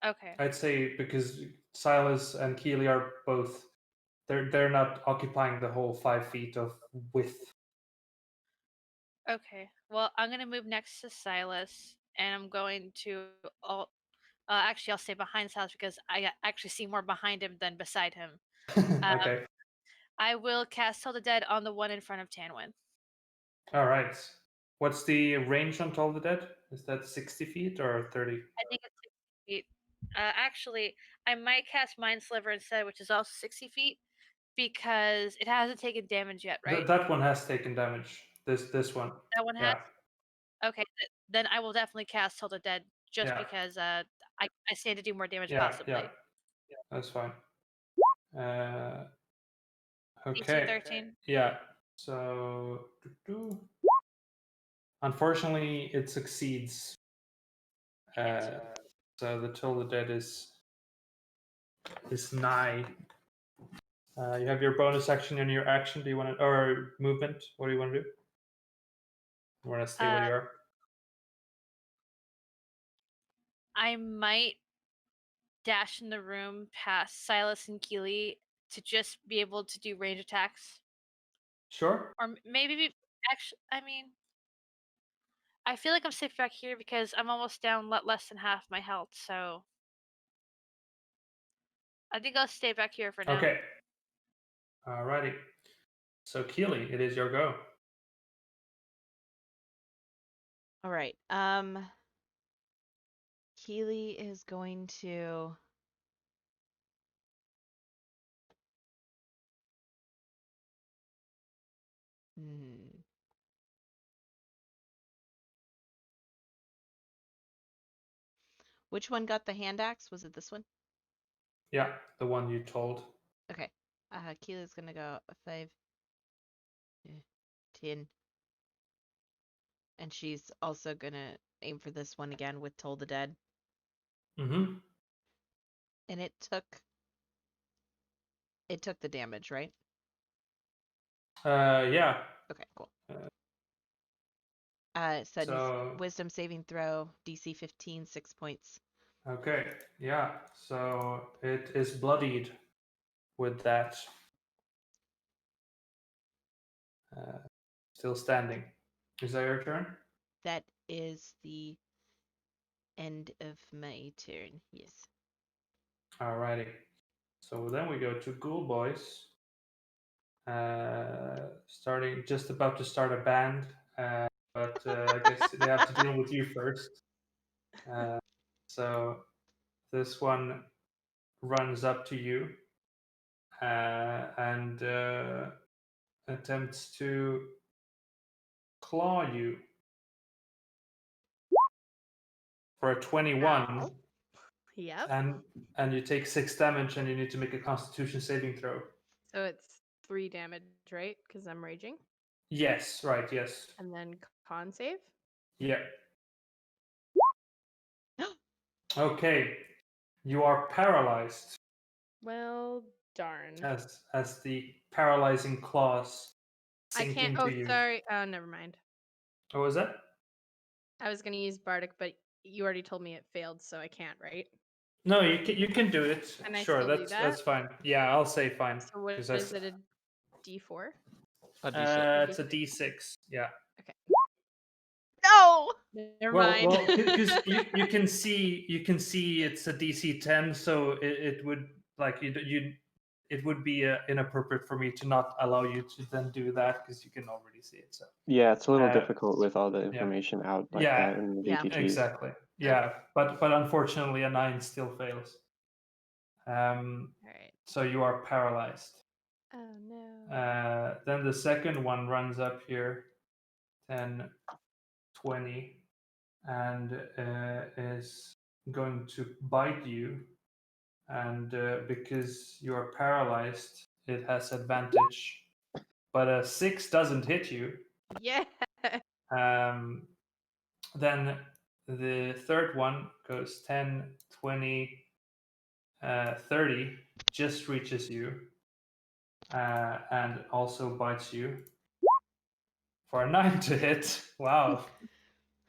Okay. I'd say because Silas and Keeley are both. They're not occupying the whole 5 feet of width. Okay. Well, I'm gonna move next to Silas, and I'm going to. Actually, I'll stay behind Silas because I actually see more behind him than beside him. Okay. I will cast Toll the Dead on the one in front of Tanwin. All right. What's the range on Toll the Dead? Is that 60 feet or 30? I think it's 60 feet. Actually, I might cast Mind Sliver instead, which is also 60 feet, because it hasn't taken damage yet, right? That one has taken damage. This one. That one has? Okay, then I will definitely cast Toll the Dead, just because I stand to do more damage possibly. Yeah, that's fine. DC Okay. 13. Yeah. So, unfortunately, it succeeds. So the Toll the Dead is nigh. You have your bonus action and your action. Do you want to, or movement? What do you want to do? You want to stay where you are? I might dash in the room past Silas and Keeley to just be able to do range attacks. Sure. Or maybe, actually, I mean, I feel like I'm safe back here because I'm almost down less than half my health, so I think I'll stay back here for now. Okay. Alrighty. So Keeley, it is your go. All right. Keeley is going to Which one got the hand axe? Was it this one? Yeah, the one you told. Okay. Keely's gonna go 5, 10. And she's also gonna aim for this one again with Toll the Dead. Mm-hmm. And it took the damage, right? Yeah. Okay, cool. Said So wisdom saving throw, DC 15, 6 points. okay, yeah. So it is bloodied with that. Still standing. Is that your turn? That is the end of my turn. Yes. Alrighty. So then we go to Ghoul Boys. Just about to start a band, but I guess they have to deal with you first. So this one runs up to you and attempts to claw you for a 21. Ow. Yep. And you take 6 damage, and you need to make a Constitution saving throw. So it's 3 damage, right? Because I'm raging. Yes, right, yes. And then con save. Yeah. Okay. You are paralyzed Well, darn. as the paralyzing claws I sink can't. into Oh, you. sorry. Oh, never mind. What was that? I was gonna use Bardic, but you already told me it failed, so I can't, right? No, you can do it. Can I Sure, still do that's that? fine. Yeah, I'll say fine. So what 'cause is it? A D4? A D6. it's a D6. Yeah. Okay. No. Never mind. Well, because you can see it's a DC 10, so it would like you it would be inappropriate for me to not allow you to then do that because you can already see it. So Yeah, it's a little difficult with all the yeah. information out like Yeah. that in the Yeah. VTGs. Exactly. Yeah, but unfortunately a 9 still fails. All right. So you are paralyzed. Oh no. Then the second one runs up here, 10, 20, and is going to bite you. And because you are paralyzed, it has advantage. But a 6 doesn't hit you. Yeah. Then the third one goes 10, 20, 30, just reaches you, and also bites you for a 9 to hit. Wow.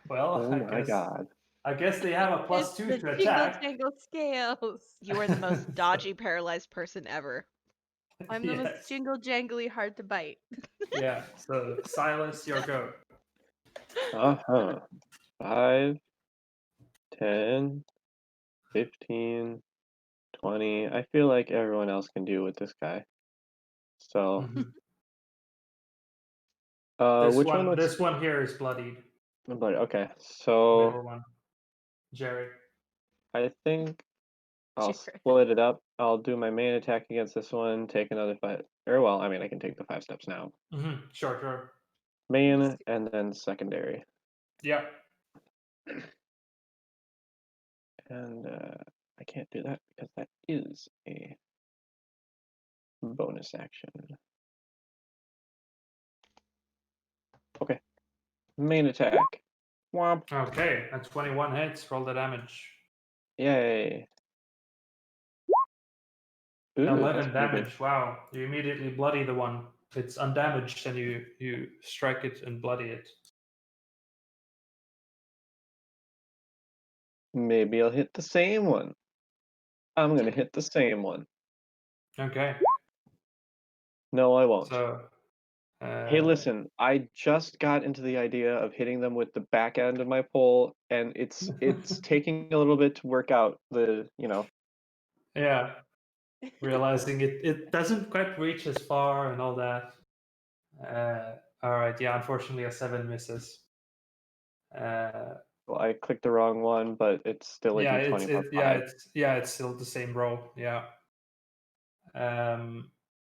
Well, Oh my god. I guess they have a It's +2 the to jingle attack. jangle scales. You are the most dodgy, paralyzed person ever. I'm the most Yes. jingle jangly, hard to bite. Yeah. So Silas, your go. 5, 10, 15, 20. I feel like everyone else can deal with this guy. So, which one was This one here is bloodied. But okay, so Middle one. Jerry. I think I'll Jared. split it up. I'll do my main attack against this one, take another 5. Or well, I mean, I can take the 5 steps now. Sure. Main and then secondary. Yeah. And I can't do that because that is a bonus action. Okay. Main attack. Womp. Okay, that's 21 hits. Roll the damage. Yay. Ooh, 11 that's pretty good. damage. Wow. You immediately bloody the one. It's undamaged, and you strike it and bloody it. Maybe I'll hit the same one. I'm gonna hit the same one. Okay. No, I won't. So. Hey, listen, I just got into the idea of hitting them with the back end of my pole, and it's taking a little bit to work out the, Yeah. Realizing it doesn't quite reach as far and all that. All right. Yeah. Unfortunately, a 7 misses. Well, I clicked the wrong one, but it's still a D20 plus 5. It's still the same roll. Yeah.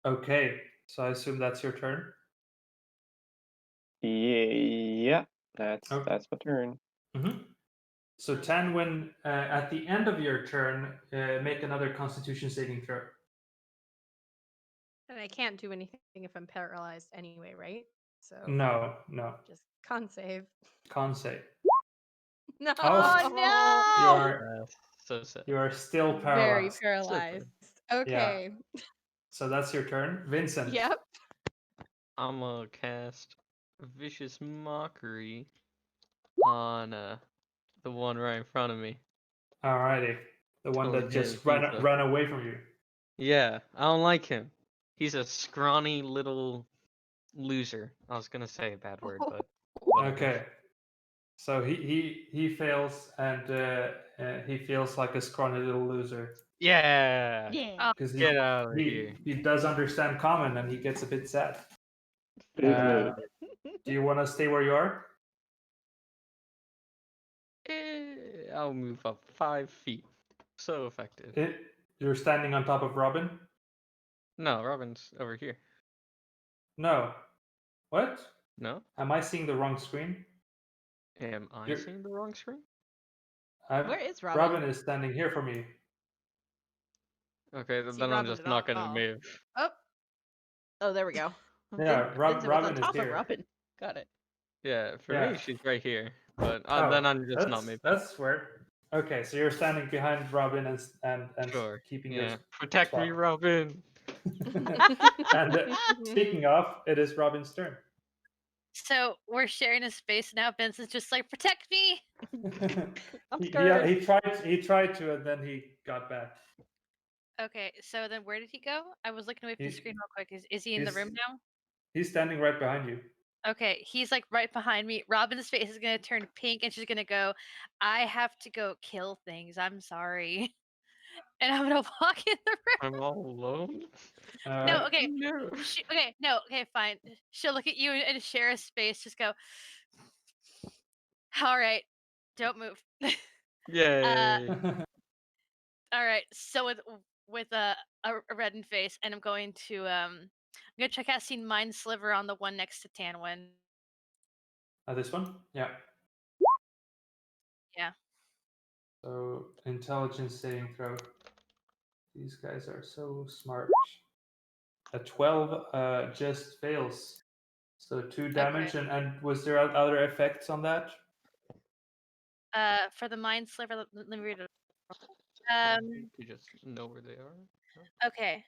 Okay. So I assume that's your turn. Yeah, that's Okay. my turn. So Tanwin, at the end of your turn, make another Constitution saving throw. And I can't do anything if I'm paralyzed anyway, right? So No. just con save. Con save. No. Oh no! So sad. You are still Very paralyzed. paralyzed. Okay. So that's your turn, Vincent. Yep. I'm gonna cast Vicious Mockery on the one right in front of me. Alrighty. The one Told that him just he's ran away from you. Yeah, I don't like him. He's a scrawny little loser. I was gonna say a bad word, but whatever. Okay. So he fails, and he feels like a scrawny little loser. Yeah. Yeah. Because Get out of here. he does understand common, and he gets a bit sad. Big Uh, mood. Do you want to stay where you are? I'll move up 5 feet. So effective. You're standing on top of Robin? No, Robin's over here. No. What? No? Am I seeing the wrong screen? Am I seeing the wrong screen? Where is Robin? Robin is standing here for me. Okay, See then I'm Robin just at not gonna all. move. Oh, there we go. Yeah, Vincent was Robin on is top of here. Robin. Got it. Yeah, for Yeah. me she's right here. But Oh, then I'm just not moving. That's weird. Okay, so you're standing behind Robin and Sure. keeping your Protect me, spot. Robin. And speaking of, it is Robin's turn. So we're sharing a space now. Vincent's just like, protect me. I'm he scared. tried to, and then he got back. Okay, so then where did he go? I was looking away from the screen real quick. Is he in the he's- room now? He's standing right behind you. Okay, he's like right behind me. Robin's face is gonna turn pink, and she's gonna go, "I have to go kill things. I'm sorry," and I'm gonna walk in the room. I'm all alone. No, okay, No. okay, no, okay, fine. She'll look at you and share a space. Just go. All right, don't move. Yay. All right, so with a reddened face, and I'm going to try casting Mind Sliver on the one next to Tanwin. This one? Yeah. Yeah. So intelligence saving throw. These guys are so smart. A 12 just fails. So 2 damage, Okay. and was there other effects on that? For the Mind Sliver, let me read it. You just know where they are. Okay.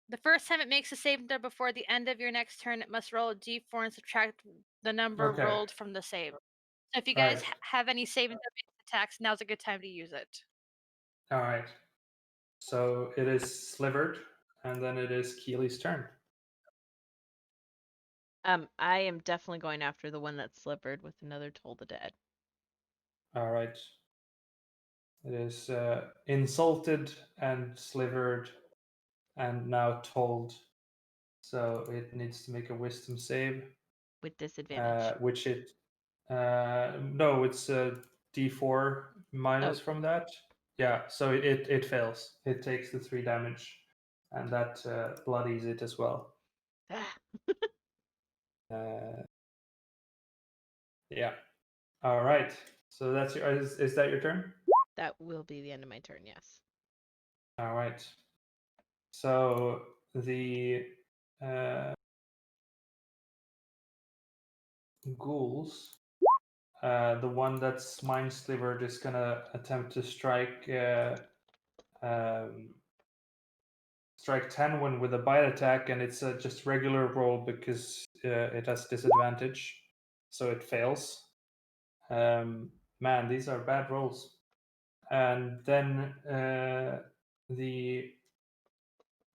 The first time it makes a saving throw before the end of your next turn, it must roll a d4 and subtract the number Okay. rolled from the save. So if you All guys right. have any saving throw attacks, now's a good time to use it. All right. So it is slivered, and then it is Keeley's turn. I am definitely going after the one that's slivered with another Toll the Dead. All right. It is insulted and slivered, and now told. So it needs to make a wisdom save. With disadvantage. Which it no, it's a d4 minus from that. Yeah, so it fails. It takes the 3 damage, and that bloodies it as well. Yeah. All right. So that's your. Is that your turn? That will be the end of my turn. Yes. All right. So the ghouls. The one that's mind slivered is gonna attempt to strike strike Tanwin with a bite attack, and it's just regular roll because it has disadvantage, so it fails. Man, these are bad rolls. And then the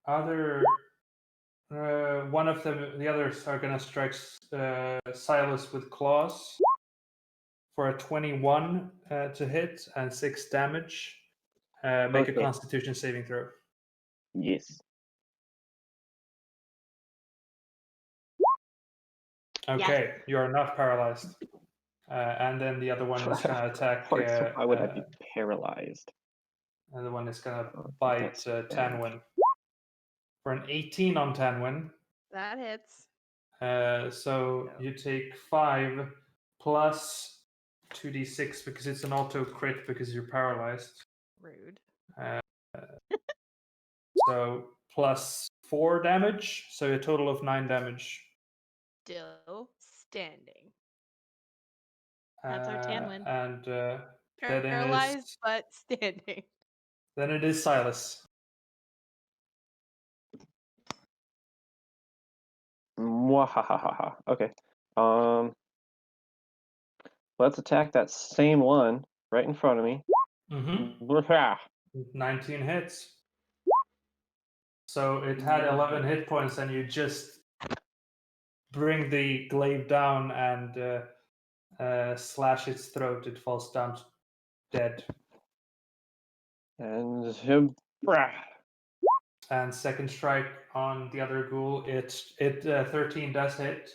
other one of them, the others are gonna strike Silas with claws for a 21 to hit and 6 damage. Make a Okay. Constitution saving throw. Yes. Okay, you are not paralyzed. And then the other one is gonna attack. Why would I be paralyzed? And the one is gonna Oh, bite that's bad. Tanwin for an 18 on Tanwin. That hits. So you take 5 plus 2d6 because it's an auto crit because you're paralyzed. Rude. So plus 4 damage, so a total of 9 damage. Still standing. That's our Tanwin. And Paralyzed but standing. then it is Silas. Mwahahaha. Okay. let's attack that same one right in front of me. Mm-hmm. 19 hits. So it had 11 hit points, and you just bring the glaive down and slash its throat. It falls down dead. And And second strike on the other ghoul. It 13 does hit.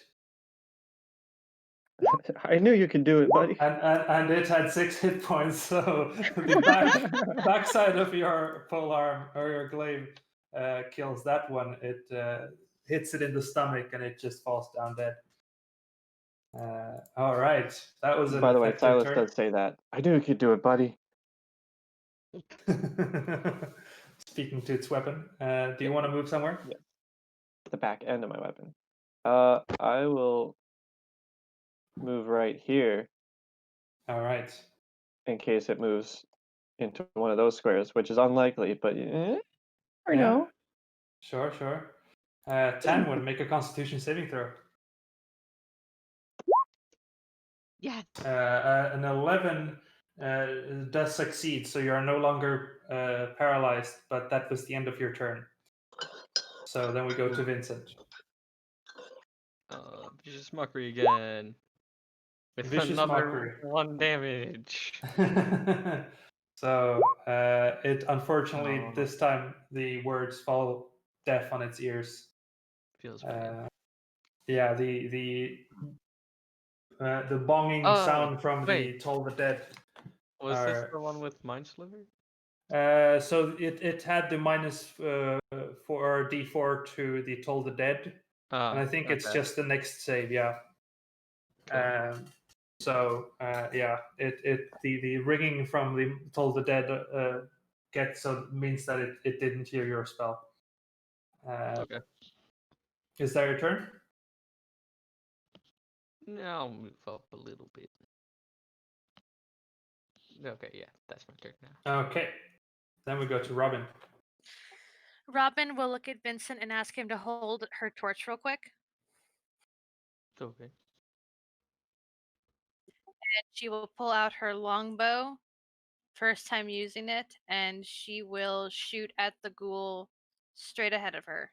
I knew you could do it, buddy. And it had 6 hit points, so the backside of your polearm or your glaive kills that one. It hits it in the stomach, and it just falls down dead. All right, that was an By the way, effective Silas turn. does say that. I knew you could do it, buddy. Speaking to its weapon, do you want to move somewhere? Yeah. The back end of my weapon. I will move right here. All right. In case it moves into one of those squares, which is unlikely, but I know. Sure. 10 would make a Constitution saving throw. Yeah. An 11 does succeed, so you are no longer paralyzed, but that was the end of your turn. So then we go to Vincent. Vicious Mockery again. With Vicious another Mockery. 1 damage. So it unfortunately this time the words fall deaf on its ears. Feels bad. Yeah, the bonging sound from the Toll the Dead. Was this the one with Mind Sliver? So it had the minus 4 D4 to the Toll the Dead, and I think it's just the next save. Yeah. Okay. So yeah, the ringing from the Toll the Dead means that it didn't hear your spell. Okay. Is that your turn? No, I'll move up a little bit. Okay, yeah, that's my turn now. Okay. Then we go to Robin. Robin will look at Vincent and ask him to hold her torch real quick. Okay. And she will pull out her longbow, first time using it, and she will shoot at the ghoul straight ahead of her.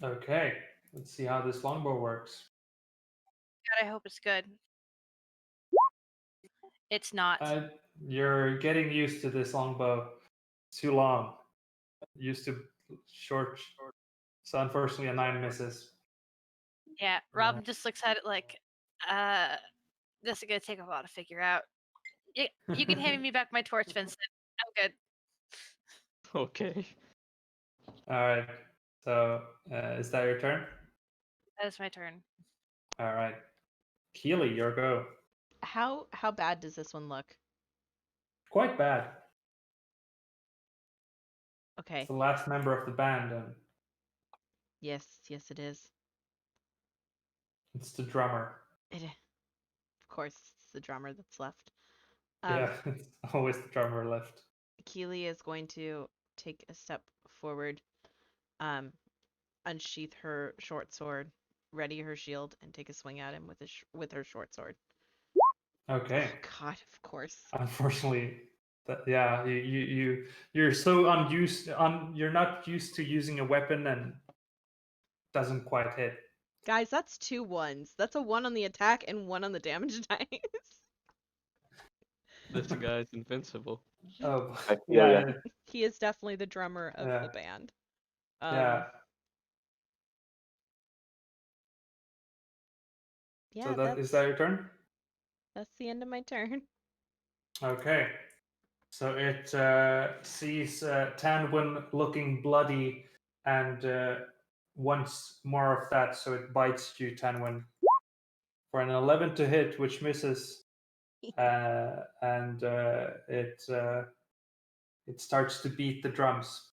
Okay. Let's see how this longbow works. God, I hope it's good. It's not. You're getting used to this longbow. Too long. Used to short. So unfortunately, a 9 misses. Yeah, Robin just looks at it like, this is gonna take a while to figure out. You can hand me back my torch, Vincent. I'm good. Okay. All right. So is that your turn? That is my turn. All right. Keeley, your go. How bad does this one look? Quite bad. Okay. It's the last member of the band, and Yes, it is. it's the drummer. Of course, it's the drummer that's left. Yeah, it's always the drummer left. Keeley is going to take a step forward, unsheath her short sword, ready her shield, and take a swing at him with her short sword. Okay. Oh God, of course. Unfortunately, you're so unused. You're not used to using a weapon, and doesn't quite hit. Guys, that's 2 1s. That's a 1 on the attack and 1 on the damage dice. This guy's invincible. Oh, yeah. He is definitely the drummer of the band. Yeah. Yeah, So is that your turn? That's the end of my turn. Okay. So it sees Tanwin looking bloody and wants more of that, so it bites you, Tanwin, for an 11 to hit, which misses, and it starts to beat the drums.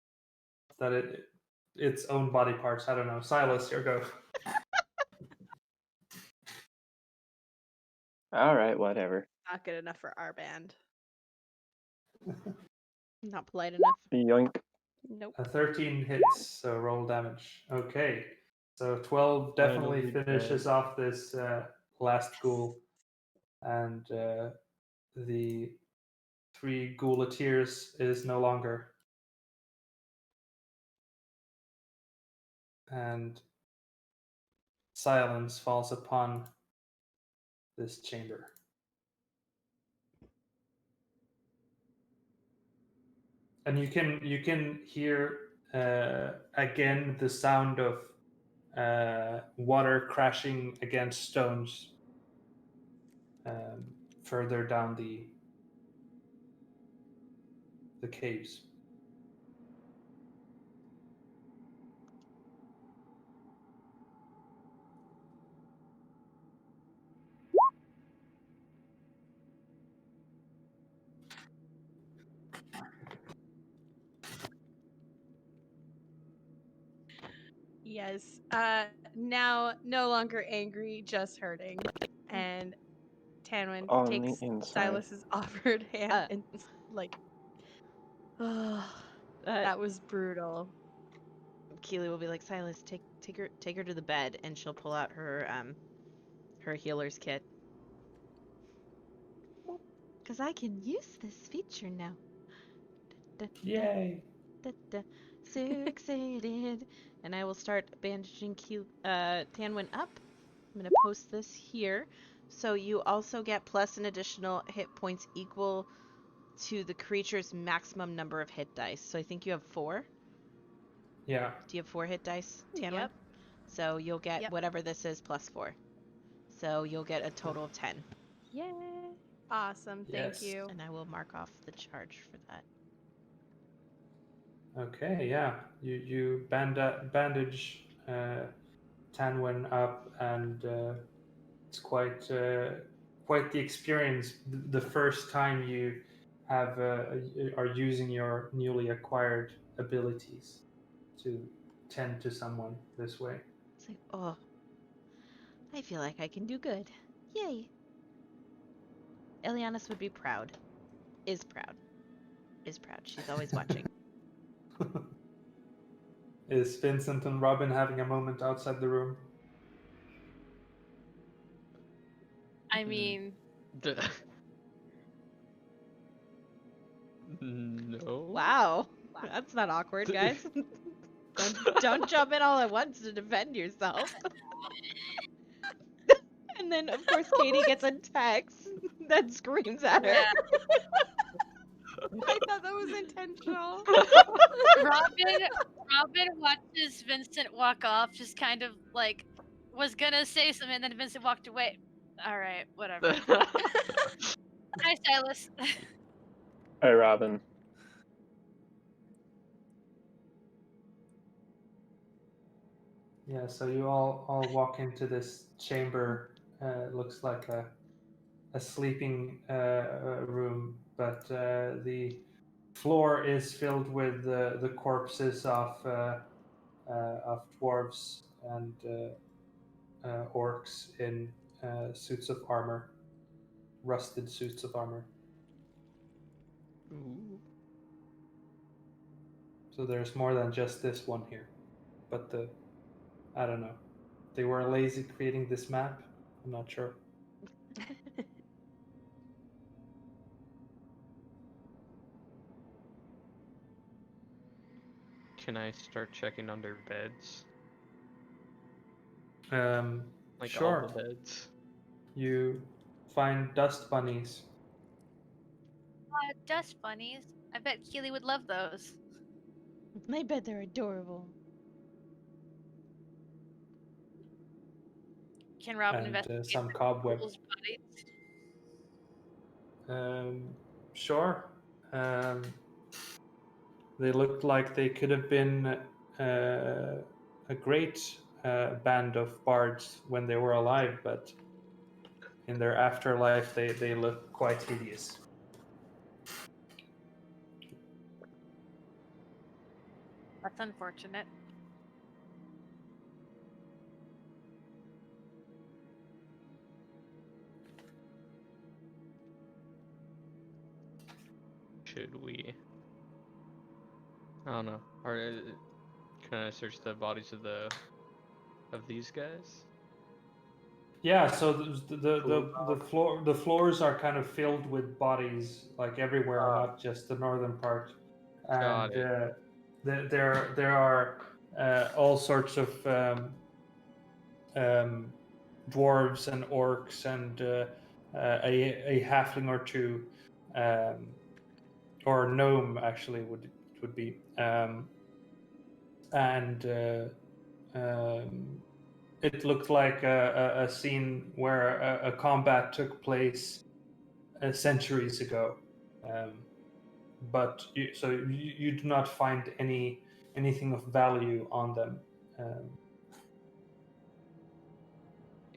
Its own body parts. I don't know. Silas, your go. All right, whatever. Not good enough for our band. Not polite enough. Yoink. Nope. A 13 hits, so roll damage. Okay. So 12 definitely finishes off this last ghoul. and the 3 ghouleteers is no longer. And silence falls upon this chamber. And you can hear again the sound of water crashing against stones further down the caves. Yes. Now no longer angry, just hurting. And Tanwin On the takes inside. Silas's offered hand and like, oh, that was brutal. Keeley will be like, Silas, take her to the bed, and she'll pull out her healer's kit. Cause I can use this feature now. Yay! So excited. And I will start bandaging Tanwin up. I'm gonna post this here. So you also get plus an additional hit points equal to the creature's maximum number of hit dice. So I think you have 4. Yeah. Do you have 4 hit dice, Tanwin? Yep. So you'll get Yep. whatever this is plus 4. So you'll get a total of 10. Yay. Awesome. Thank Yes. you. And I will mark off the charge for that. Okay, yeah. You bandage Tanwin up, and it's quite the experience. The first time you are using your newly acquired abilities to tend to someone this way. It's like, oh, I feel like I can do good. Yay. Elianis would be proud. Is proud. She's always watching. Is Vincent and Robin having a moment outside the room? I mean, No. Wow. That's not awkward, guys. Don't jump in all at once to defend yourself. And then, of course, Katie gets a text that screams at her. yeah. I thought that was intentional. Robin watches Vincent walk off, just kind of like was gonna say something, and then Vincent walked away. All right, whatever. Hi, Silas. Hi, Robin. Yeah, so you all walk into this chamber. It looks like a sleeping room, but the floor is filled with the corpses of dwarves and orcs in suits of armor, rusted suits of armor. Ooh. So there's more than just this one here, but I don't know. They were lazy creating this map. I'm not sure. Can I start checking under beds? Like Sure. all the beds. You find dust bunnies. Dust bunnies. I bet Keeley would love those. I bet they're adorable. Can Robin And investigate some the cobweb. ghouls' bodies? Sure. They looked like they could have been a great band of bards when they were alive, but in their afterlife, they look quite hideous. That's unfortunate. Should we? I don't know. Or can I search the bodies of these guys? Yeah, so the floors are kind of filled with bodies, like everywhere, not just the northern part, Got and it. there are all sorts of dwarves and orcs and a halfling or two, or gnome actually would be, and it looked like a scene where a combat took place centuries ago, but you do not find anything of value on them.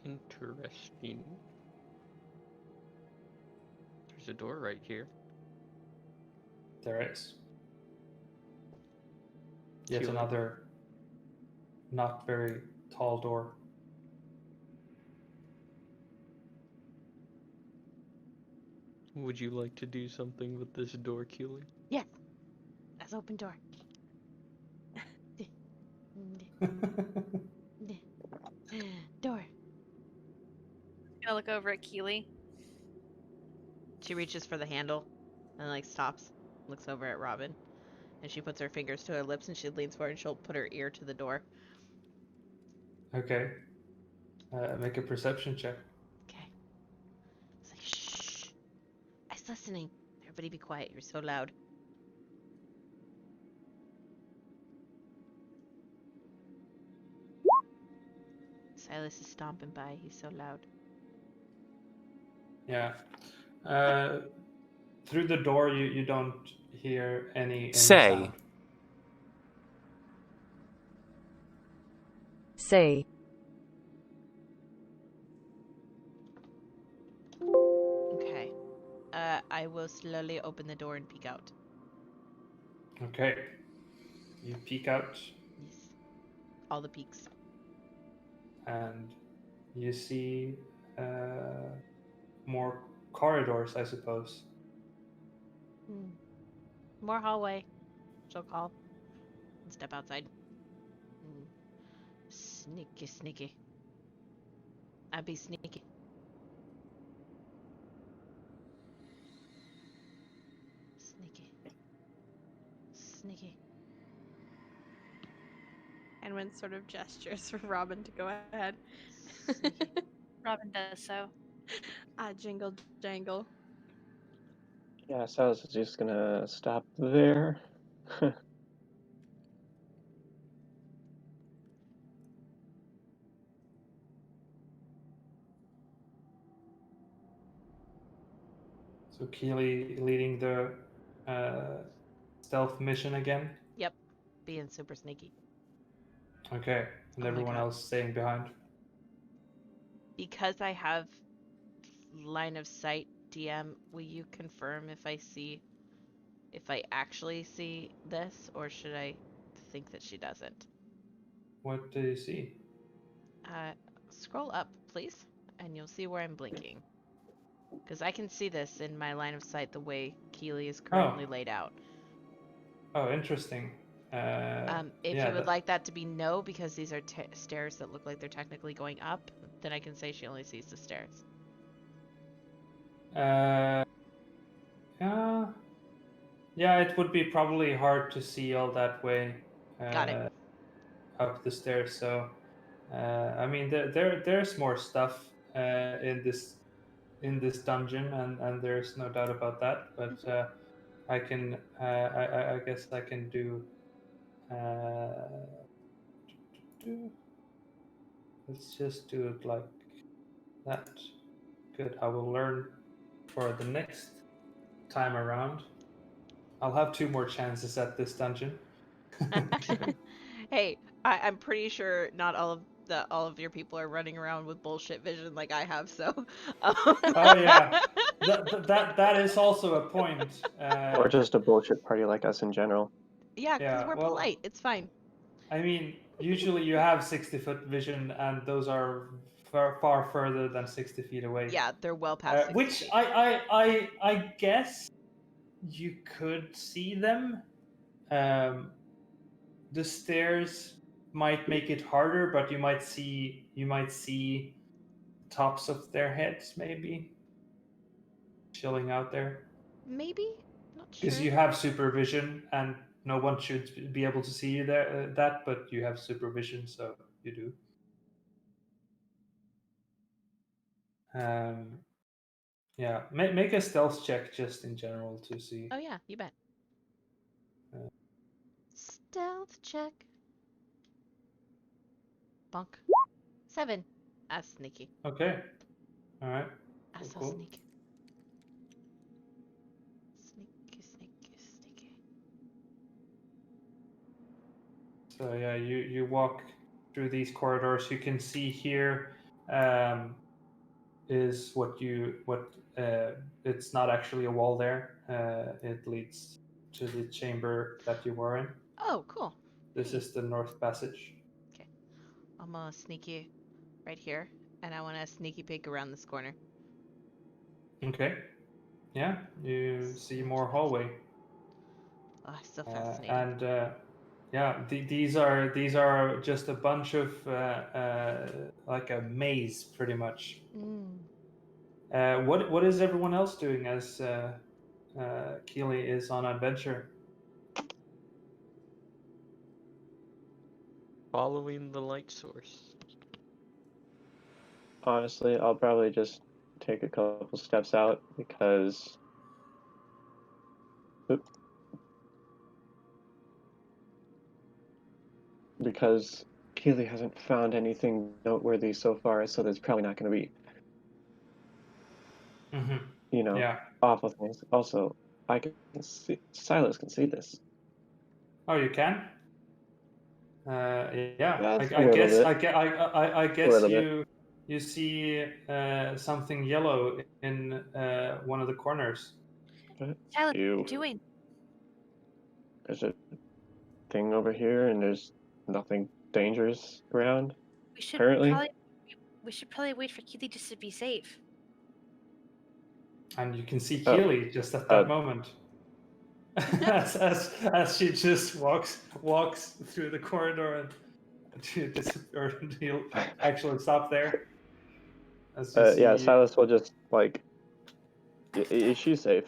Interesting. There's a door right here. There is yet Keeley. another not very tall door. Would you like to do something with this door, Keeley? Yes. Let's open door. Door. Gonna look over at Keeley. She reaches for the handle and like stops, looks over at Robin, and she puts her fingers to her lips and she leans forward and she'll put her ear to the door. Okay. Make a perception check. Okay. It's like, shh. I was listening. Everybody be quiet. You're so loud. Silas is stomping by. He's so loud. Yeah. Through the door, you don't hear any Say. sound. Say. Okay. I will slowly open the door and peek out. Okay. You peek out. Yes. All the peaks. And you see more corridors, I suppose. More hallway. She'll call. And step outside. Sneaky, sneaky. I'd be sneaky. Sneaky. Sneaky. And when sort of gestures for Robin to go ahead. Sneaky. Robin does so. Jingle jangle. Yeah, so I was just gonna stop there. So Keeley leading the stealth mission again. Yep. Being super sneaky. Okay. And Oh my everyone God. else staying behind. Because I have line of sight, DM, will you confirm if I actually see this, or should I think that she doesn't? What do you see? Scroll up, please, and you'll see where I'm blinking. Because I can see this in my line of sight the way Keeley is currently laid out. Oh, interesting. If you would like that to be no, because these are stairs that look like they're technically going up, then I can say she only sees the stairs. Yeah, it would be probably hard to see all that way. Got it. Up the stairs. So, I mean, there's more stuff in this dungeon, and there's no doubt about that. But I can, I guess I can do. Let's just do it like that. Good. I will learn for the next time around. I'll have 2 more chances at this dungeon. Hey, I'm pretty sure not all of your people are running around with bullshit vision like I have. So. Oh yeah, that is also a point. Or just a bullshit party like us in general. Yeah, because we're polite. It's fine. I mean, usually you have 60-foot vision, and those are far further than 60 feet away. Yeah, they're well past 60 which feet. I guess you could see them. The stairs might make it harder, but you might see tops of their heads, maybe chilling out there. Maybe, not sure. Because you have supervision, and no one should be able to see you there. But you have supervision, so you do. Yeah, make a stealth check just in general to see. Oh yeah, you bet. Uh, Stealth check. Bonk. 7. As sneaky. Okay. All right. As so Cool. sneaky. Sneaky. So yeah, you walk through these corridors. You can see here is what it's not actually a wall there. It leads to the chamber that you were in. Oh, cool. This is the North Passage. Okay. I'm gonna sneaky right here, and I want to sneaky peek around this corner. Okay. Yeah, you see more hallway. Oh, so fascinating. And yeah, these are just a bunch of like a maze, pretty much. What is everyone else doing as Keeley is on adventure? Following the light source. Honestly, I'll probably just take a couple steps out because Keeley hasn't found anything noteworthy so far, so there's probably not going to be, awful things. Also, I can see, Silas can see this. Oh, you can? Yeah. That's I a little guess bit. I guess you see something yellow in one of the corners. Silas, what are you Ew. doing? There's a thing over here, and there's nothing dangerous around. Currently, we should probably wait for Keeley just to be safe. And you can see Keeley just at that moment. as she just walks through the corridor and to disappear, and he'll actually stop there. Yeah, Silas will just like, is she safe?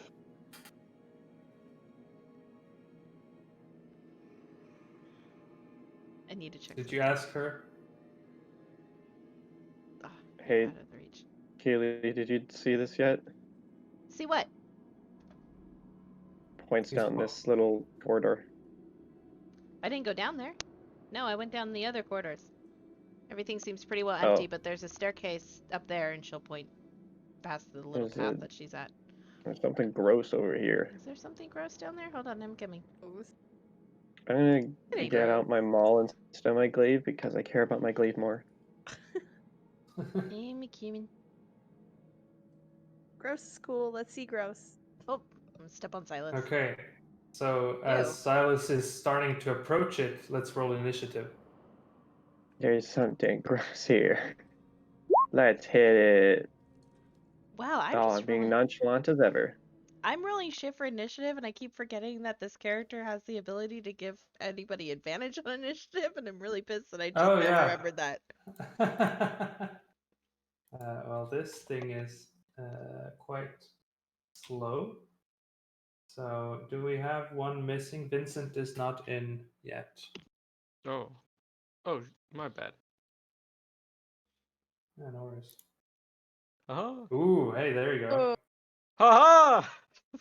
I need to check. Did you ask her? Oh, Hey, out of the reach. Keeley, did you see this yet? See what? Points down this little corridor. I didn't go down there. No, I went down the other corridors. Everything seems pretty well empty, but there's a staircase up there, and she'll point past the little path that she's at. There's something gross over here. Is there something gross down there? Hold on, I'm coming. I'm gonna get out my maul instead of my glaive because I care about my glaive more. Amy Cumin. Gross is cool. Let's see gross. Oh, I'm gonna step on Silas. Okay. So as Silas is starting to approach it, let's roll initiative. There's something gross here. Let's hit it. Wow, I'm being nonchalant as ever. I'm rolling shit for initiative, and I keep forgetting that this character has the ability to give anybody advantage on initiative, and I'm really pissed that I just remembered that. Well, this thing is quite slow. So, do we have one missing? Vincent is not in yet. Oh, my bad. Yeah, no worries. Ooh, hey, there you go. Ha ha!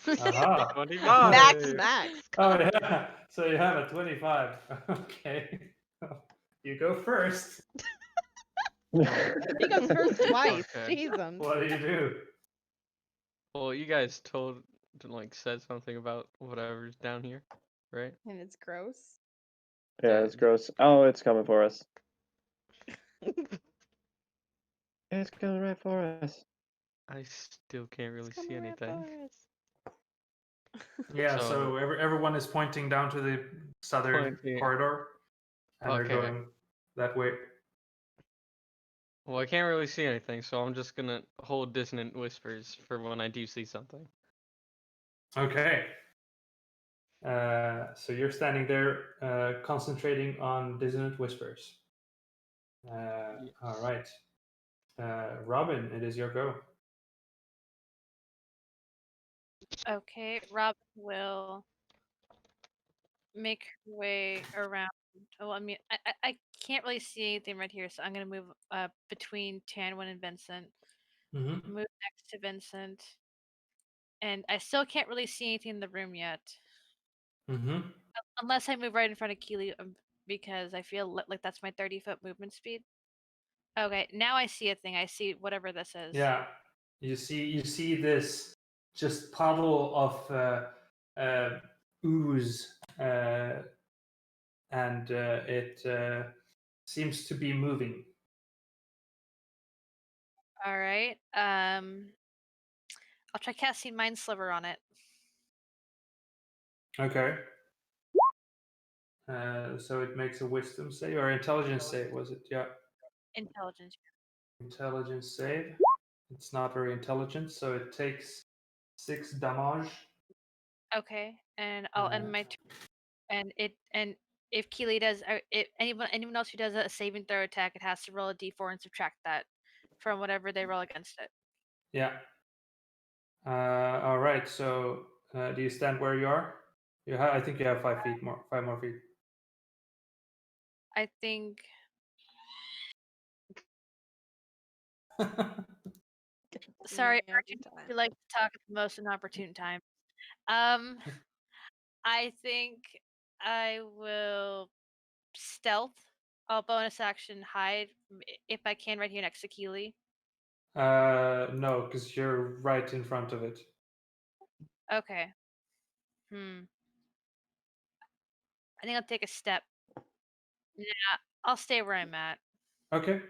25. Max. Oh yeah. So you have a 25. Okay. You go first. He goes first twice. Okay. Jesus. What do you do? Well, you guys said something about whatever's down here, right? And it's gross. Yeah, it's gross. Oh, it's coming for us. It's coming right for us. I still can't really see anything. Yeah, so everyone is pointing down to the southern corridor, and they're going that way. Well, I can't really see anything, so I'm just gonna hold dissonant whispers for when I do see something. Okay. So you're standing there, concentrating on dissonant whispers. Yes. All right. Robin, it is your go. Okay, Robin will make her way around. Oh, I mean, I can't really see anything right here, so I'm gonna move between Tanwin and Vincent. Mm-hmm. Move next to Vincent, and I still can't really see anything in the room yet. Mm-hmm. Unless I move right in front of Keeley, because I feel like that's my 30-foot movement speed. Okay, now I see a thing. I see whatever this is. Yeah, you see this just puddle of ooze, and it seems to be moving. All right. I'll try casting Mind Sliver on it. Okay. So it makes a wisdom save or intelligence save, was it? Yeah. Intelligence. Intelligence save. It's not very intelligent, so it takes 6 damage. Okay, and I'll end my turn. And if Keeley does, if anyone else who does a saving throw attack, it has to roll a d4 and subtract that from whatever they roll against it. Yeah. All right. So do you stand where you are? I think you have 5 more feet. I think. Sorry, I like to talk at the most inopportune time. I think I will stealth. I'll bonus action hide if I can right here next to Keeley. No, because you're right in front of it. Okay. I think I'll take a step. Yeah, I'll stay where I'm at. Okay.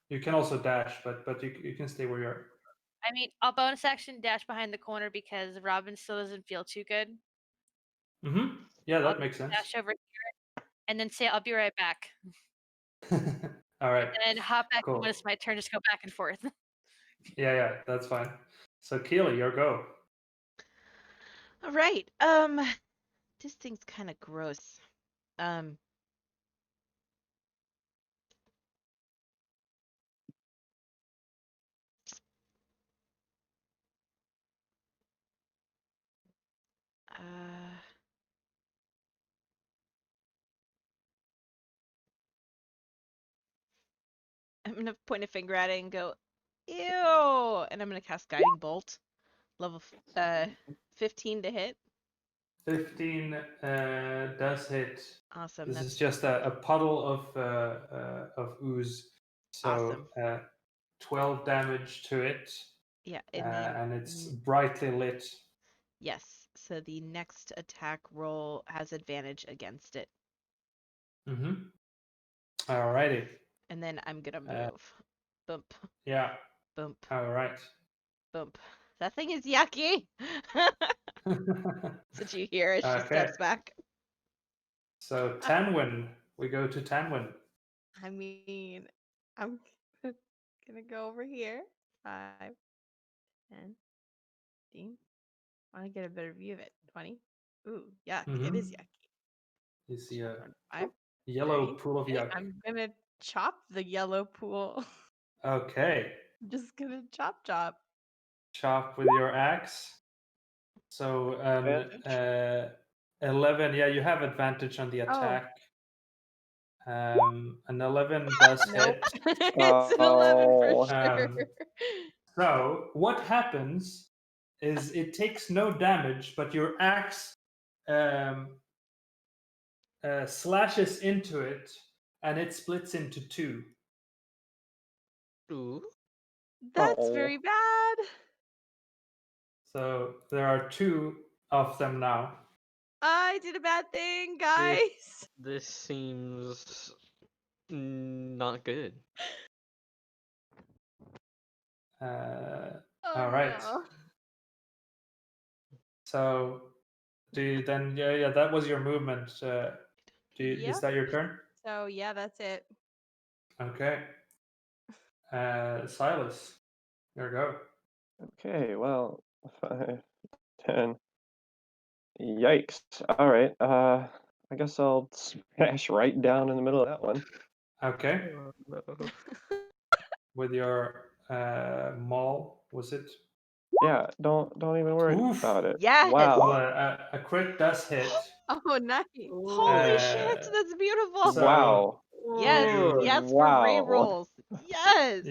You can also dash, but you can stay where you are. I mean, I'll bonus action dash behind the corner because Robin still doesn't feel too good. Mm-hmm. Yeah, that makes sense. Dash over here and then say I'll be right back. All right. And then hop back Cool. when it's my turn. Just go back and forth. Yeah, that's fine. So Keeley, your go. All right. This thing's kind of gross. I'm gonna point a finger at it and go, ew, and I'm gonna cast Guiding Bolt, level 15 to hit. 15 does hit. Awesome. This That's is just a puddle of ooze. So awesome. 12 damage to it. Yeah, and it's brightly lit. Yes. So the next attack roll has advantage against it. Mm-hmm. Alrighty. And then I'm gonna move. Bump. Yeah. Bump. All right. Bump. That thing is yucky. Did you hear as she steps back? So Tanwin, we go to Tanwin. I mean, I'm gonna go over here. 5, 10, 15. I want to get a better view of it. 20. Ooh, yuck. It is yucky. You see a 25, yellow 30. pool of yuck. I'm gonna chop the yellow pool. Okay. I'm just gonna chop. Chop with your axe. So 11. Yeah, you have advantage on the attack. An 11 does hit. It's an 11 for sure. So what happens is it takes no damage, but your axe slashes into it, and it splits into 2. Ooh. That's very bad. So there are 2 of them now. I did a bad thing, guys. This seems not good. All right. No. So do you then? Yeah. That was your movement. Is that your turn? So yeah, that's it. Okay. Silas, your go. Okay, well, 5, 10. Yikes. All right. I guess I'll smash right down in the middle of that one. Okay. Oh, no. with your maul. Was it? Yeah, don't even worry Oof. about it. Yes. Wow. Well, a crit does hit. Oh, nice. Holy shit, Uh, that's beautiful. So Wow. Yes, you- yes for Wow. rerolls. Yes.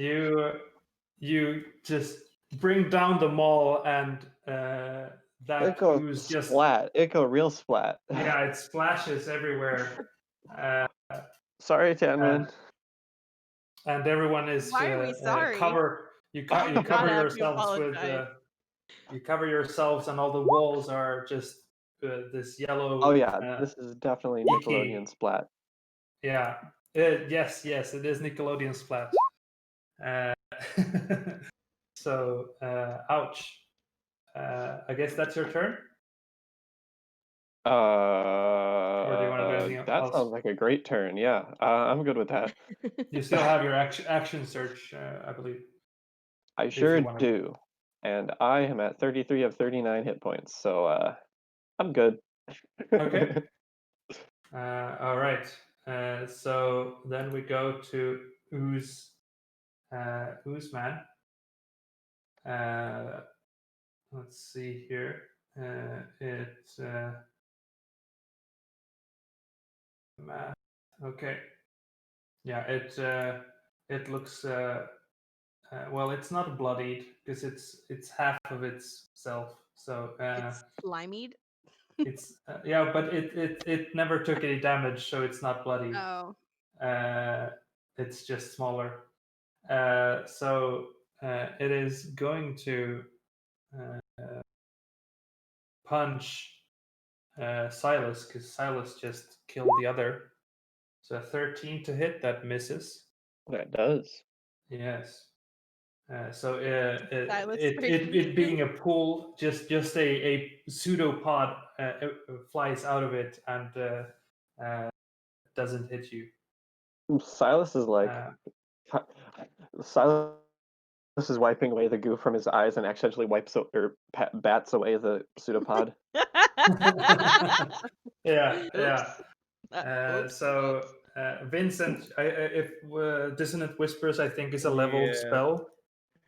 You just bring down the maul, and It that goes ooze just splat. It go real splat. yeah, it splashes everywhere. Sorry, Tanman. And everyone is Why are we sorry? you Oh, cover God, I have to yourselves with apologize. you cover yourselves, and all the walls are just this yellow. Oh yeah, this is definitely icky. Nickelodeon splat. Yeah. Yes, it is Nickelodeon splat. So, ouch. I guess that's your turn. Or do you want to do anything That else? sounds like a great turn. Yeah, I'm good with that. You still have your action search, I believe. I you sure wanna- do. And I am at 33 of 39 hit points, so I'm good. Okay. All right. So then we go to Ooze Man. Let's see here. Math. Okay. Yeah. It looks. Well, it's not bloodied because it's half of its self. So It's slimied. it's yeah, but it never took any damage, so it's not bloody. Oh. It's just smaller. So it is going to punch Silas, because Silas just killed the other. So 13 to hit, that misses. That does. Yes. So Silas it being a pool, just a pseudopod flies out of it and doesn't hit you. Silas is like Silas is wiping away the goo from his eyes and accidentally bats away the pseudomod. Yeah. Oops. So Vincent, if Dissonant Whispers, I think, is a leveled Yeah. spell.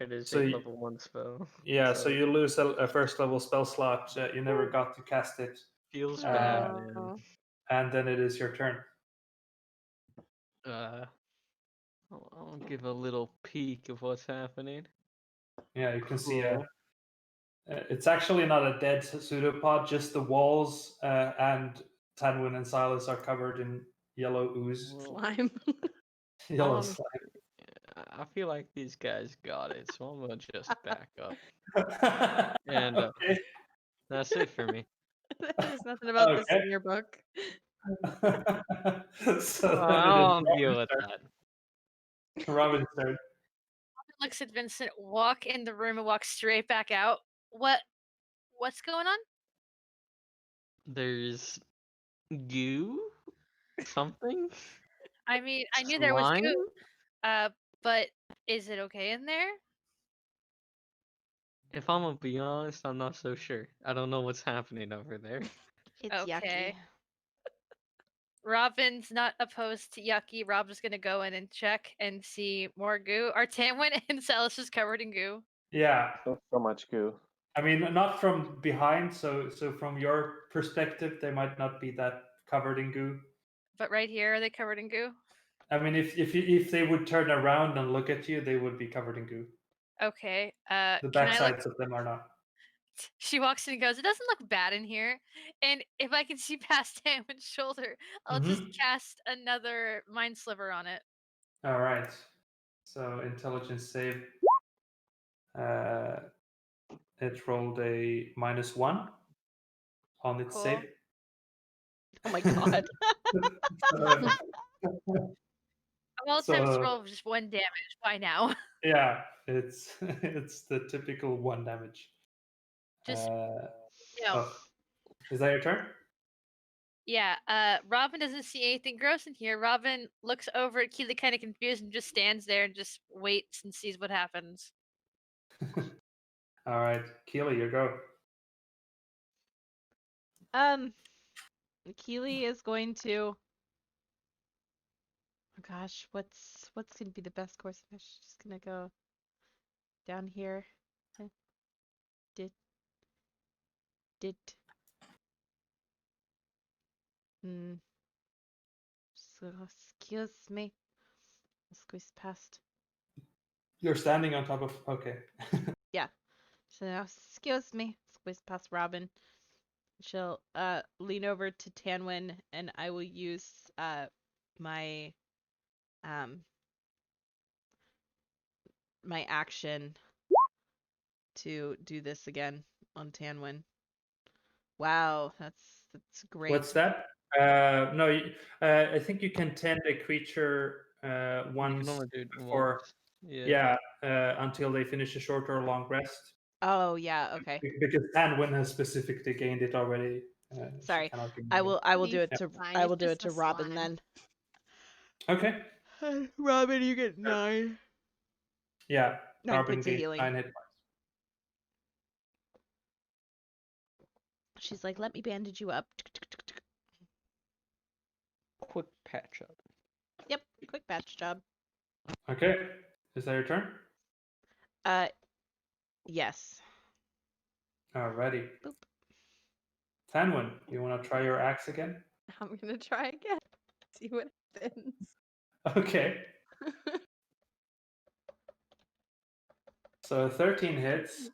It is So a you- level 1 spell. Yeah, so you lose a first level spell slot. You never got to cast it, Feels bad, man. Oh. and then it is your turn. I'll give a little peek of what's happening. Yeah, you can see Cool. it's actually not a dead pseudopod, just the walls and Tanwin and Silas are covered in yellow ooze. Slime. Yellow Um, slime. I feel like these guys got it, so I'm gonna just back up. And Okay. that's it for me. There's nothing about this Okay. in your book. So Oh, then I'll it is deal with that. Robin's turn. Robin looks at Vincent, walk in the room, and walk straight back out. What's going on? There's goo? Something? I mean, I knew there was Slime? goo. But is it okay in there? If I'm gonna be honest, I'm not so sure. I don't know what's happening over there. It's Okay. yucky. Robin's not opposed to yucky. Robin's gonna go in and check and see more goo. Are Tamwin and Silas just covered in goo? Yeah. So much goo. I mean, not from behind, so from your perspective, they might not be that covered in goo. But right here, are they covered in goo? I mean, if they would turn around and look at you, they would be covered in goo. Okay. The Can back I look? sides of them are not. She walks in and goes, "It doesn't look bad in here." And if I can see past Tamwin's shoulder, I'll just cast another mind sliver on it. All right. So intelligence save. It rolled a -1 on its Cool. save. Oh my god. All attempts So- roll just 1 damage. Why now? Yeah, it's the typical 1 damage. Just Oh, is that your turn? Yeah. Robin doesn't see anything gross in here. Robin looks over at Keeley, kind of confused, and just stands there and just waits and sees what happens. All right, Keeley, you go. Keeley is going to Oh gosh, what's gonna be the best course of action? Just gonna go down here. Did did hmm. So excuse me. I'll squeeze past. You're standing on top of. Okay. Yeah. So now excuse me. Squeeze past Robin. She'll lean over to Tanwin, and I will use my my action to do this again on Tanwin. Wow, that's great. What's that? No, I think you can tend a creature You can once only do it before. once. Yeah. Yeah, until they finish a short or long rest. Oh yeah, okay. Because Anwin has specifically gained it already. She Sorry. cannot gain it I again. will do it to Fine, I will it's do it just to a Robin slime. then. Okay. Robin, you get 9. Yeah. 9 Robin points of gained healing. 9 hit points. She's like, let me bandage you up. Quick patch up. Yep, quick batch job. Okay. Is that your turn? Yes. Alrighty. Boop. Tanwin, you want to try your axe again? I'm gonna try again. See what happens. Okay. So 13 hits,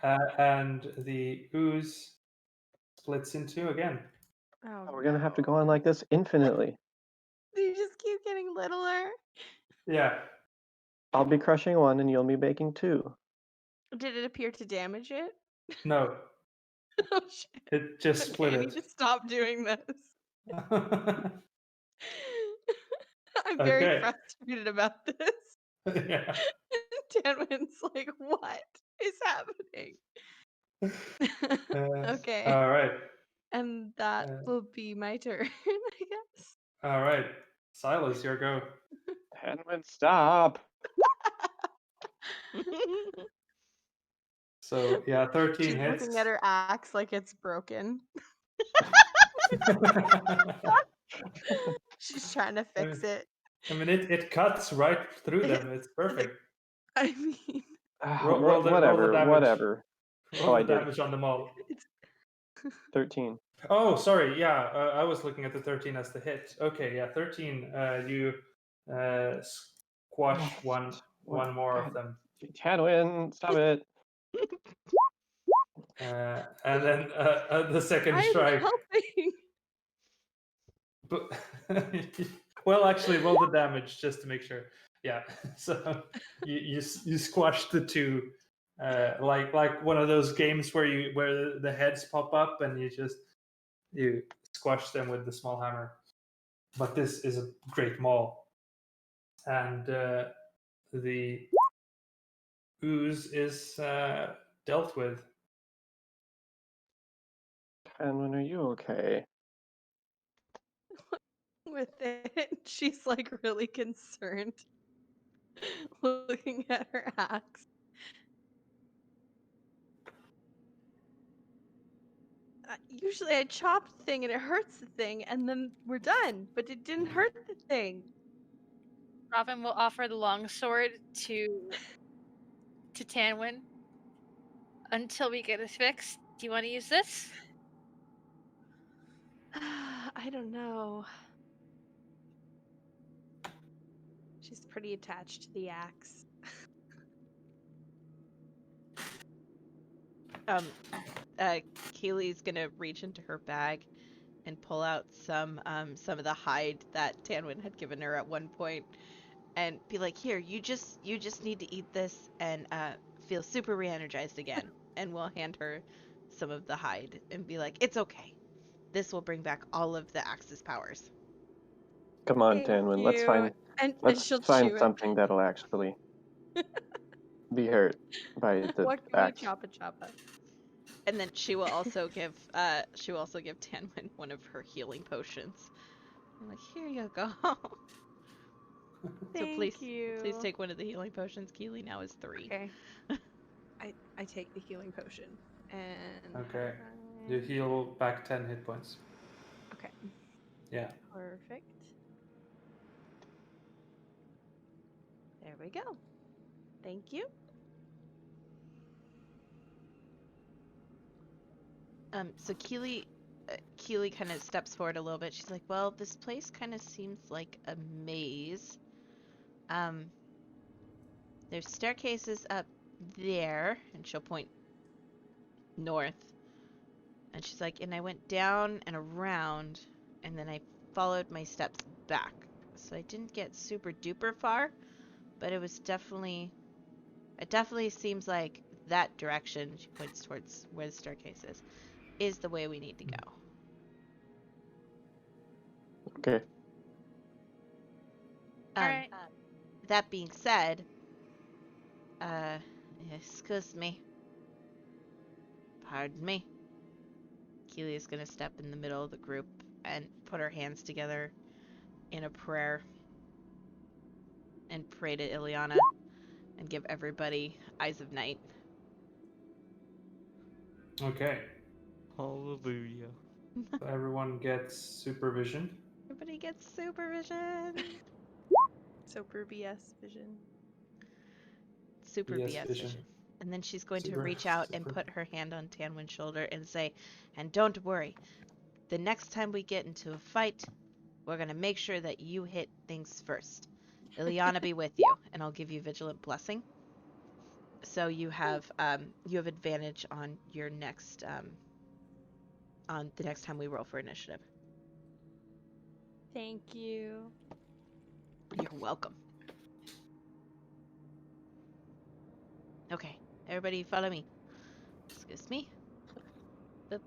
and the ooze splits in 2 again. Oh, We're gonna have to go on like this infinitely. They just keep getting littler. Yeah. I'll be crushing 1 and you'll be baking 2. Did it appear to damage it? No, Oh shit. it just Okay, split I need to stop doing this. it. I'm very Okay. frustrated about this. Yeah. Tanwin's like, what is happening? Okay. All right. And that Uh, will be my turn, I guess. All right. Silas, your go. Penguin, stop! So yeah, 13 She's hits. looking at her axe like it's broken. She's trying to fix it. I mean, it cuts right through them. It's perfect. I mean, Roll the damage. Whatever. Roll I the did. damage on them all. 13. Oh, sorry. Yeah, I was looking at the 13 as the hit. Okay, yeah, 13. You squash one more of them. Tadwin, stop it. And then the second I'm strike. helping. But well, actually, roll the damage just to make sure. Yeah. So you squash the 2, like one of those games where the heads pop up and you squash them with the small hammer. But this is a great maul, and the ooze is dealt with. Penguin, are you okay? With it, she's like really concerned, looking at her axe. Usually I chop the thing and it hurts the thing and then we're done, but it didn't hurt the thing. Robin will offer the longsword to Tanwin until we get it fixed. Do you want to use this? I don't know. She's pretty attached to the axe. Keeley's gonna reach into her bag and pull out some of the hide that Tanwin had given her at one point, and be like, "Here, you just need to eat this and feel super re-energized again." And we'll hand her some of the hide and be like, "It's okay. This will bring back all of the axe's powers." Come on, Thank Tanwin. Let's you. find And she'll find chew it. something that'll actually be hurt by the What can we axe. choppa? And then she will also give Tanwin one of her healing potions. I'm like, "Here you go." So Thank you. please take one of the healing potions. Keeley now is 3. Okay. I take the healing potion and Okay. You heal back 10 hit points. Okay. Yeah. Perfect. There we go. Thank you. So Keeley kind of steps forward a little bit. She's like, well, this place kind of seems like a maze. There's staircases up there, and she'll point north. And she's like, and I went down and around, and then I followed my steps back. So I didn't get super duper far, but it definitely seems like that direction, she points towards where the staircase is the way we need to go. Okay. All right. That being said, excuse me. Pardon me. Keeley is going to step in the middle of the group and put her hands together in a prayer and pray to Ileana and give everybody eyes of night. Okay. Hallelujah. So everyone gets supervision. Everybody gets supervision. Super BS vision. Super BS vision. And then she's going to reach out and put her hand on Tanwin's shoulder and say, and don't worry, the next time we get into a fight, we're going to make sure that you hit things first. Ileana be with you, and I'll give you Vigilant Blessing. So you have advantage on your next on the next time we roll for initiative. Thank you. You're welcome. Okay, everybody follow me. Excuse me. Oop.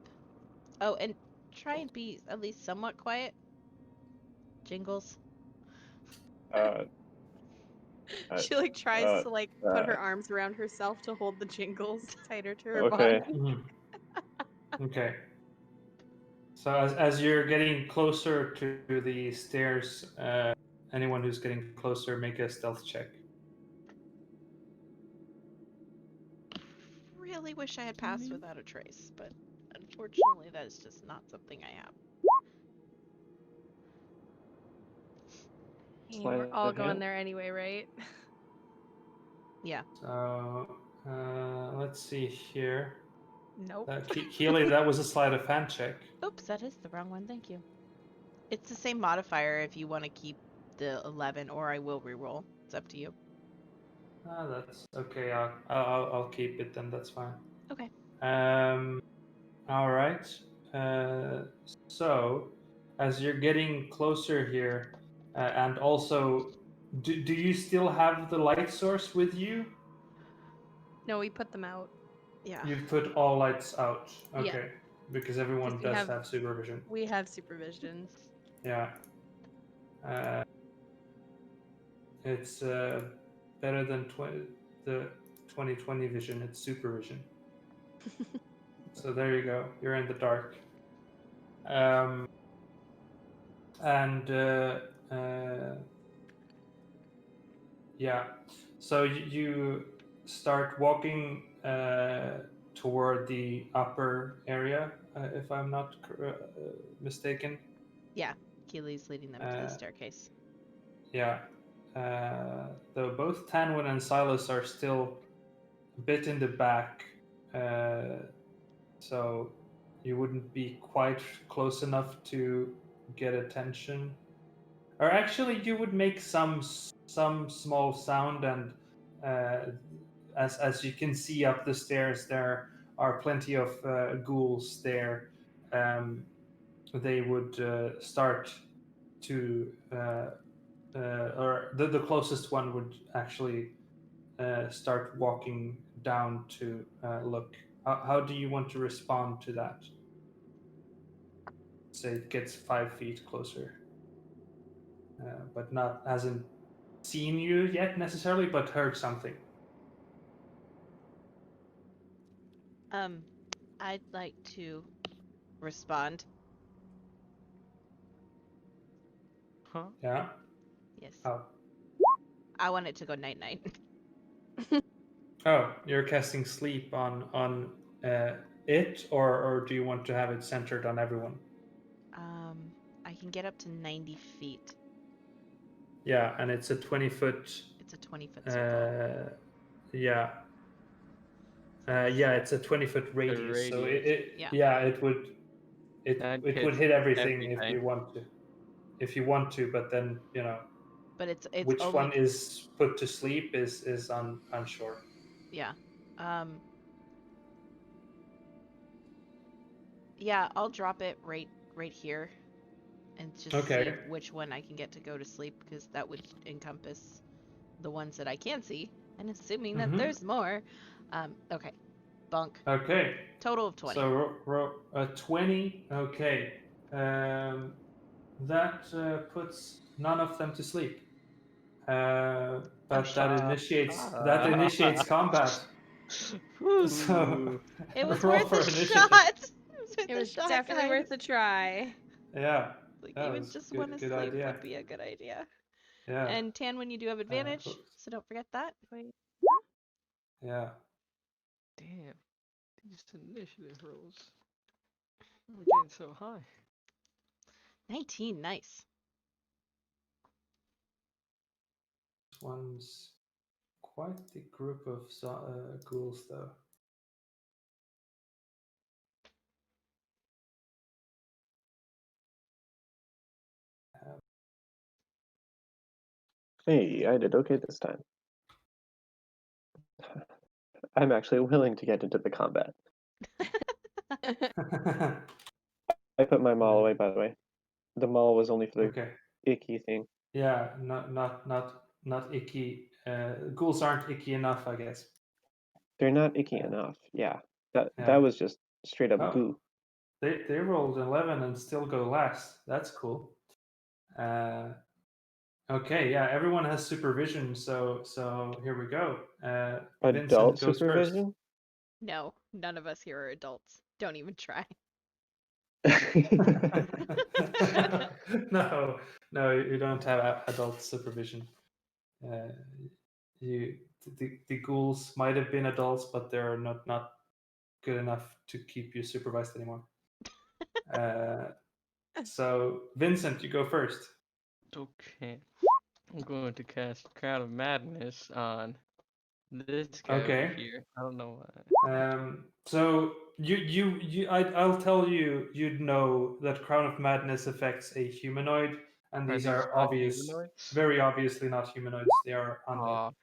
Oh, and try and be at least somewhat quiet. Jingles. She like tries to like put her arms around herself to hold the jingles tighter to her body. Okay. So as you're getting closer to the stairs, anyone who's getting closer, make a stealth check. Really wish I had passed without a trace, but unfortunately that is just not something I have. We're all going there anyway, right? Yeah. So let's see here. Nope. Keeley, that was a sleight of hand check. Oops, that is the wrong one. Thank you. It's the same modifier if you want to keep the 11, or I will reroll. It's up to you. That's okay. I'll keep it then. That's fine. Okay. All right. So as you're getting closer here, and also, do you still have the light source with you? No, we put them out. Yeah. You've put all lights out. Okay. Yeah. Because everyone does have supervision. We have supervision. Yeah. It's better than the 2020 vision. It's supervision. So there you go. You're in the dark. Yeah. So you start walking toward the upper area, if I'm not mistaken. Yeah. Keeley's leading them to the staircase. Yeah. Though both Tanwin and Silas are still a bit in the back, so you wouldn't be quite close enough to get attention. Or actually, you would make some small sound, and as you can see up the stairs, there are plenty of ghouls there. They would start to, or the closest one would actually start walking down to look. How do you want to respond to that? Say it gets 5 feet closer, but hasn't seen you yet necessarily, but heard something. I'd like to respond. Huh? Yeah. Yes. Oh. I want it to go night night. Oh, you're casting sleep on it, or do you want to have it centered on everyone? I can get up to 90 feet. Yeah, and it's a 20-foot It's a 20-foot circle. Yeah. Yeah, it's a 20-foot radius, so it would hit everything if you want to. If you want to, but then But it's which only... one is put to sleep is unsure. Yeah. Yeah, I'll drop it right here and just see which one I can get to go to sleep, because that would encompass the ones that I can see, and assuming that there's more. Okay. Bunk. Okay. Total of 20. So 20. Okay. That puts none of them to sleep. But that initiates combat. So it was roll worth for a initiative. shot. It was definitely worth a try. Yeah. Like, that even was just good, one good asleep idea. would be a good idea. Yeah. And Tan, when you do have advantage, so don't forget that. Yeah. Damn, these initiative rolls are getting so high. 19, nice. This one's quite the group of ghouls, though. Hey, I did okay this time. I'm actually willing to get into the combat. I put my maul away, by the way. The maul was only for the icky thing. Yeah, not icky. Ghouls aren't icky enough, I guess. They're not icky enough. Yeah, that was just straight up goo. They rolled 11 and still go last. That's cool. Okay, yeah, everyone has supervision, so here we go. Adult Vincent goes supervision? first. No, none of us here are adults. Don't even try. No, you don't have adult supervision. The ghouls might have been adults, but they're not good enough to keep you supervised anymore. So Vincent, you go first. Okay, I'm going to cast Crown of Madness on this guy over here. I don't know why. So I'll tell you. You'd know that Crown of Madness affects a humanoid, and these are very obviously not humanoids. They are undead.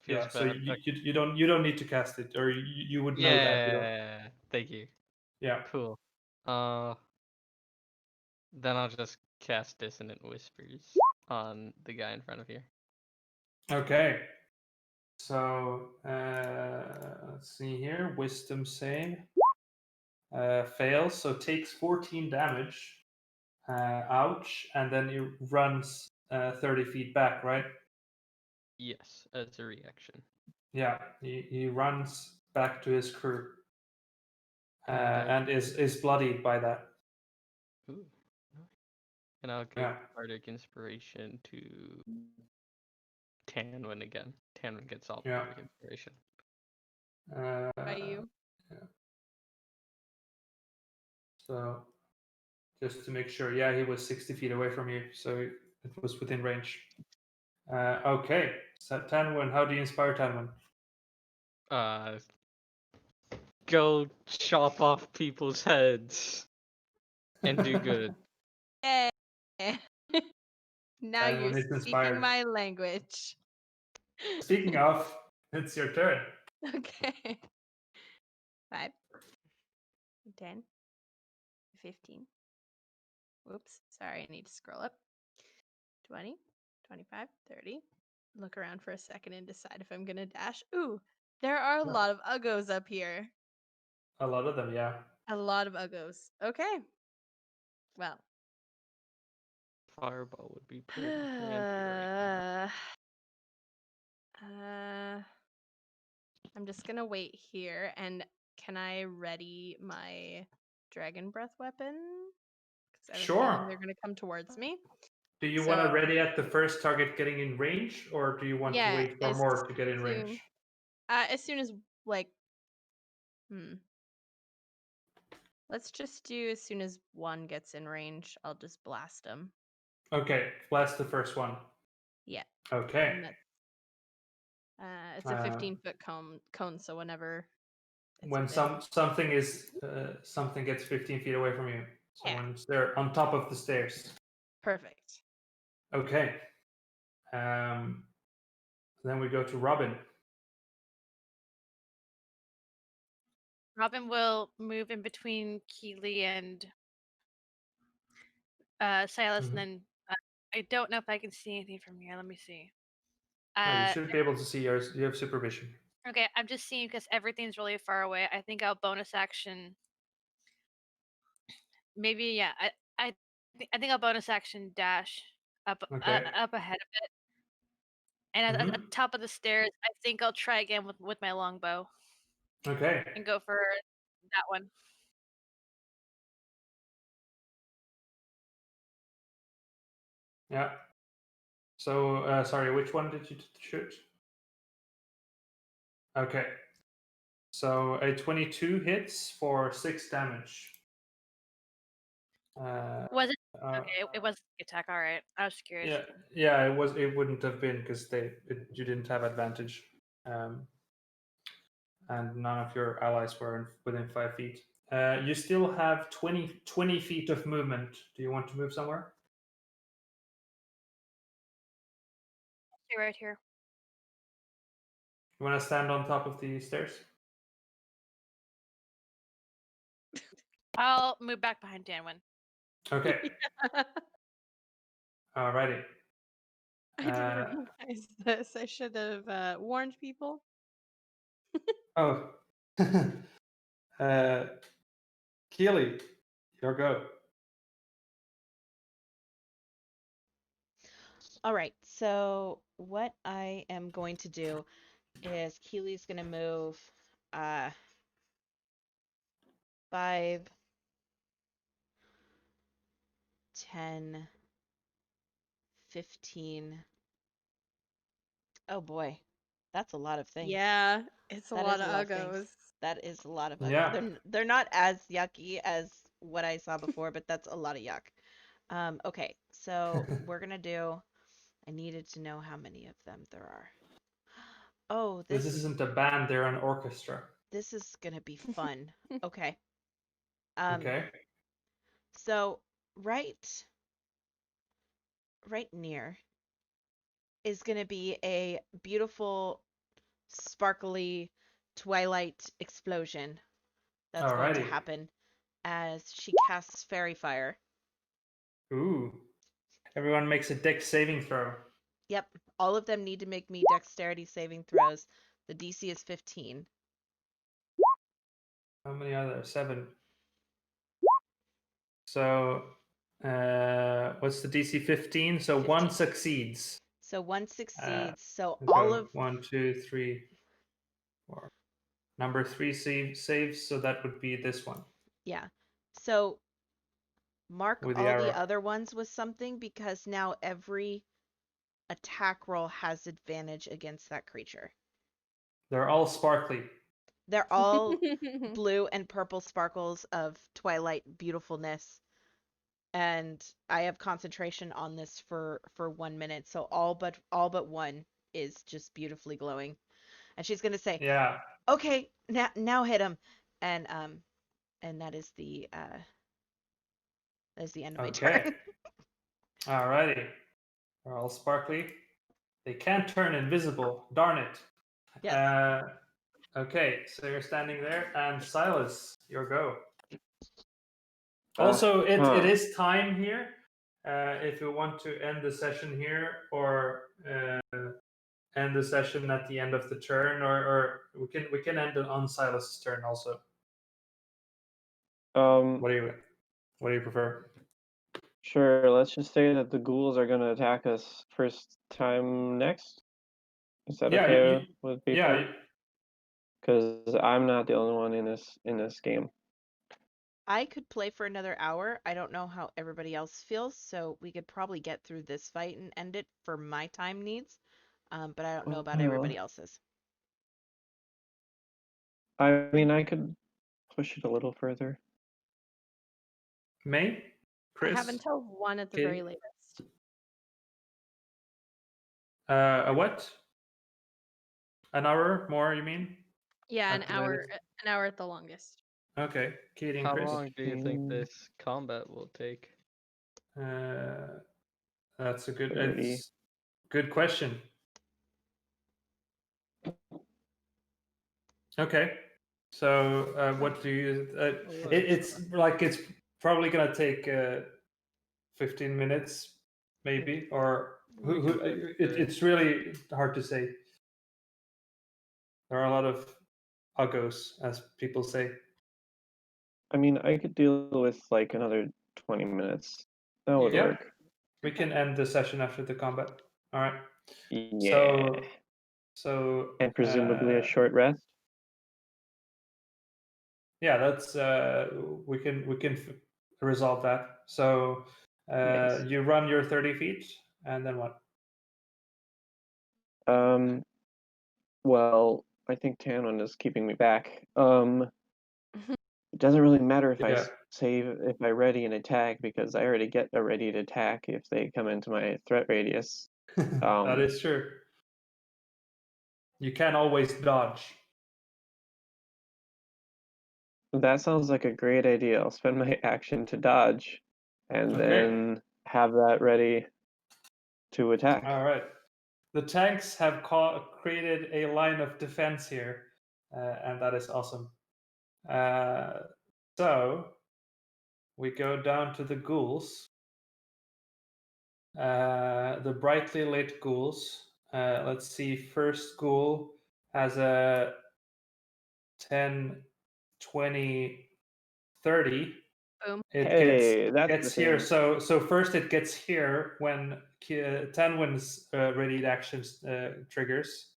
Feels so bad. you don't need to cast it, or you would know that. Yeah, thank you. Yeah. Cool. Then I'll just cast Dissonant Whispers on the guy in front of here. Okay. So let's see here. Wisdom save. Fails, so takes 14 damage. Ouch. And then he runs 30 feet back, right? Yes, as a reaction. Yeah, he runs back to his crew. And is bloodied by that. Ooh. And I'll give Bardic Inspiration to Tanwin again. Tanwin gets all Bardic Inspiration. By you. Yeah. So, just to make sure, yeah, he was 60 feet away from you, so it was within range. Okay, so Tanwin, how do you inspire Tanwin? Go chop off people's heads and do good. Hey. Now Tanwin you're is speaking inspired. my language. Speaking of, it's your turn. Okay. 5, 10, 15. Whoops. Sorry, I need to scroll up. 20, 25, 30. Look around for a second and decide if I'm going to dash. Ooh, there are a lot of uggos up here. A lot of them, yeah. A lot of uggos. Okay. Well. Fireball would be pretty handy right now. I'm just going to wait here. And can I ready my dragon breath weapon? Because I have a feeling they're going to come towards me. Do you want to ready at the first target getting in range, or do you want to wait for more to get in range? As soon as, like, let's just do as soon as one gets in range, I'll just blast them. Okay, blast the first one. Yeah. Okay. It's a 15-foot cone, so whenever when something gets 15 feet away from you, so Yeah. when they're on top of the stairs. Perfect. Okay. Then we go to Robin. Robin will move in between Keeley and Silas, and then I don't know if I can see anything from here. Let me see. You should be able to see yours. You have supervision. Okay, I'm just seeing because everything's really far away. I think I'll bonus action. Maybe yeah. I think I'll bonus action dash up up ahead of it, and at the top of the stairs, I think I'll try again with my longbow. Okay. And go for that one. Yeah. So sorry, which one did you shoot? Okay. So a 22 hits for 6 damage. Was it okay? It was attack. All right, I was curious. Yeah. It was. It wouldn't have been because you didn't have advantage, and none of your allies were within 5 feet. You still have 20 feet of movement. Do you want to move somewhere? Stay right here. You want to stand on top of the stairs? I'll move back behind Danwin. Okay. Alrighty. I didn't realize this. I should have warned people. Oh. Keeley, your go. All right. So what I am going to do is Keeley's going to move 5, 10, 15. Oh boy. That's a lot of things. Yeah, it's a That lot is of a lot of uggos. things. That is a lot of uggos. Yeah. They're not as yucky as what I saw before, but that's a lot of yuck. Okay, so we're gonna do. I needed to know how many of them there are. Oh, This isn't a band; they're an orchestra. This is gonna be fun. Okay. Okay. So right near is gonna be a beautiful, sparkly twilight explosion that's going to happen as she casts fairy fire. Ooh. Everyone makes a dex saving throw. Yep. All of them need to make me dexterity saving throws. The DC is 15. How many are there? 7. So, what's the DC? 15. So 15. 1 succeeds. So 1 succeeds. So go. all of 1, 2, 3, 4. Number 3 saves. So that would be this one. Yeah. So mark with the all arrow. the other ones with something because now every attack roll has advantage against that creature. They're all sparkly. They're all blue and purple sparkles of twilight beautifulness. And I have concentration on this for 1 minute, so all but one is just beautifully glowing. And she's gonna say, "Yeah, okay, now hit him," and that is the end of my turn. Alrighty, they're all sparkly. They can't turn invisible. Darn it. Yes. Okay, so you're standing there, and Silas, your go. Also, it is time here. If you want to end the session here, or end the session at the end of the turn, or we can end it on Silas's turn also. What do you prefer? Sure, let's just say that the ghouls are gonna attack us first time next. Is that okay with people? Yeah. Because I'm not the only one in this game. I could play for another hour. I don't know how everybody else feels, so we could probably get through this fight and end it for my time needs. But I don't know about everybody else's. I mean, I could push it a little further. May? Chris? I have until 1 at the very latest. A what? An hour more, you mean? Yeah, At the latest? an hour at the longest. Okay, Keely and How Chris. long do you think this combat will take? That's a good. 30. It's good question. Okay, so what do you? It's like it's probably gonna take 15 minutes, maybe, or it's really hard to say. There are a lot of uggos, as people say. I mean, I could deal with like another 20 minutes. That would Yeah. work. We can end the session after the combat. All right. Yeah. So and presumably a short rest. Yeah, that's we can resolve that. So Nice. you run your 30 feet, and then what? Well, I think Tanwin is keeping me back. It doesn't really matter if I Yeah. save if I ready an attack because I already get a ready to attack if they come into my threat radius. That is true. You can always dodge. That sounds like a great idea. I'll spend my action to dodge, and Okay. then have that ready to attack. All right. The tanks have created a line of defense here, and that is awesome. So we go down to the ghouls. The brightly lit ghouls. Let's see. First ghoul has a 10, 20, 30. Boom. It Hey, that's the gets here. thing. So first it gets here when Tanwin's ready actions triggers.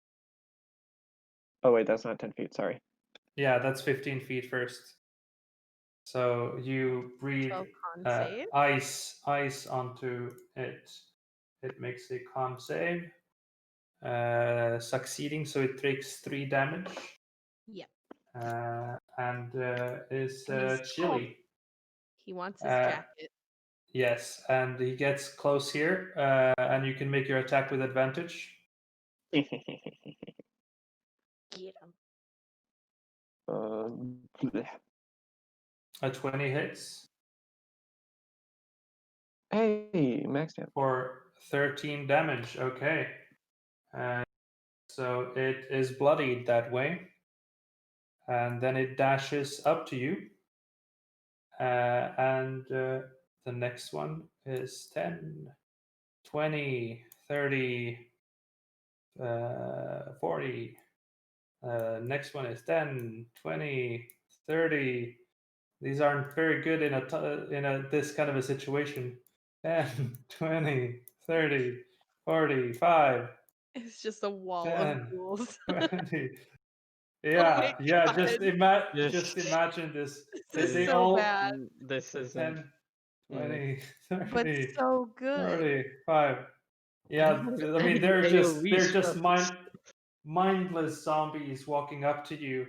Oh wait, that's not 10 feet. Sorry. Yeah, that's 15 feet first. So you breathe 12 con save. ice onto it. It makes a con save. Succeeding, so it takes 3 damage. Yep. And is And he's chilly. cold. He wants his jacket. Yes, and he gets close here, and you can make your attack with advantage. Get him. A 20 hits. Hey, max damage. For 13 damage. Okay. So it is bloodied that way. And then it dashes up to you. And the next one is 10, 20, 30, 40. Next one is 10, 20, 30. These aren't very good in this kind of a situation. 10, 20, 30, 45. It's just a wall 10, of ghouls. 20. Oh Yeah, my yeah. God. Just imagine this. This They is so all bad. This isn't 10, 20, But 30, so good. 35. Yeah, I mean they're just mindless zombies walking up to you,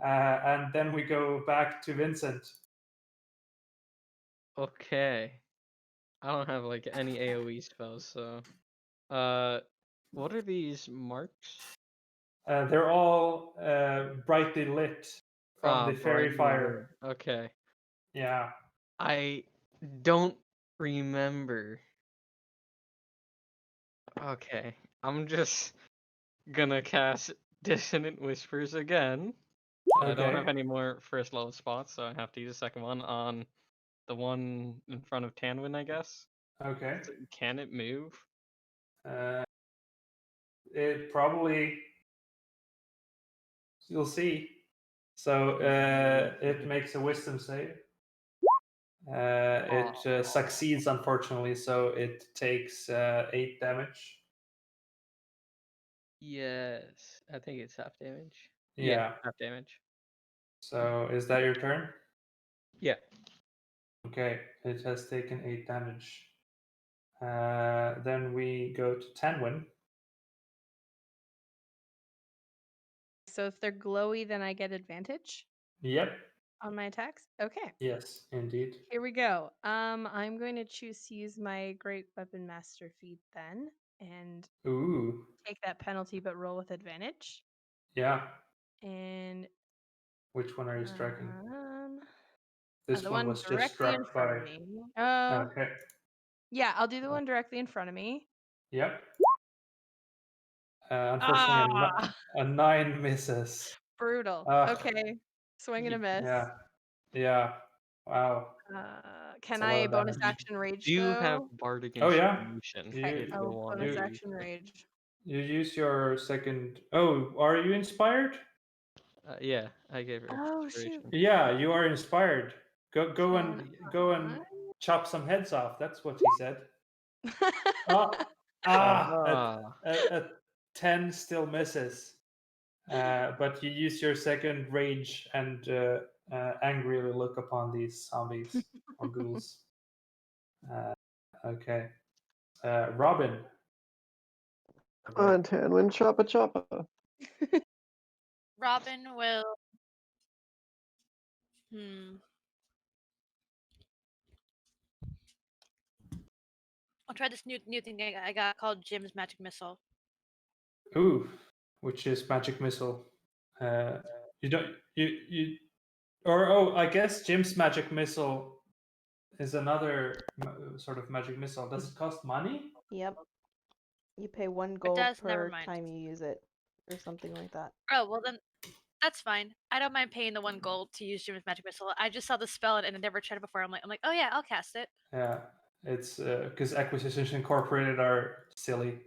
and then we go back to Vincent. Okay. I don't have like any AoE spells, so what are these marks? They're all brightly lit from the fairy brightly fire. lit. Okay. Yeah. I don't remember. Okay. I'm just gonna cast Dissonant Whispers again. I don't have any more first level spots, so I have to use a second one on the one in front of Tanwin, I guess. Okay. Can it move? It probably. You'll see. So it makes a wisdom save. It succeeds, unfortunately, so it takes 8 damage. Yes, I think it's half damage. Yeah, half damage. So is that your turn? Yeah. Okay, it has taken 8 damage. Then we go to Tanwin. So if they're glowy, then I get advantage Yep. on my attacks? Okay. Yes, indeed. Here we go. I'm going to choose to use my Great Weapon Master feat then, and Ooh. take that penalty, but roll with advantage. Yeah. And which one are you striking? this This one one was just directly in struck front by. of me. Okay. Yeah, I'll do the one directly in front of me. Yep. Unfortunately, a 9 misses. Brutal. Ugh. Okay. Swing and a miss. Yeah. Yeah. Wow. Can That's a lot I of bonus damage. action rage Do you though? have bardic Oh, yeah. inspiration? You- If you want bonus to action rage. You use your second. Oh, are you inspired? Yeah, I gave her Oh, inspiration. shoot. Yeah, you are inspired. Go Can and chop some heads off. That's what he said. I? A 10 still misses. But you use your second rage and angrily look upon these zombies or ghouls. Okay. Robin. Come on, Tanwin, choppa choppa. Robin will. I'll try this new thing I got called Jim's Magic Missile. Ooh, which is magic missile. You don't you or oh, I guess Jim's magic missile is another sort of magic missile. Does it cost money? Yep. You pay 1 gold does, never per mind. time you use it, or something like that. Oh, well then, that's fine. I don't mind paying the 1 gold to use Jim's Magic Missile. I just saw the spell and I never tried it before. I'm like, oh yeah, I'll cast it. Yeah, it's because Acquisitions Incorporated are silly.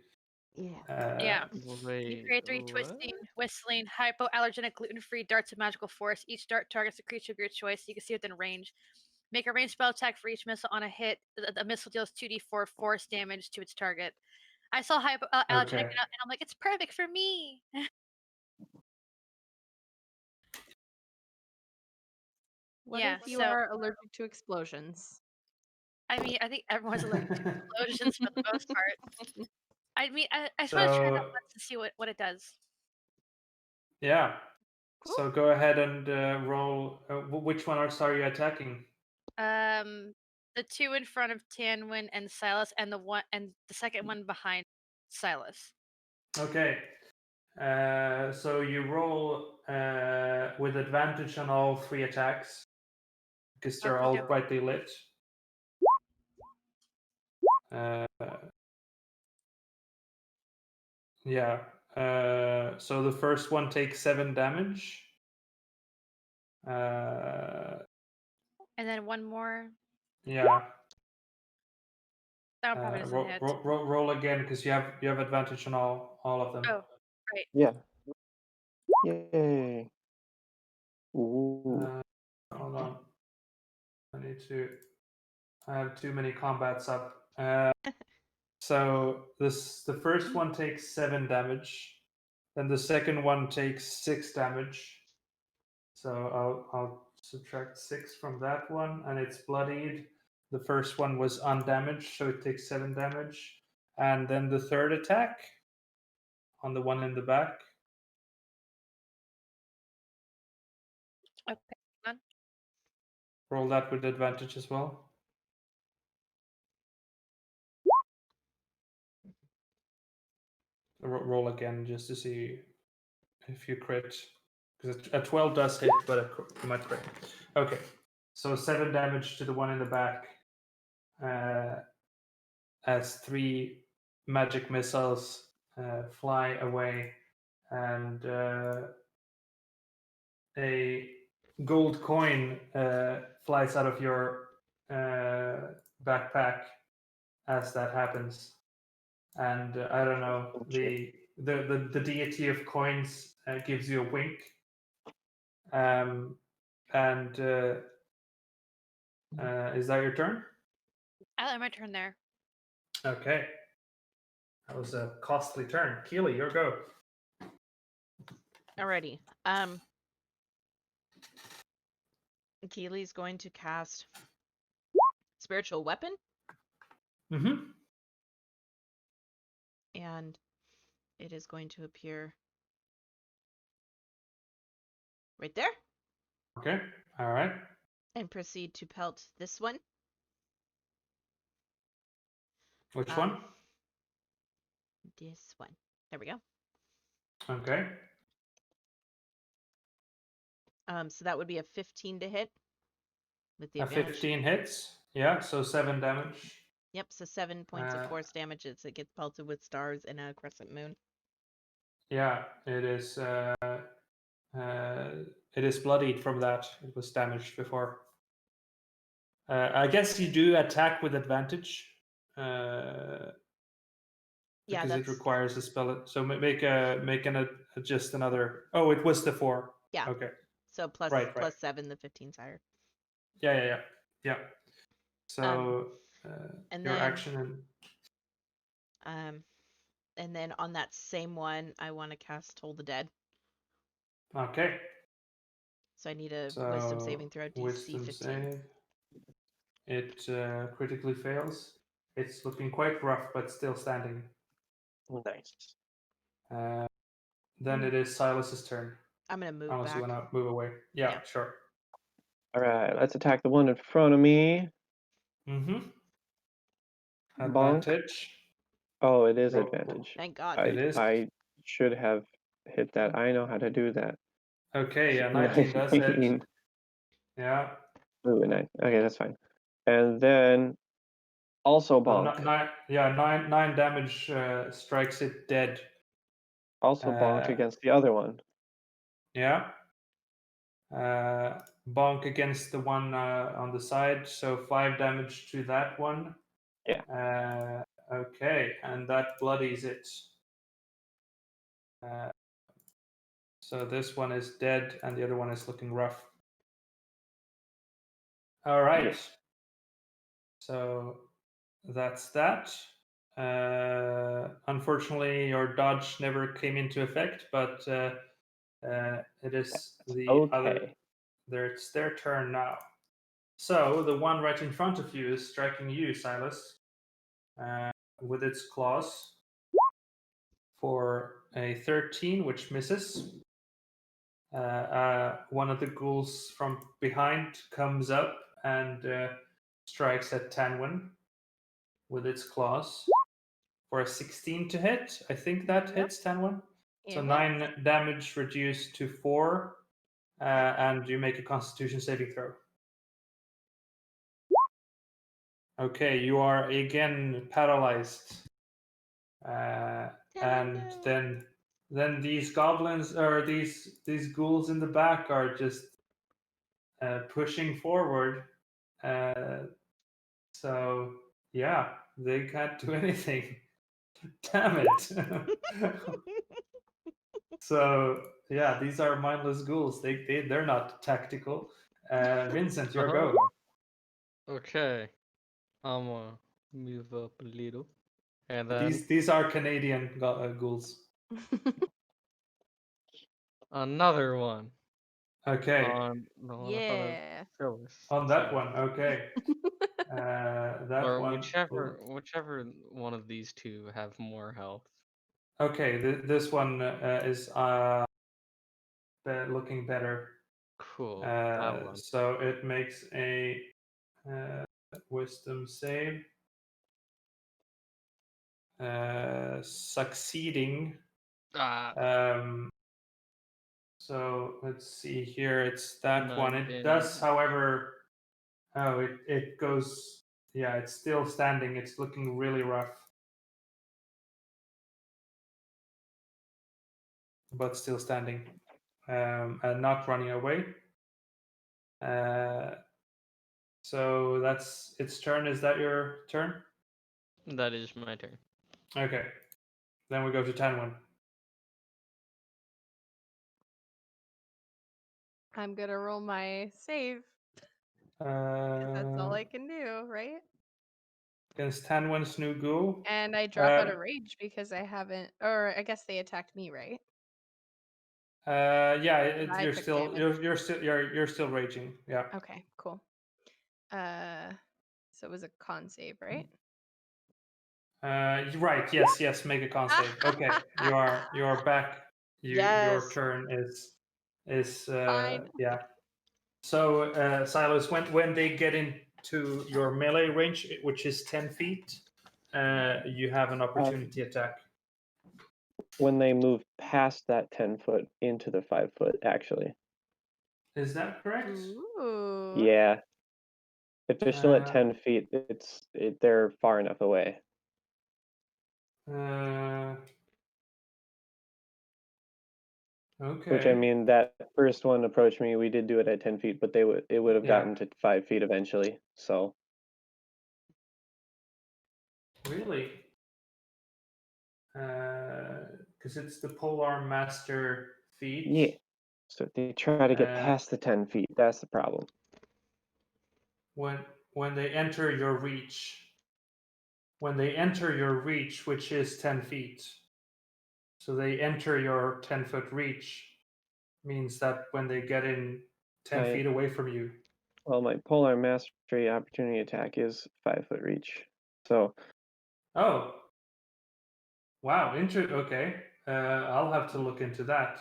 Yeah. Yeah. Wait, You create 3 twisting, whistling, hypoallergenic, gluten-free darts of magical force. Each dart targets a creature of your choice. You can see within range. Make a ranged spell attack for each missile on a hit. The missile deals 2d4 force damage to its target. I saw hypoallergenic Okay. and I'm like, it's perfect for me. What Yeah, if you so- are allergic to explosions? I mean, I think everyone's allergic to explosions for the most part. I mean, I just want to try that once to see what it does. Yeah. Cool. So go ahead and roll. Which one are you attacking? The 2 in front of Tanwin and Silas, and the second one behind Silas. Okay. So you roll with advantage on all 3 attacks because they're all Okey-doke. brightly lit. Yeah. So the first one takes 7 damage. And then one more. Yeah. That one probably doesn't hit. Roll again because you have advantage on all of them. Oh, right. Yeah. Yay. Ooh. Hold on. I have too many combats up. So the first one takes 7 damage. Then the second one takes 6 damage. So I'll subtract 6 from that one, and it's bloodied. The first one was undamaged, so it takes 7 damage. And then the third attack on the one in the back. Okay. Done. Roll that with advantage as well. Roll again just to see if you crit. Because a 12 does hit, but you might crit. Okay. So 7 damage to the one in the back. As 3 magic missiles fly away, and a gold coin flies out of your backpack as that happens. And I don't know, the deity of coins gives you a wink. And is that your turn? I'll end my turn there. Okay. That was a costly turn. Keeley, your go. Alrighty. Keeley's going to cast Spiritual Weapon. Mm-hmm. And it is going to appear right there. Okay. All right. And proceed to pelt this one. Which one? This one. There we go. Okay. So that would be a 15 to hit with the A advantage. 15 hits. Yeah, so 7 damage. Yep, so 7 points of force damage as it gets pelted with stars in a crescent moon. Yeah, it is. It is bloodied from that. It was damaged before. I guess you do attack with advantage. Yeah, Because that's it requires a spell. So make an just another. Oh, it was the 4. yeah. Okay. So plus Right. plus 7, the 15's higher. Yeah. So and your then action and then on that same one, I want to cast Toll the Dead. Okay. So I need a So wisdom saving throw DC wisdom 15. save. It critically fails. It's looking quite rough, but still standing. Nice. Then it is Silas's turn. I'm gonna move Unless back. you want to move away. Yeah, sure. All right, let's attack the one in front of me. Mm-hmm. Bonk. Advantage. Oh, it is Roll. advantage. Thank God. It is. I should have hit that. I know how to do that. Okay, yeah, 19 does hit. 19. Yeah. Ooh, 9. Okay, that's fine. And then also So bonk. nine damage strikes it dead. Also bonk against the other one. Yeah. Bonk against the one on the side, so 5 damage to that one. Yeah. Okay, and that bloodies it. So this one is dead, and the other one is looking rough. All right. Yes. So that's that. Unfortunately, your dodge never came into effect, but it is the other. It's their turn now. So the one right in front of you is striking you, Silas, with its claws for a 13, which misses. One of the ghouls from behind comes up and strikes at Tanwin with its claws for a 16 to hit. I think that hits Tanwin. So 9 damage reduced to 4, and you make a Constitution saving throw. Okay, you are again paralyzed, and then these goblins or these ghouls in the back are just pushing forward. So yeah, they can't do anything. Damn it! So yeah, these are mindless ghouls. They're not tactical. Vincent, your go. Okay. I'm gonna move up a little. And then These are Canadian ghouls. another one. Okay. On the one in front of Phyllis. On that one, okay. That or one. whichever one of these two have more health. Okay, this one is looking better. Cool. That one. So it makes a wisdom save. Succeeding. So let's see here. It's that one. It does, however. Oh, it goes. Yeah, it's still standing. It's looking really rough, but still standing, and not running away. So that's its turn. Is that your turn? That is my turn. Okay. Then we go to Tanwin. I'm gonna roll my save. That's all I can do, right? Against Tanwin's new ghoul. And I drop out of rage because I haven't, or I guess they attacked me, right? Yeah, you're still raging. Yeah. Okay, cool. So it was a con save, right? Right. Yes. Make a con save. Okay. You are back. Your turn is Fine. yeah. So Silas, when they get into your melee range, which is 10 feet, you have an opportunity attack. When they move past that 10 foot into the 5 foot, actually. Is that correct? Ooh. Yeah. If they're still at Uh, 10 feet, they're far enough away. Which, I Okay. mean, that first one approached me, we did do it at 10 feet, but it would have Yeah. gotten to 5 feet eventually, so. Really? Because it's the Polar Master feat. Yeah. So if they try to get Uh, past the 10 feet, that's the problem. when they enter your reach. When they enter your reach, which is 10 feet. So they enter your 10-foot reach, means that when they get in 10 feet away from you. Well, my Polar Mastery opportunity attack is 5-foot reach. So. Oh. Wow. Okay. I'll have to look into that.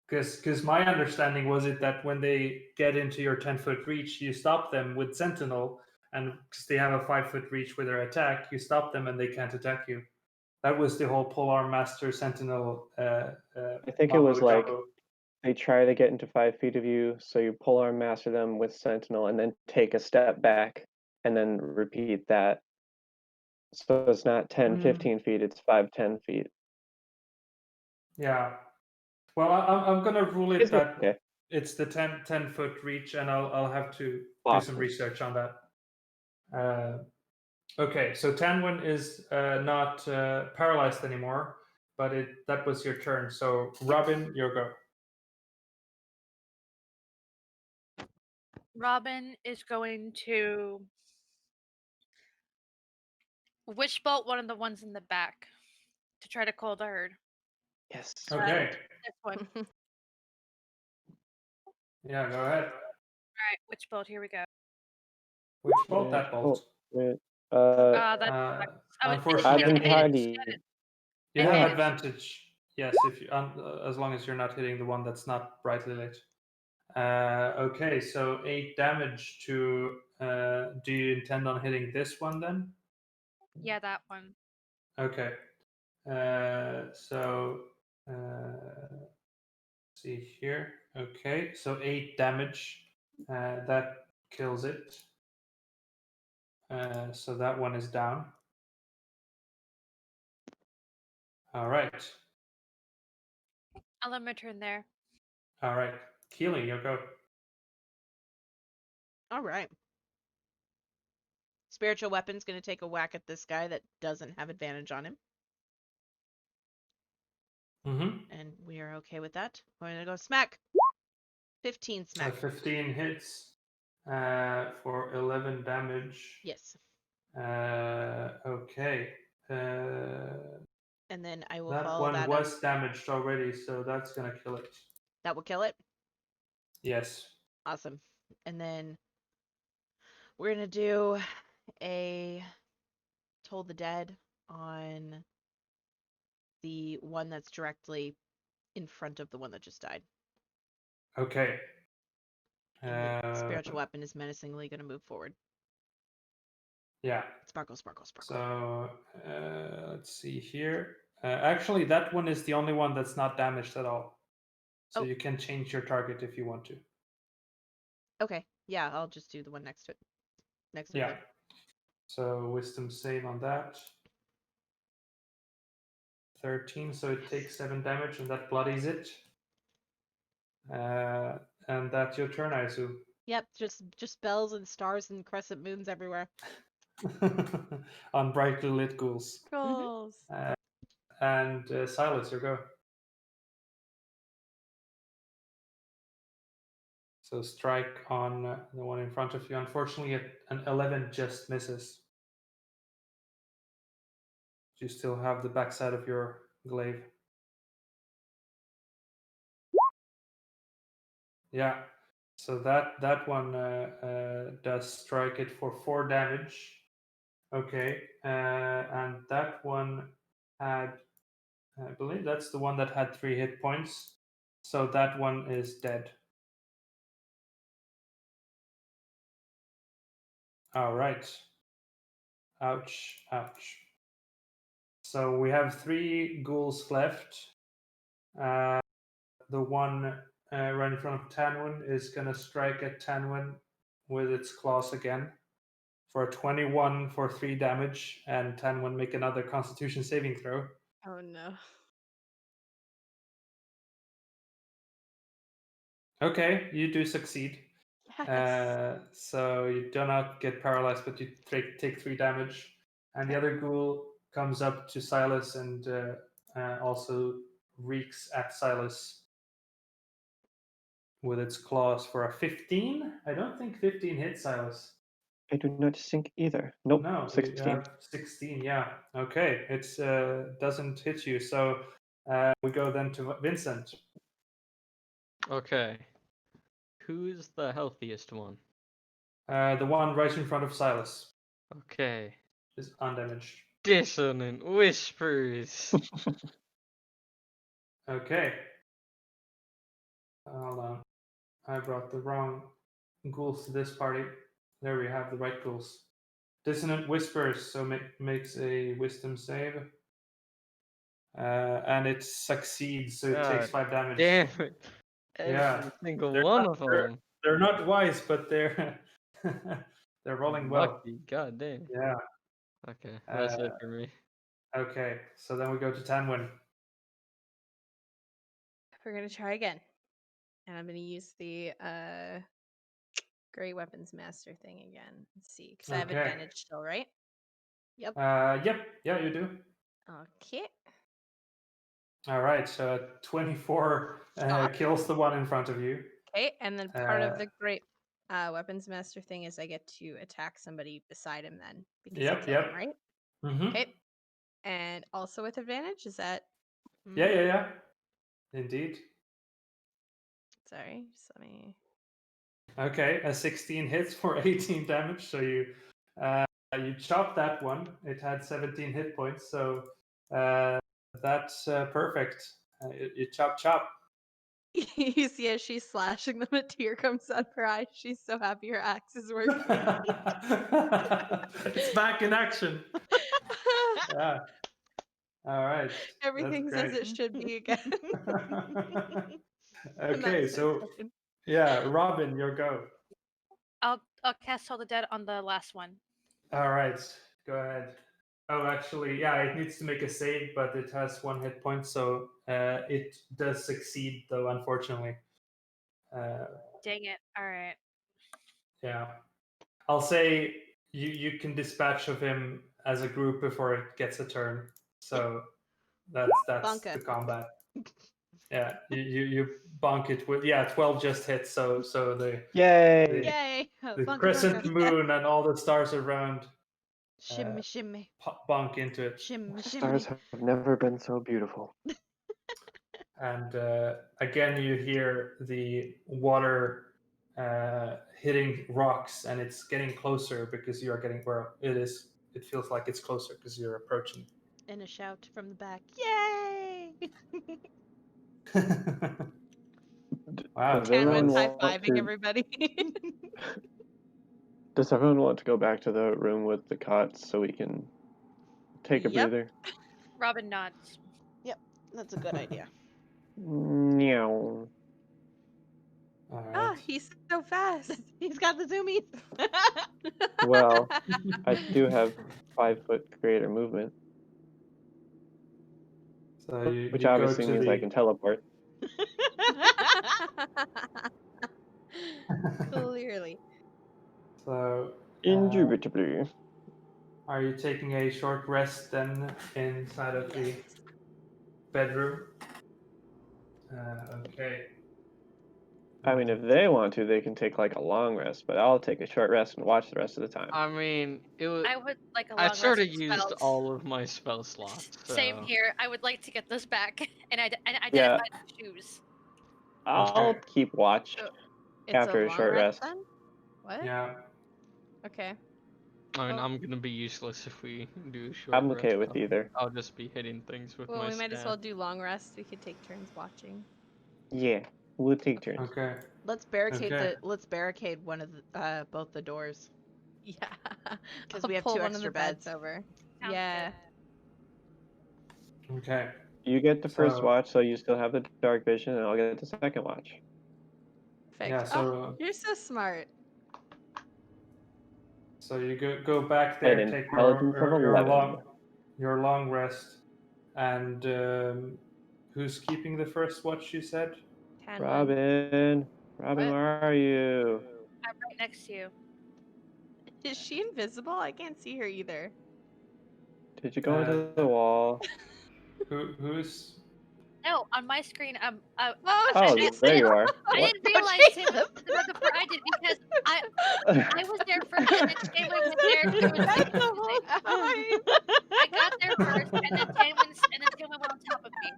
Because my understanding was it that when they get into your 10-foot reach, you stop them with Sentinel, and because they have a 5-foot reach with their attack, you stop them and they can't attack you. That was the whole Polar Master Sentinel. I think it was like they try to get into 5 feet of you, so you Polar Master them with Sentinel, and then take a step back, and then repeat that. So it's not 10, 15 feet; it's 5, 10 feet. Yeah. Well, I'm gonna rule it that Okay. it's the 10-foot reach, and I'll have to do some Awesome. research on that. Okay, so Tanwin is not paralyzed anymore, but that was your turn. So Robin, your go. Robin is going to witch bolt one of the ones in the back to try to call the herd. Yes. Okay. This one. Yeah, go ahead. All right, witch bolt. Here we go. Which bolt? That bolt. Unfortunately, Advantage. you have advantage. Yes, if you, as long as you're not hitting the one that's not brightly lit. Okay, so 8 damage to. Do you intend on hitting this one then? Yeah, that one. Okay. So see here. Okay, so 8 damage. That kills it. So that one is down. All right. I'll let my turn there. All right. Keeley, you go. All right. Spiritual weapon's going to take a whack at this guy that doesn't have advantage on him. Mm-hmm. And we are okay with that. We're going to go smack. 15 smack. 15 hits for 11 damage. Yes. Okay. And then I will that follow one that was up. damaged already, so that's going to kill it. That will kill it? Yes. Awesome. And then we're going to do a Toll the Dead on the one that's directly in front of the one that just died. Okay. And the spiritual weapon is menacingly going to move forward. Yeah. Sparkle, sparkle, sparkle. So let's see here. Actually, that one is the only one that's not damaged at all. So you can change your target if you want to. Okay. Yeah, I'll just do the one next to it. Next to yeah. So wisdom save on that. 13, so it takes 7 damage, and that bloodies it. And that's your turn, I assume. Yep, just bells and stars and crescent moons everywhere. On brightly lit ghouls. Ghouls. And Silas, your go. So strike on the one in front of you. Unfortunately, an 11 just misses. You still have the backside of your glaive. Yeah. So that one does strike it for 4 damage. Okay. And that one had, I believe that's the one that had 3 hit points. So that one is dead. All right. Ouch, ouch. So we have 3 ghouls left. The one right in front of Tanwin is going to strike at Tanwin with its claws again for a 21 for 3 damage, and Tanwin make another Constitution saving throw. Oh no. Okay, you do succeed. Yes. So you do not get paralyzed, but you take 3 damage. And the other ghoul comes up to Silas and also reeks at Silas with its claws for a 15. I don't think 15 hits Silas. I do not think either. Nope, No, 16. you have 16, yeah. Okay, it doesn't hit you. So we go then to Vincent. Okay. Who's the healthiest one? The one right in front of Silas Okay. is undamaged. Dissonant whispers. Okay. Hold on. I brought the wrong ghouls to this party. There we have the right ghouls. Dissonant whispers, so makes a wisdom save. And it succeeds, so it takes 5 damage. Damn it. Yeah. Every single They're one not- of them. They're not wise, but they're they're rolling well. Lucky, god damn. Yeah. Okay, that's it for me. Okay, so then we go to Tanwin. We're gonna try again. And I'm gonna use the Great Weapons Master thing again. Let's see, because I have Okay. advantage still, right? Yep. Yep, yeah, you do. Okay. All right, so 24 kills the one in front of you. Okay, and then part of the Great Weapons Master thing is I get to attack somebody beside him then because I kill him, right? Mm-hmm. Okay. And also with advantage, is that? Yeah. Indeed. Sorry, just let me. Okay, a 16 hits for 18 damage. So you chop that one. It had 17 hit points, so that's perfect. You chop. You see as she's slashing them, a tear comes out of her eye. She's so happy her axe is working. It's back in action. Yeah. All right. Everything's as it should be again. Okay, so yeah, Robin, your go. I'll cast Toll the Dead on the last one. All right, go ahead. Oh, actually, yeah, it needs to make a save, but it has 1 hit point, so it does succeed, though, unfortunately. Dang it! All right. Yeah, I'll say you can dispatch of him as a group before it gets a turn. So that's Bunka. the combat. Yeah, you bonk it with 12 just hits. So the Yay! Yay! the Bunka, crescent bunka. moon and all the stars around Shimmy, shimmy. bonk into it. Shimmy, shimmy. Stars have never been so beautiful. And again, you hear the water hitting rocks, and it's getting closer because you are getting where it is. It feels like it's closer because you're approaching. And a shout from the back. Yay! Wow, Does everyone Tanwin's want high-fiving to- everybody. Does everyone want to go back to the room with the cots so we can take a Yep. breather? Robin nods. That's a good idea. Meow. All right. Ah, he's so fast. He's got the zoomies. Well, I do have 5-foot greater movement, So which you go obviously to means I can teleport. Clearly. So Indubitably. are you taking a short rest then inside of the bedroom? Okay. I mean, if they want to, they can take like a long rest, but I'll take a short rest and watch the rest of the time. I mean, it was. I would like a long I rest sort of of used spells. all of my spell slots. So. Same here. I would like to get this back, and I Yeah. identify the shoes. I'll keep watch It's after a long short rest. then? What? Yeah. Okay. I mean, Well- I'm gonna be useless if we do short. I'm okay rest. with either. I'll just be hitting things with Well, my we might as well staff. do long rest. We could take turns watching. Yeah, we'll take turns. Okay. Let's barricade Okay. let's barricade one of the both the doors. Yeah. 'Cause I'll we have pull two one of the extra beds beds. over. Sounds Yeah. Okay. You get the first So- watch, so you still have the dark vision, and I'll get the second watch. Perfect. Yeah, Oh, you're so smart. So you go back An there, take intelligence of 11. your long rest, and who's keeping the first watch? You said. Tan one. Robin, What? where are you? I'm right next to you. Is she invisible? I can't see her either. Did you go into the wall? Who's? No, on my screen, Oh, Oh, she's there you are. I What? didn't realize Tim was invisible before I did because I was there first and then Tamlin was there and it was That's like the whole time. I got there first and then Tamlin went on top of me.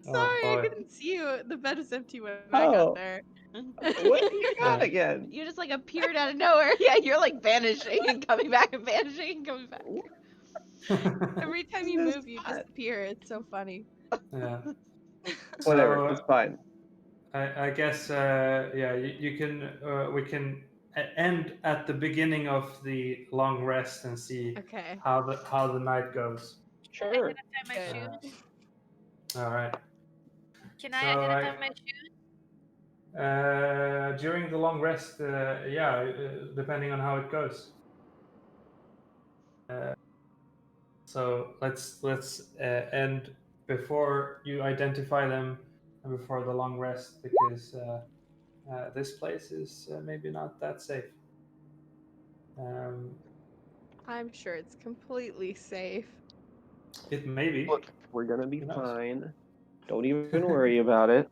Sorry, I boy. couldn't see you. The bed was empty when I Oh. got there. What you got again? You just like appeared out of nowhere. Yeah, you're like vanishing and coming back and vanishing and coming back. Every time you move, you disappear. It's so funny. Yeah. Whatever, So, it's fine. I guess yeah, you can we can end at the beginning of the long rest and see Okay. how the night goes. Sure. Identify my Good. shoes. All right. Can I So identify my shoes? During the long rest, yeah, depending on how it goes. So let's end before you identify them and before the long rest, because this place is maybe not that safe. I'm sure it's completely safe. It may be. Look, we're gonna be Who knows? fine. Don't even worry about it.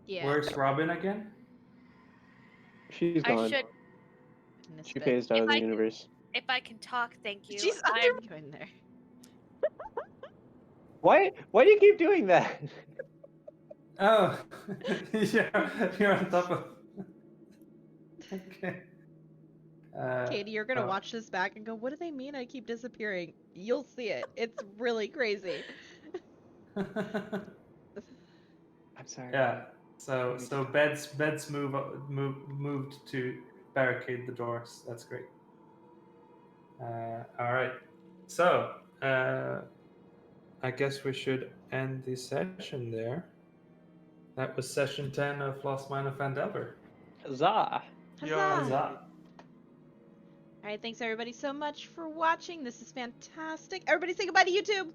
Yeah. Where's Robin again? She's I gone. should, She phased out of the universe. if I can talk, thank you. She's I'm Go in there. Why do you keep doing that? Oh, yeah, you're on top of. Okay. Katie, you're gonna oh. watch this back and go, what do they mean I keep disappearing? You'll see it. It's really crazy. I'm sorry. Yeah. So beds moved to barricade the doors. That's great. All right. So I guess we should end the session there. That was session 10 of Lost Mine of Phandelver. Huzzah! Huzzah! Huzzah. All right, thanks everybody so much for watching. This is fantastic. Everybody say goodbye to YouTube.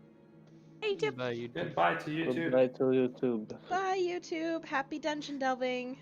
Hey, YouTube. Bye, YouTube. Goodbye to you too. Goodbye to YouTube. Bye YouTube. Happy dungeon delving.